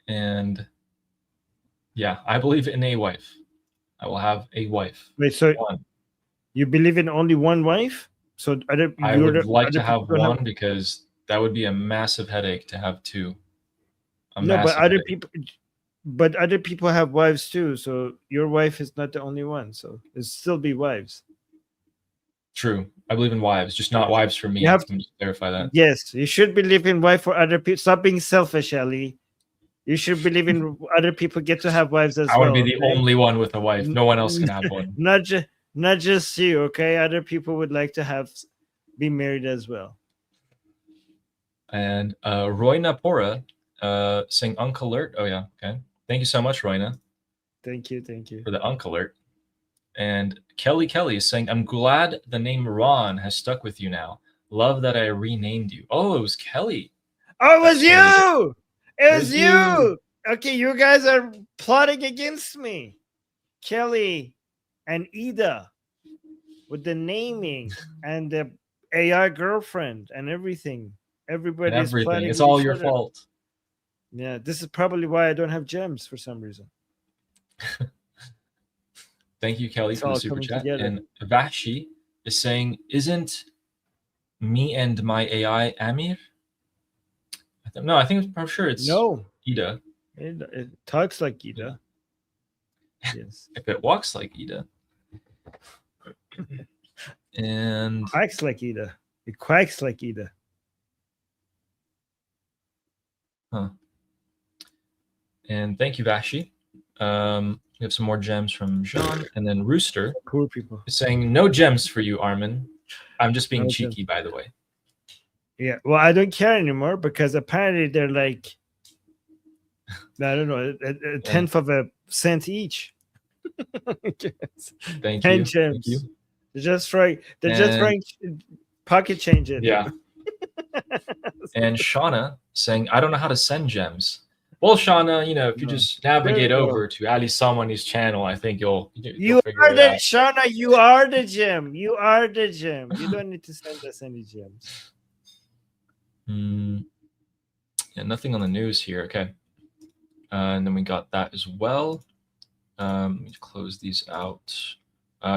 And yeah, I believe in a wife. I will have a wife. Wait, so you believe in only one wife? So I would like to have one because that would be a massive headache to have 2. No, but other people have wives too. So your wife is not the only one. So it'll still be wives. True. I believe in wives, just not wives for me. You have to clarify that. Yes, you should believe in wife for other people. Stop being selfish, Ali. You should believe in other people get to have wives as well. I want to be the only one with a wife. No one else can have one. Not just you, okay? Other people would like to be married as well. And Royna Pora saying Unk Alert. Oh, yeah. Okay. Thank you so much, Royna, Thank you. Thank you. for the Unk Alert. And Kelly is saying, I'm glad the name Ron has stuck with you now. Love that I renamed you. Oh, it was Kelly. Oh, it was That's really you. It was you. Okay, you guys are plotting against me. Kelly and Ida with the naming and the AI girlfriend and everything. Everybody's plotting. It's with all each your other. fault. Yeah, this is probably why I don't have gems for some reason. Thank you, Kelly, It's for the all super coming chat. together. And Vashi is saying, isn't me and my AI Amir? No, I think I'm sure it's No, Ida. it talks like Ida. Yes, If it walks like Ida. And quacks like Ida. It quacks like Ida. and thank you, Vashi. We have some more gems from Jean, and then Rooster Poor people. is saying no gems for you, Armin. I'm just being No cheeky, by the way. Yeah, well, I don't care anymore because apparently they're like, I don't know, a tenth of a cent each. Thank 10 you. gems. Thank you. They're just trying pocket change it. Yeah. And Shauna saying, I don't know how to send gems. Well, Shauna, if you just navigate over to Ali Samani's channel, I think you'll You figure are it the out. Shauna. You are the gem. You are the gem. You don't need to send us any gems. Yeah, nothing on the news here. Okay. And then we got that as well. Let me close these out.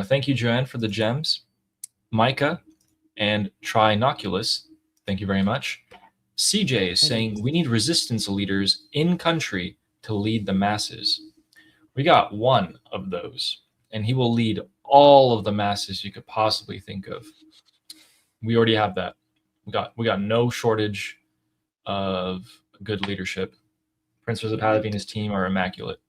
Thank you, Joanne, for the gems. Micah and Trinoculus, thank you very much. CJ is saying we need resistance leaders in country to lead the masses. We got one of those, and he will lead all of the masses you could possibly think of. We already have that. We got no shortage of good leadership. Prince Rizapalavi and his team are immaculate.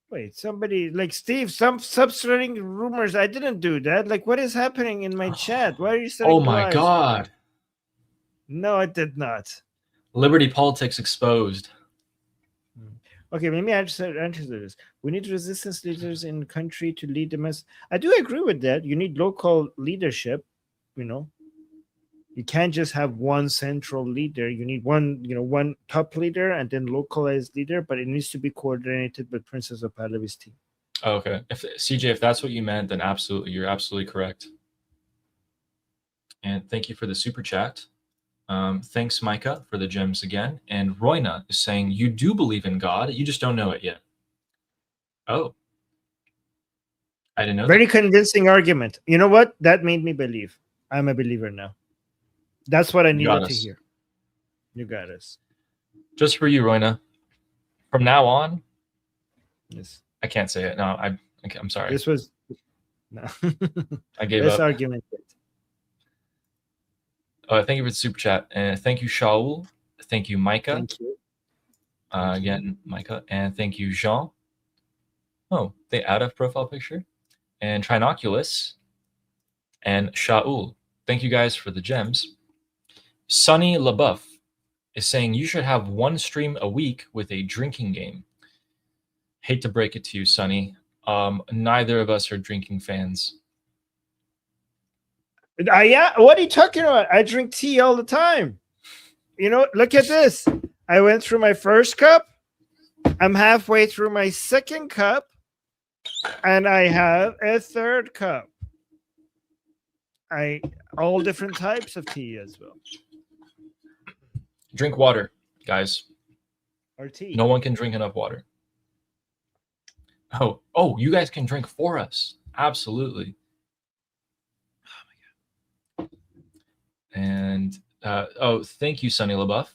Wait, somebody like Steve, some spreading rumors. I didn't do that. Like, what is happening in my chat? Why are you saying Oh my God. No, I did not. Liberty politics exposed. Okay, maybe I just answer this. We need resistance leaders in country to lead the mass. I do agree with that. You need local leadership, You can't just have one central leader. You need one top leader and then localized leader, but it needs to be coordinated with Princess of Pahlavi's team. Okay. If that's what you meant, then absolutely, you're absolutely correct. And thank you for the super chat. Thanks, Micah, for the gems again. And Royna is saying, you do believe in God, you just don't know it yet. Oh. I didn't know Very convincing argument. You know what? That made me believe. I'm a believer now. That's what I needed to hear. You got us. Just for you, Royna. From now on, yes. I can't say it. No, I'm sorry. This was no. I gave up. This argument. Thank you for the super chat, and thank you, Shaul. Thank you, Micah. Thank you. Again, Micah, and thank you, Jean. Oh, they add a profile picture, and Trinoculus, and Shaul. Thank you guys for the gems. Sunny LaBeouf is saying you should have one stream a week with a drinking game. Hate to break it to you, Sunny. Neither of us are drinking fans. Yeah, what are you talking about? I drink tea all the time. Look at this. I went through my first cup. I'm halfway through my second cup. And I have a third cup. All different types of tea as well. Drink water, guys. Or tea. No one can drink enough water. Oh, you guys can drink for us. Absolutely. Oh my God. And thank you, Sunny LaBeouf.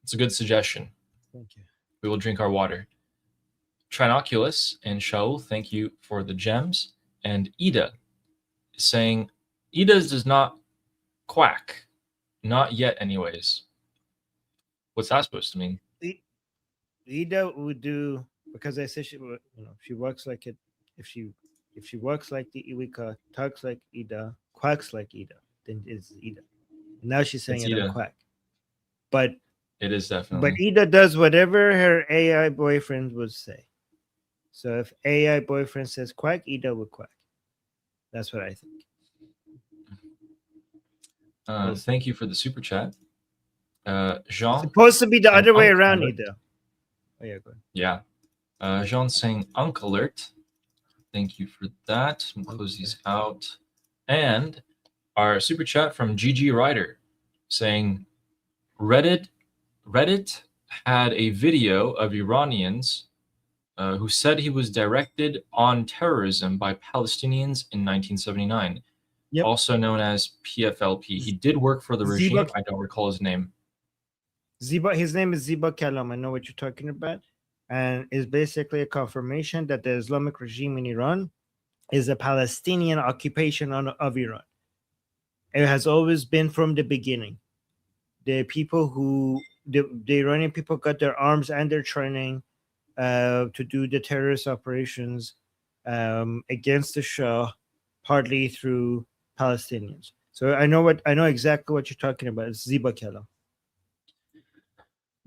It's a good suggestion. Thank you. We will drink our water. Trinoculus and Shaul, thank you for the gems. And Ida is saying, Ida does not quack. Not yet, anyways. What's that supposed to mean? Ida would do, because I said she works like it. If she works like the Iwika, talks like Ida, quacks like Ida, then it's Ida. Now she's saying It's it on Ida. Quack. But It is definitely. Ida does whatever her AI boyfriend would say. So if AI boyfriend says quack, Ida would quack. That's what I think. Thank you for the super chat. Jean. It's supposed to be the saying other way Unk around, Alert. Ida. Oh, yeah, go ahead. Yeah. Jean saying Unk Alert. Thank you for that. We'll close these out. And our super chat from GG Ryder saying Reddit had a video of Iranians who said he was directed on terrorism by Palestinians in 1979, also known as PFLP. He did work for the regime. I don't recall his name. His name is Ziba Kalam. I know what you're talking about. And is basically a confirmation that the Islamic regime in Iran is a Palestinian occupation of Iran. It has always been from the beginning. The people who, the Iranian people got their arms and their training to do the terrorist operations against the Shah, partly through Palestinians. So I know exactly what you're talking about. It's Ziba Kalam.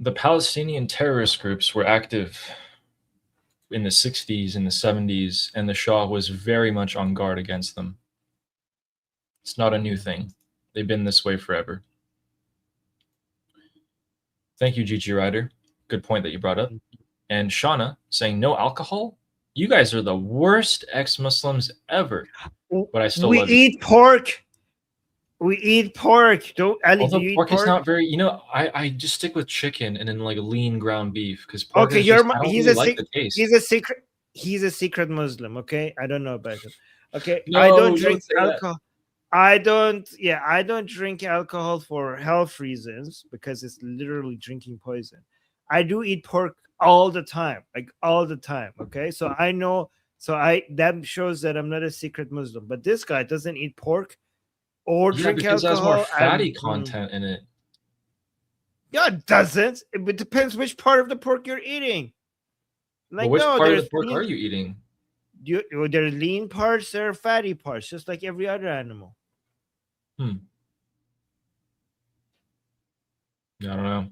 The Palestinian terrorist groups were active in the 60s and the 70s, and the Shah was very much on guard against them. It's not a new thing. They've been this way forever. Thank you, GG Ryder. Good point that you brought up. And Shauna saying no alcohol? You guys are the worst ex-Muslims ever. But I still love you. We eat pork. We eat pork. Ali, although do you pork eat pork? is not very, I just stick with chicken and then like lean ground beef because pork Okay, is just, I don't he's really a like the taste. He's a secret Muslim. Okay, I don't know about him. Okay, No, I don't drink say that. alcohol. I don't drink alcohol for health reasons because it's literally drinking poison. I do eat pork all the time, like all the time. Okay, so I know. So that shows that I'm not a secret Muslim. But this guy doesn't eat pork or Yeah, drink because alcohol. it has more fatty content in it. Yeah, it doesn't. It depends which part of the pork you're eating. Like, Well, which no, part of there's the pork lean, are you eating? there are lean parts, there are fatty parts, just like every other animal. Yeah, I don't know.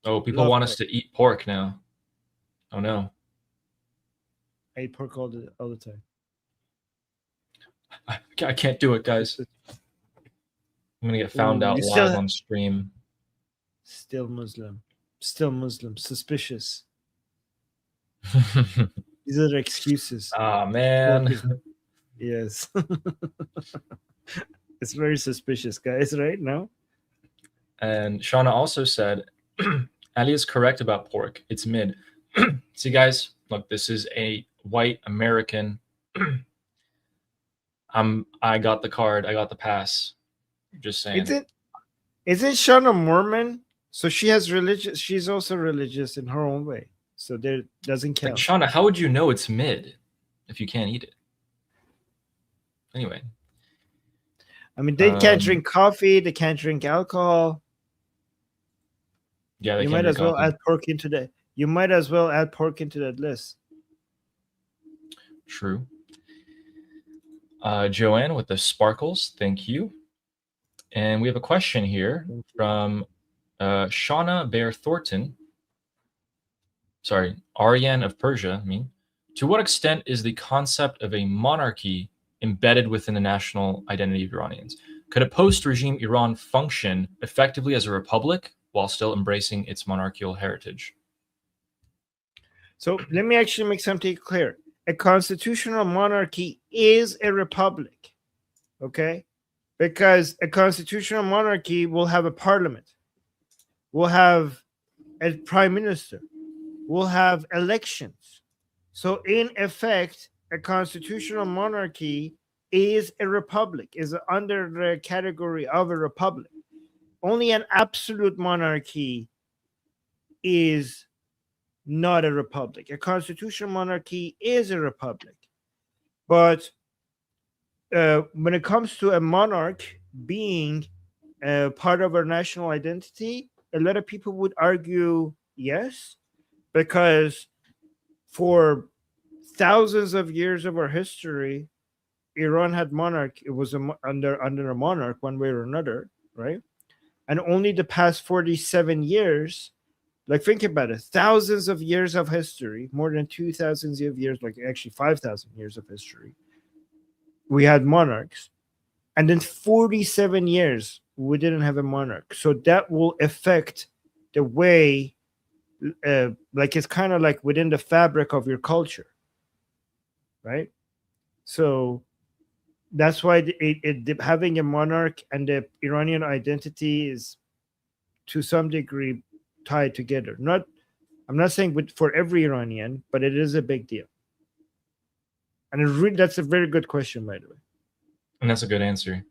Oh, people Love want pork. us to eat pork now. Oh no. I eat pork all the time. I can't do it, guys. I'm gonna get found out live on stream. Still Muslim. Suspicious. These are the excuses. Ah, man. Yes. It's very suspicious, guys, right now? And Shauna also said, Ali is correct about pork. It's mid. See, guys, look, this is a white American. I got the card. I got the pass. Just saying. Isn't Shauna Mormon? So she has religious. She's also religious in her own way. So there doesn't count. Like, Shauna, how would you know it's mid if you can't eat it? Anyway. I mean, they can't drink coffee. They can't drink alcohol. Yeah, you might as well add pork into that. You might as well add pork into that list. True. Joanne with the sparkles, thank you. And we have a question here from Shauna Bear Thornton. Sorry, Aryan of Persia. To what extent is the concept of a monarchy embedded within the national identity of Iranians? Could a post-regime Iran function effectively as a republic while still embracing its monarchical heritage? So let me actually make something clear. A constitutional monarchy is a republic, okay? Because a constitutional monarchy will have a parliament, will have a prime minister, will have elections. So in effect, a constitutional monarchy is a republic, is under the category of a republic. Only an absolute monarchy is not a republic. A constitutional monarchy is a republic. But when it comes to a monarch being part of our national identity, a lot of people would argue yes, because for thousands of years of our history, Iran had monarch, it was under a monarch one way or another, right? And only the past 47 years, like think about it, thousands of years of history, more than 2,000 of years, like actually 5,000 years of history, we had monarchs. And then 47 years, we didn't have a monarch. So that will affect the way, like it's kind of like within the fabric of your culture, right? So that's why having a monarch and the Iranian identity is to some degree tied together. I'm not saying for every Iranian, but it is a big deal. And that's a very good question, by the way. And that's a good answer.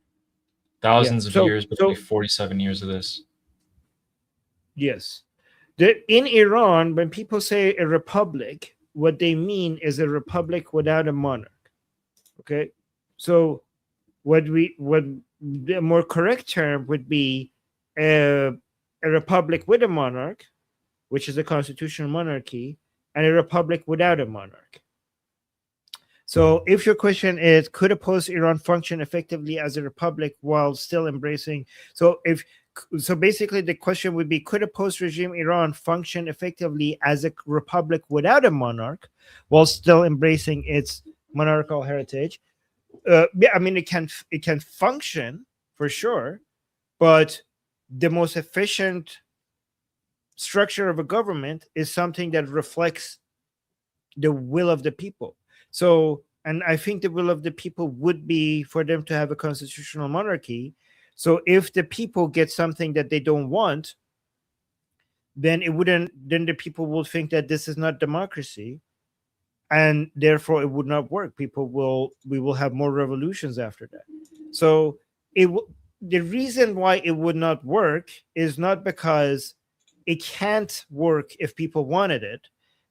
Thousands of years, but only 47 years of this. Yes. In Iran, when people say a republic, what they mean is a republic without a monarch. Okay? So what the more correct term would be a republic with a monarch, which is a constitutional monarchy, and a republic without a monarch. So if your question is, could a post-Iran function effectively as a republic while still embracing? So basically the question would be, could a post-regime Iran function effectively as a republic without a monarch while still embracing its monarchical heritage? Yeah, I mean, it can function for sure, but the most efficient structure of a government is something that reflects the will of the people. So, and I think the will of the people would be for them to have a constitutional monarchy. So if the people get something that they don't want, then then the people will think that this is not democracy, and therefore it would not work. We will have more revolutions after that. So the reason why it would not work is not because it can't work if people wanted it.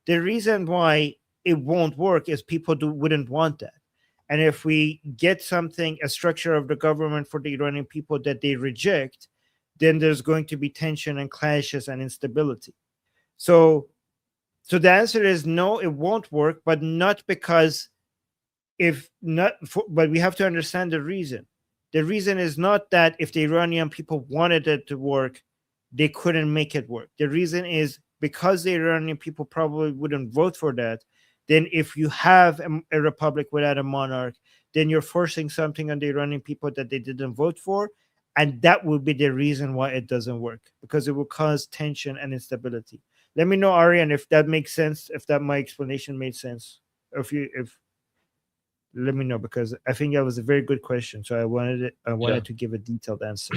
The reason why it won't work is people wouldn't want that. And if we get a structure of the government for the Iranian people that they reject, then there's going to be tension and clashes and instability. So the answer is no, it won't work, but not because but we have to understand the reason. The reason is not that if the Iranian people wanted it to work, they couldn't make it work. The reason is because the Iranian people probably wouldn't vote for that. Then if you have a republic without a monarch, then you're forcing something on the Iranian people that they didn't vote for. And that would be the reason why it doesn't work, because it will cause tension and instability. Let me know, Arian, if that makes sense, if my explanation made sense. Let me know, because I think that was a very good question. So I wanted to give a detailed answer.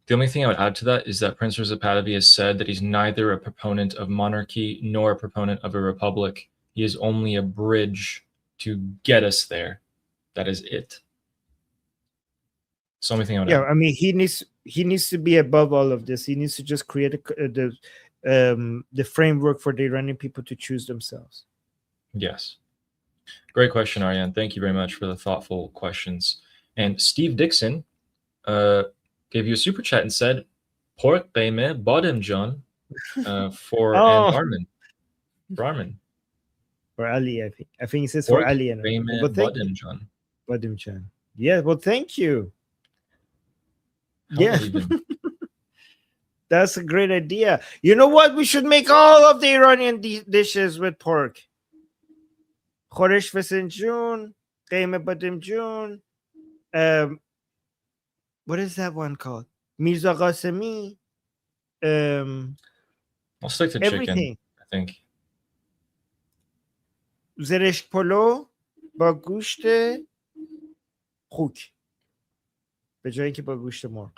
The only thing I would add to that is that Prince Reza Pahlavi has said that he's neither a proponent of monarchy nor a proponent of a republic. He is only a bridge to get us there. That is it. It's the only thing I would add. I mean, he needs to be above all of this. He needs to just create the framework for the Iranian people to choose themselves. Yes. Great question, Ariane. Thank you very much for the thoughtful questions. And Steve Dixon gave you a super chat and said, "Pork Beme Bodem John for Armin." For Armin. For Ali, I think. I think it says for Ali. But Bodem John. Bodem John. Yeah, well, thank you. Yeah. That's a great idea. You know what? We should make all of the Iranian dishes with pork. Khoresh Fesenjun, Qeime Bademjun. What is that one called? Mirza Qasemi. I'll stick to chicken, I think. زرشک پلو با گوشت خوک به جای اینکه با گوشت مرغ.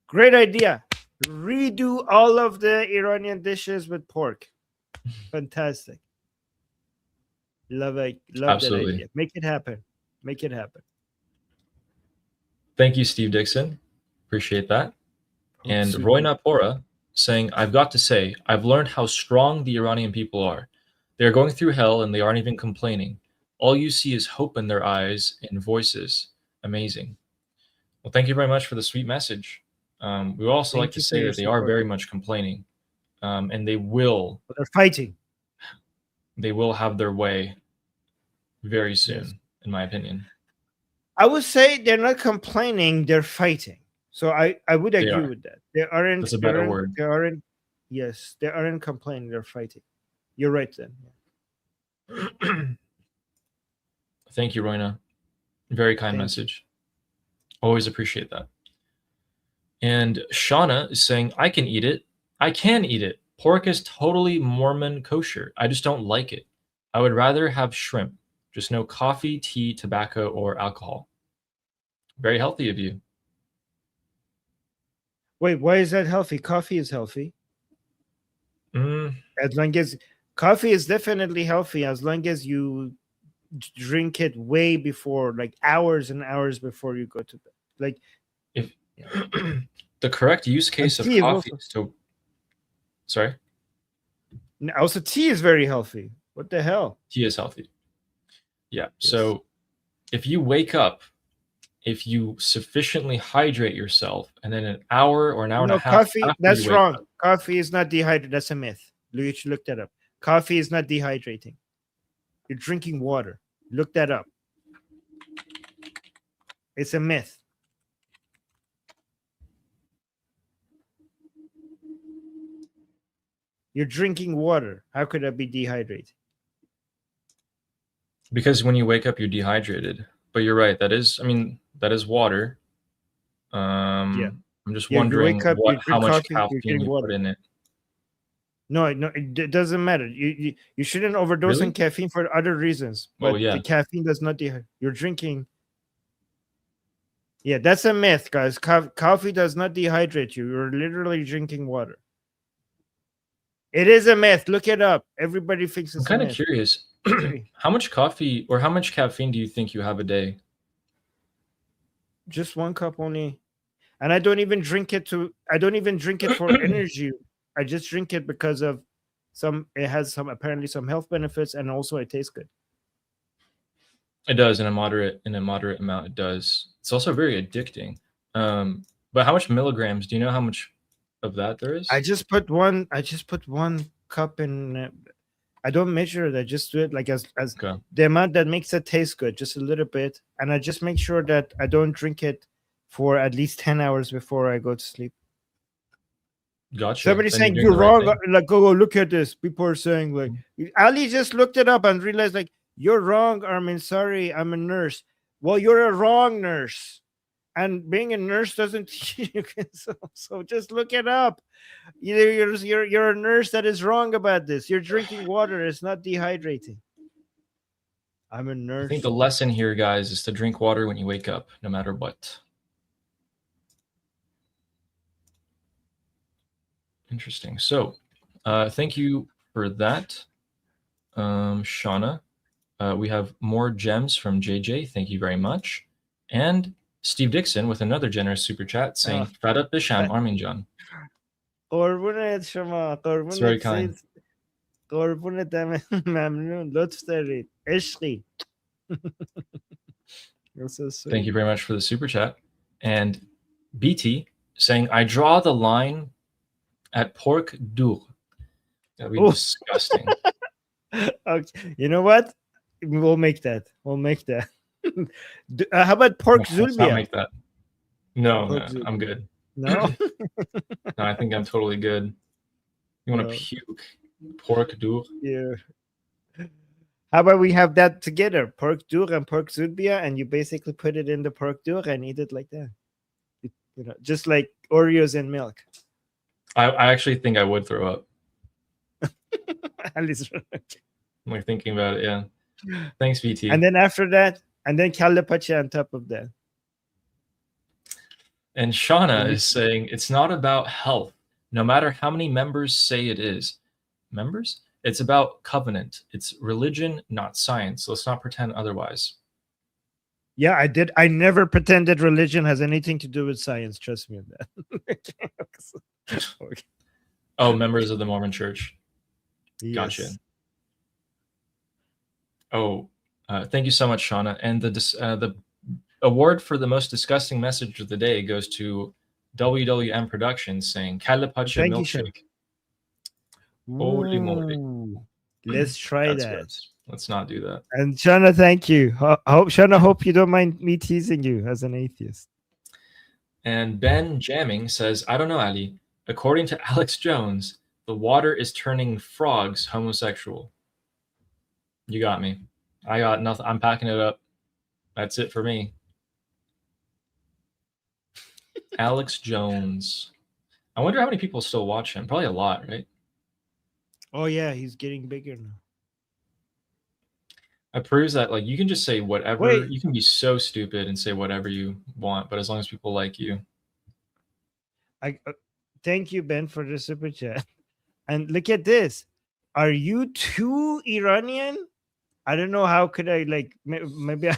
Great idea. Redo all of the Iranian dishes with pork. Fantastic. Love Absolutely. that idea. Make it happen. Make it happen. Thank you, Steve Dixon. Appreciate that. And Roy Napora saying, "I've got to say, I've learned how strong the Iranian people are. They're going through hell and they aren't even complaining. All you see is hope in their eyes and voices. Amazing." Well, thank you very much for the sweet message. We would also like to say that they are very much complaining, and they will. But they're fighting. They will have their way very soon, in my opinion. I would say they're not complaining; they're fighting. So I would They agree are. with that. They aren't. That's a They better aren't. word. They aren't. Yes, they aren't complaining. They're fighting. You're right then. Thank you, Roina. Very kind Thank you. message. Always appreciate that. And Shauna is saying, I can eat it. I can eat it. Pork is totally Mormon kosher. I just don't like it. I would rather have shrimp. Just no coffee, tea, tobacco, or alcohol. Very healthy of you. Wait, why is that healthy? Coffee is healthy. Mm, As long as coffee is definitely healthy, as long as you drink it way before, like hours and hours before you go to bed. Like if the correct use case of tea is coffee also- is to... Sorry? also tea is very healthy. What the hell? Tea is healthy. Yeah. So if you wake up, if you sufficiently hydrate yourself, and then an hour or an hour and a half coffee, after that's you wake wrong. up- Coffee is not dehydrated. That's a myth. You should look that up. Coffee is not dehydrating. You're drinking water. Look that up. It's a myth. You're drinking water. How could that be dehydrated? because when you wake up, you're dehydrated. But you're right. That is, I mean, that is water. Yeah. I'm just Yeah, you wondering wake up, you how drink much coffee, you caffeine drink you water. put in it. No, it doesn't matter. You shouldn't overdose Really? on caffeine for other reasons. Oh, But yeah. the caffeine does not dehydrate. You're drinking. Yeah, that's a myth, guys. Coffee does not dehydrate you. You're literally drinking water. It is a myth. Look it up. Everybody thinks I'm it's a kind of myth. curious. How much coffee or how much caffeine do you think you have a day? Just one cup only. And I don't even drink it for energy. I just drink it because of it has apparently some health benefits, and also it tastes good. It does in a moderate amount. It does. It's also very addicting. But how much milligrams? Do you know how much of that there is? I just put one cup in. I don't measure it. I just do it like as Okay. the amount that makes it taste good, just a little bit, and I just make sure that I don't drink it for at least 10 hours before I go to sleep. Gotcha. Somebody's Then saying doing you're the right wrong. thing. Like, go look at this. People are saying like Ali just looked it up and realized like you're wrong, Armin. Sorry, I'm a nurse. Well, you're a wrong nurse, and being a nurse doesn't teach you. So just look it up. You're a nurse that is wrong about this. You're drinking water. It's not dehydrating. I'm a nurse. I think the lesson here, guys, is to drink water when you wake up, no matter what. Interesting. So, thank you for that, Shauna. We have more gems from JJ. Thank you very much. And Steve Dixon with another generous super chat saying, Fadat Bisham Arminjan. قربونت شما It's very kind. قربونت ممنون لطف دارید عشقی. Thank you very much for the super chat. And BT saying, I draw the line at pork dur. That'd be disgusting. Okay. You know what? We'll make that. How about pork Let's not zulbia? make that. No, Pork no, I'm good. No? No, I think I'm totally good. You want to No. puke? Pork dur? Yeah. How about we have that together? Pork dur and pork zulbia, and you basically put it in the pork dur and eat it like that. Just like Oreos and milk. I actually think I would throw up. At least. I'm like thinking about it, yeah. Thanks, VT. And then after that, and then kalle pache on top of that. And Shauna is saying, it's not about health, no matter how many members say it is. Members? It's about covenant. It's religion, not science. Let's not pretend otherwise. Yeah, I did. I never pretended religion has anything to do with science. Trust me on that. Okay. Oh, members of the Mormon Church. Gotcha. Yes. Oh, thank you so much, Shauna. And the award for the most disgusting message of the day goes to WWM Productions saying Kalle Pache Thank you, Sean. milkshake. Holy moly. Ooh, let's try That's that. gross. Let's not do that. And Shana, thank you. Shana, hope you don't mind me teasing you as an atheist. And Ben Jamming says, I don't know, Ali. According to Alex Jones, the water is turning frogs homosexual. You got me. I got nothing. I'm packing it up. That's it for me. Alex Jones. I wonder how many people still watch him. Probably a lot, right? Oh yeah, he's getting bigger now. It proves that like you can just say whatever. Wait. You can be so stupid and say whatever you want, but as long as people like you. Thank you, Ben, for the super chat. And look at this. Are you too Iranian? I don't know. How could I like? Maybe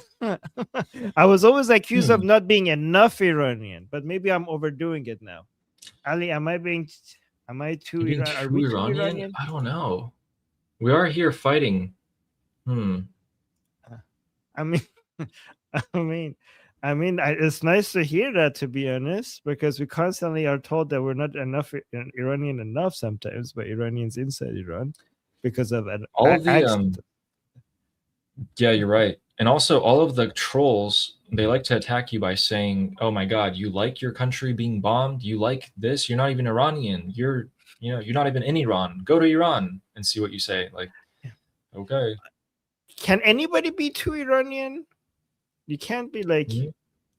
I was always accused of not being enough Iranian, but maybe I'm overdoing it now. Ali, am I too Iranian? Are we too Iranian? I don't know. We are here fighting. I mean, it's nice to hear that, to be honest, because we constantly are told that we're not enough Iranian enough sometimes by Iranians inside Iran because of an accent. Yeah, you're right. And also all of the trolls, they like to attack you by saying, oh my God, you like your country being bombed? You like this? You're not even Iranian. You're not even in Iran. Go to Iran and see what you say. Like, okay. Can anybody be too Iranian? You can't be like,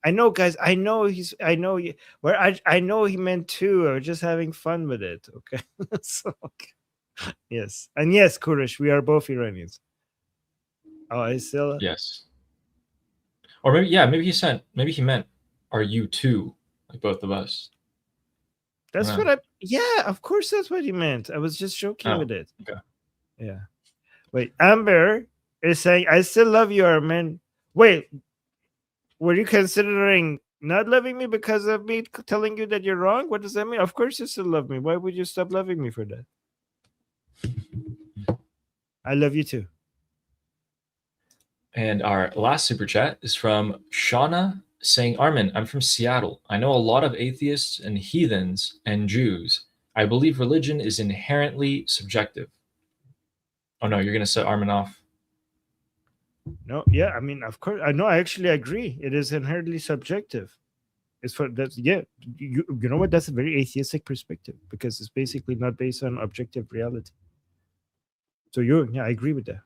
I know, guys. I know he meant two. I was just having fun with it. Okay. So, okay. Yes. And yes, Kurish, we are both Iranians. Oh, I still. Yes. Or maybe he meant, are you too? Like both of us. That's what of course that's what he meant. I was just joking with it. Okay. Yeah. Wait, Amber is saying, I still love you, Armin. Wait, were you considering not loving me because of me telling you that you're wrong? What does that mean? Of course you still love me. Why would you stop loving me for that? I love you too. And our last super chat is from Shauna saying, Armin, I'm from Seattle. I know a lot of atheists and heathens and Jews. I believe religion is inherently subjective. Oh no, you're going to set Armin off. No, yeah, I mean, of course. I know, I actually agree. It is inherently subjective. It's for that. Yeah, you know what? That's a very atheistic perspective because it's basically not based on objective reality. So I agree with that.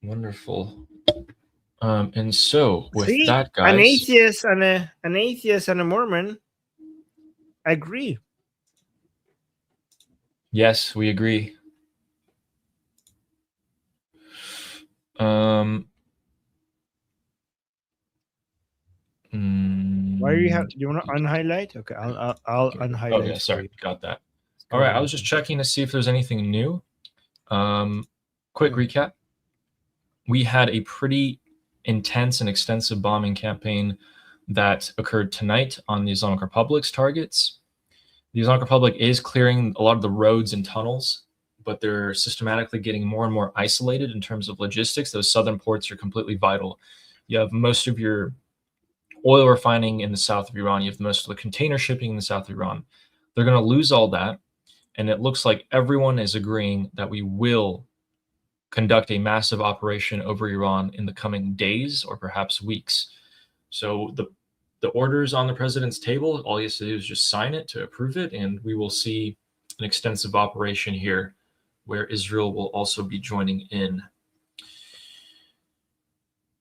Wonderful. And so with that, guys, an atheist and a Mormon agree. Yes, we agree. Why do you want to unhighlight? Okay, I'll unhighlight. Oh yeah, sorry, got that. All right, I was just checking to see if there's anything new. Quick recap. We had a pretty intense and extensive bombing campaign that occurred tonight on the Islamic Republic's targets. The Islamic Republic is clearing a lot of the roads and tunnels, but they're systematically getting more and more isolated in terms of logistics. Those southern ports are completely vital. You have most of your oil refining in the south of Iran. You have most of the container shipping in the south of Iran. They're going to lose all that. And it looks like everyone is agreeing that we will conduct a massive operation over Iran in the coming days or perhaps weeks. So the orders on the president's table, all he has to do is just sign it to approve it, and we will see an extensive operation here where Israel will also be joining in.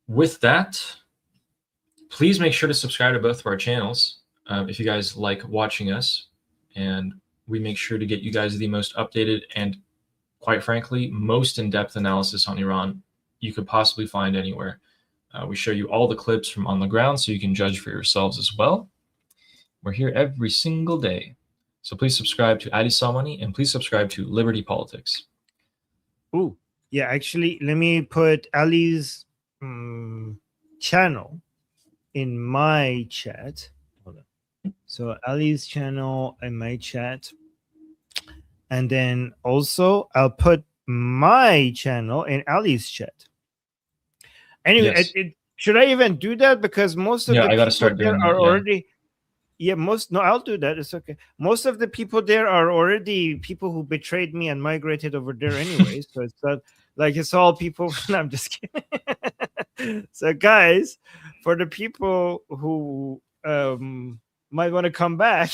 With that, please make sure to subscribe to both of our channels if you guys like watching us, and we make sure to get you guys the most updated and, quite frankly, most in-depth analysis on Iran you could possibly find anywhere. We show you all the clips from on the ground so you can judge for yourselves as well. We're here every single day. So please subscribe to Ali Salmani and please subscribe to Liberty Politics. Oh, yeah, actually, let me put Ali's channel in my chat. Hold on. So Ali's channel in my chat. And then also I'll put my channel in Ali's chat. Anyway, Yes. should I even do that? Because most of the I got to people start there doing are that, already. Yeah, I'll do that. It's okay. Most of the people there are already people who betrayed me and migrated over there anyway. So it's not like it's all people. No, I'm just kidding. So guys, for the people who might want to come back,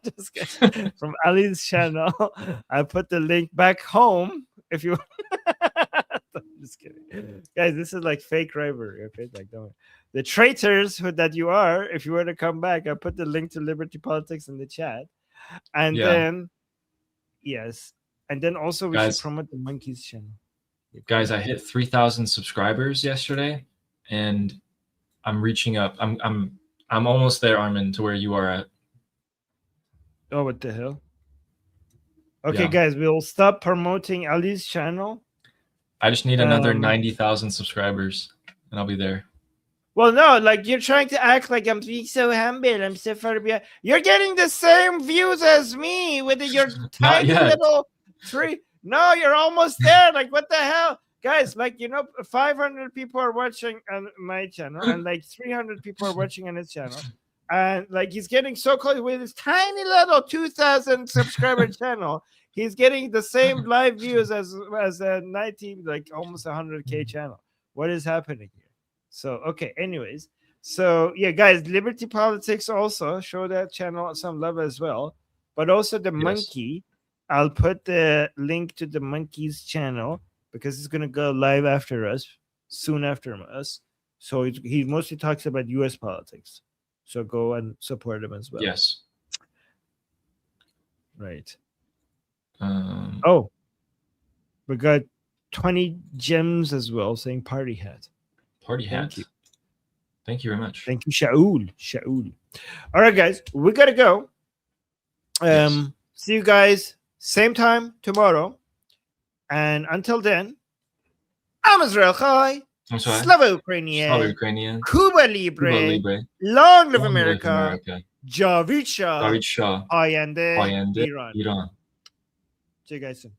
just kidding, from Ali's channel, I put the link back home if you. I'm just kidding, guys. This is like fake rivalry. Okay, like don't. The traitors that you are, if you were to come back, I put the link to Liberty Politics in the chat. And then, yes. And then also we should promote the Monkeys channel. Guys, I hit 3,000 subscribers yesterday, and I'm reaching up. I'm almost there, Armin, to where you are at. Oh, what the hell? Okay, guys, we'll stop promoting Ali's channel. I just need another 90,000 subscribers, and I'll be there. Well, no, like you're trying to act like I'm being so humble. I'm so far behind. You're getting the same views as me with your tiny little tree. No, you're almost there. Like, what the hell? Guys, like, 500 people are watching on my channel and like 300 people are watching on his channel. And like, he's getting so close with his tiny little 2,000 subscriber channel. He's getting the same live views as a 90, like almost 100K channel. What is happening here? So, okay, anyways. So, yeah, guys, Liberty Politics also show that channel some love as well. But also the Monkey. I'll put the link to the Monkey's channel because it's going to go live after us, soon after us. So he mostly talks about U.S. politics. So go and support him as well. Yes. Right. Oh, we got 20 gems as well saying party hat. Party hat. Thank you very much. Thank you, Shaul. All right, guys, we got to go. See you guys same time tomorrow. And until then, I'm Israel Chai. Slava Ukrainian. Cuba Libre. Long live America. Javid Shah. Ayande Iran. See you guys soon.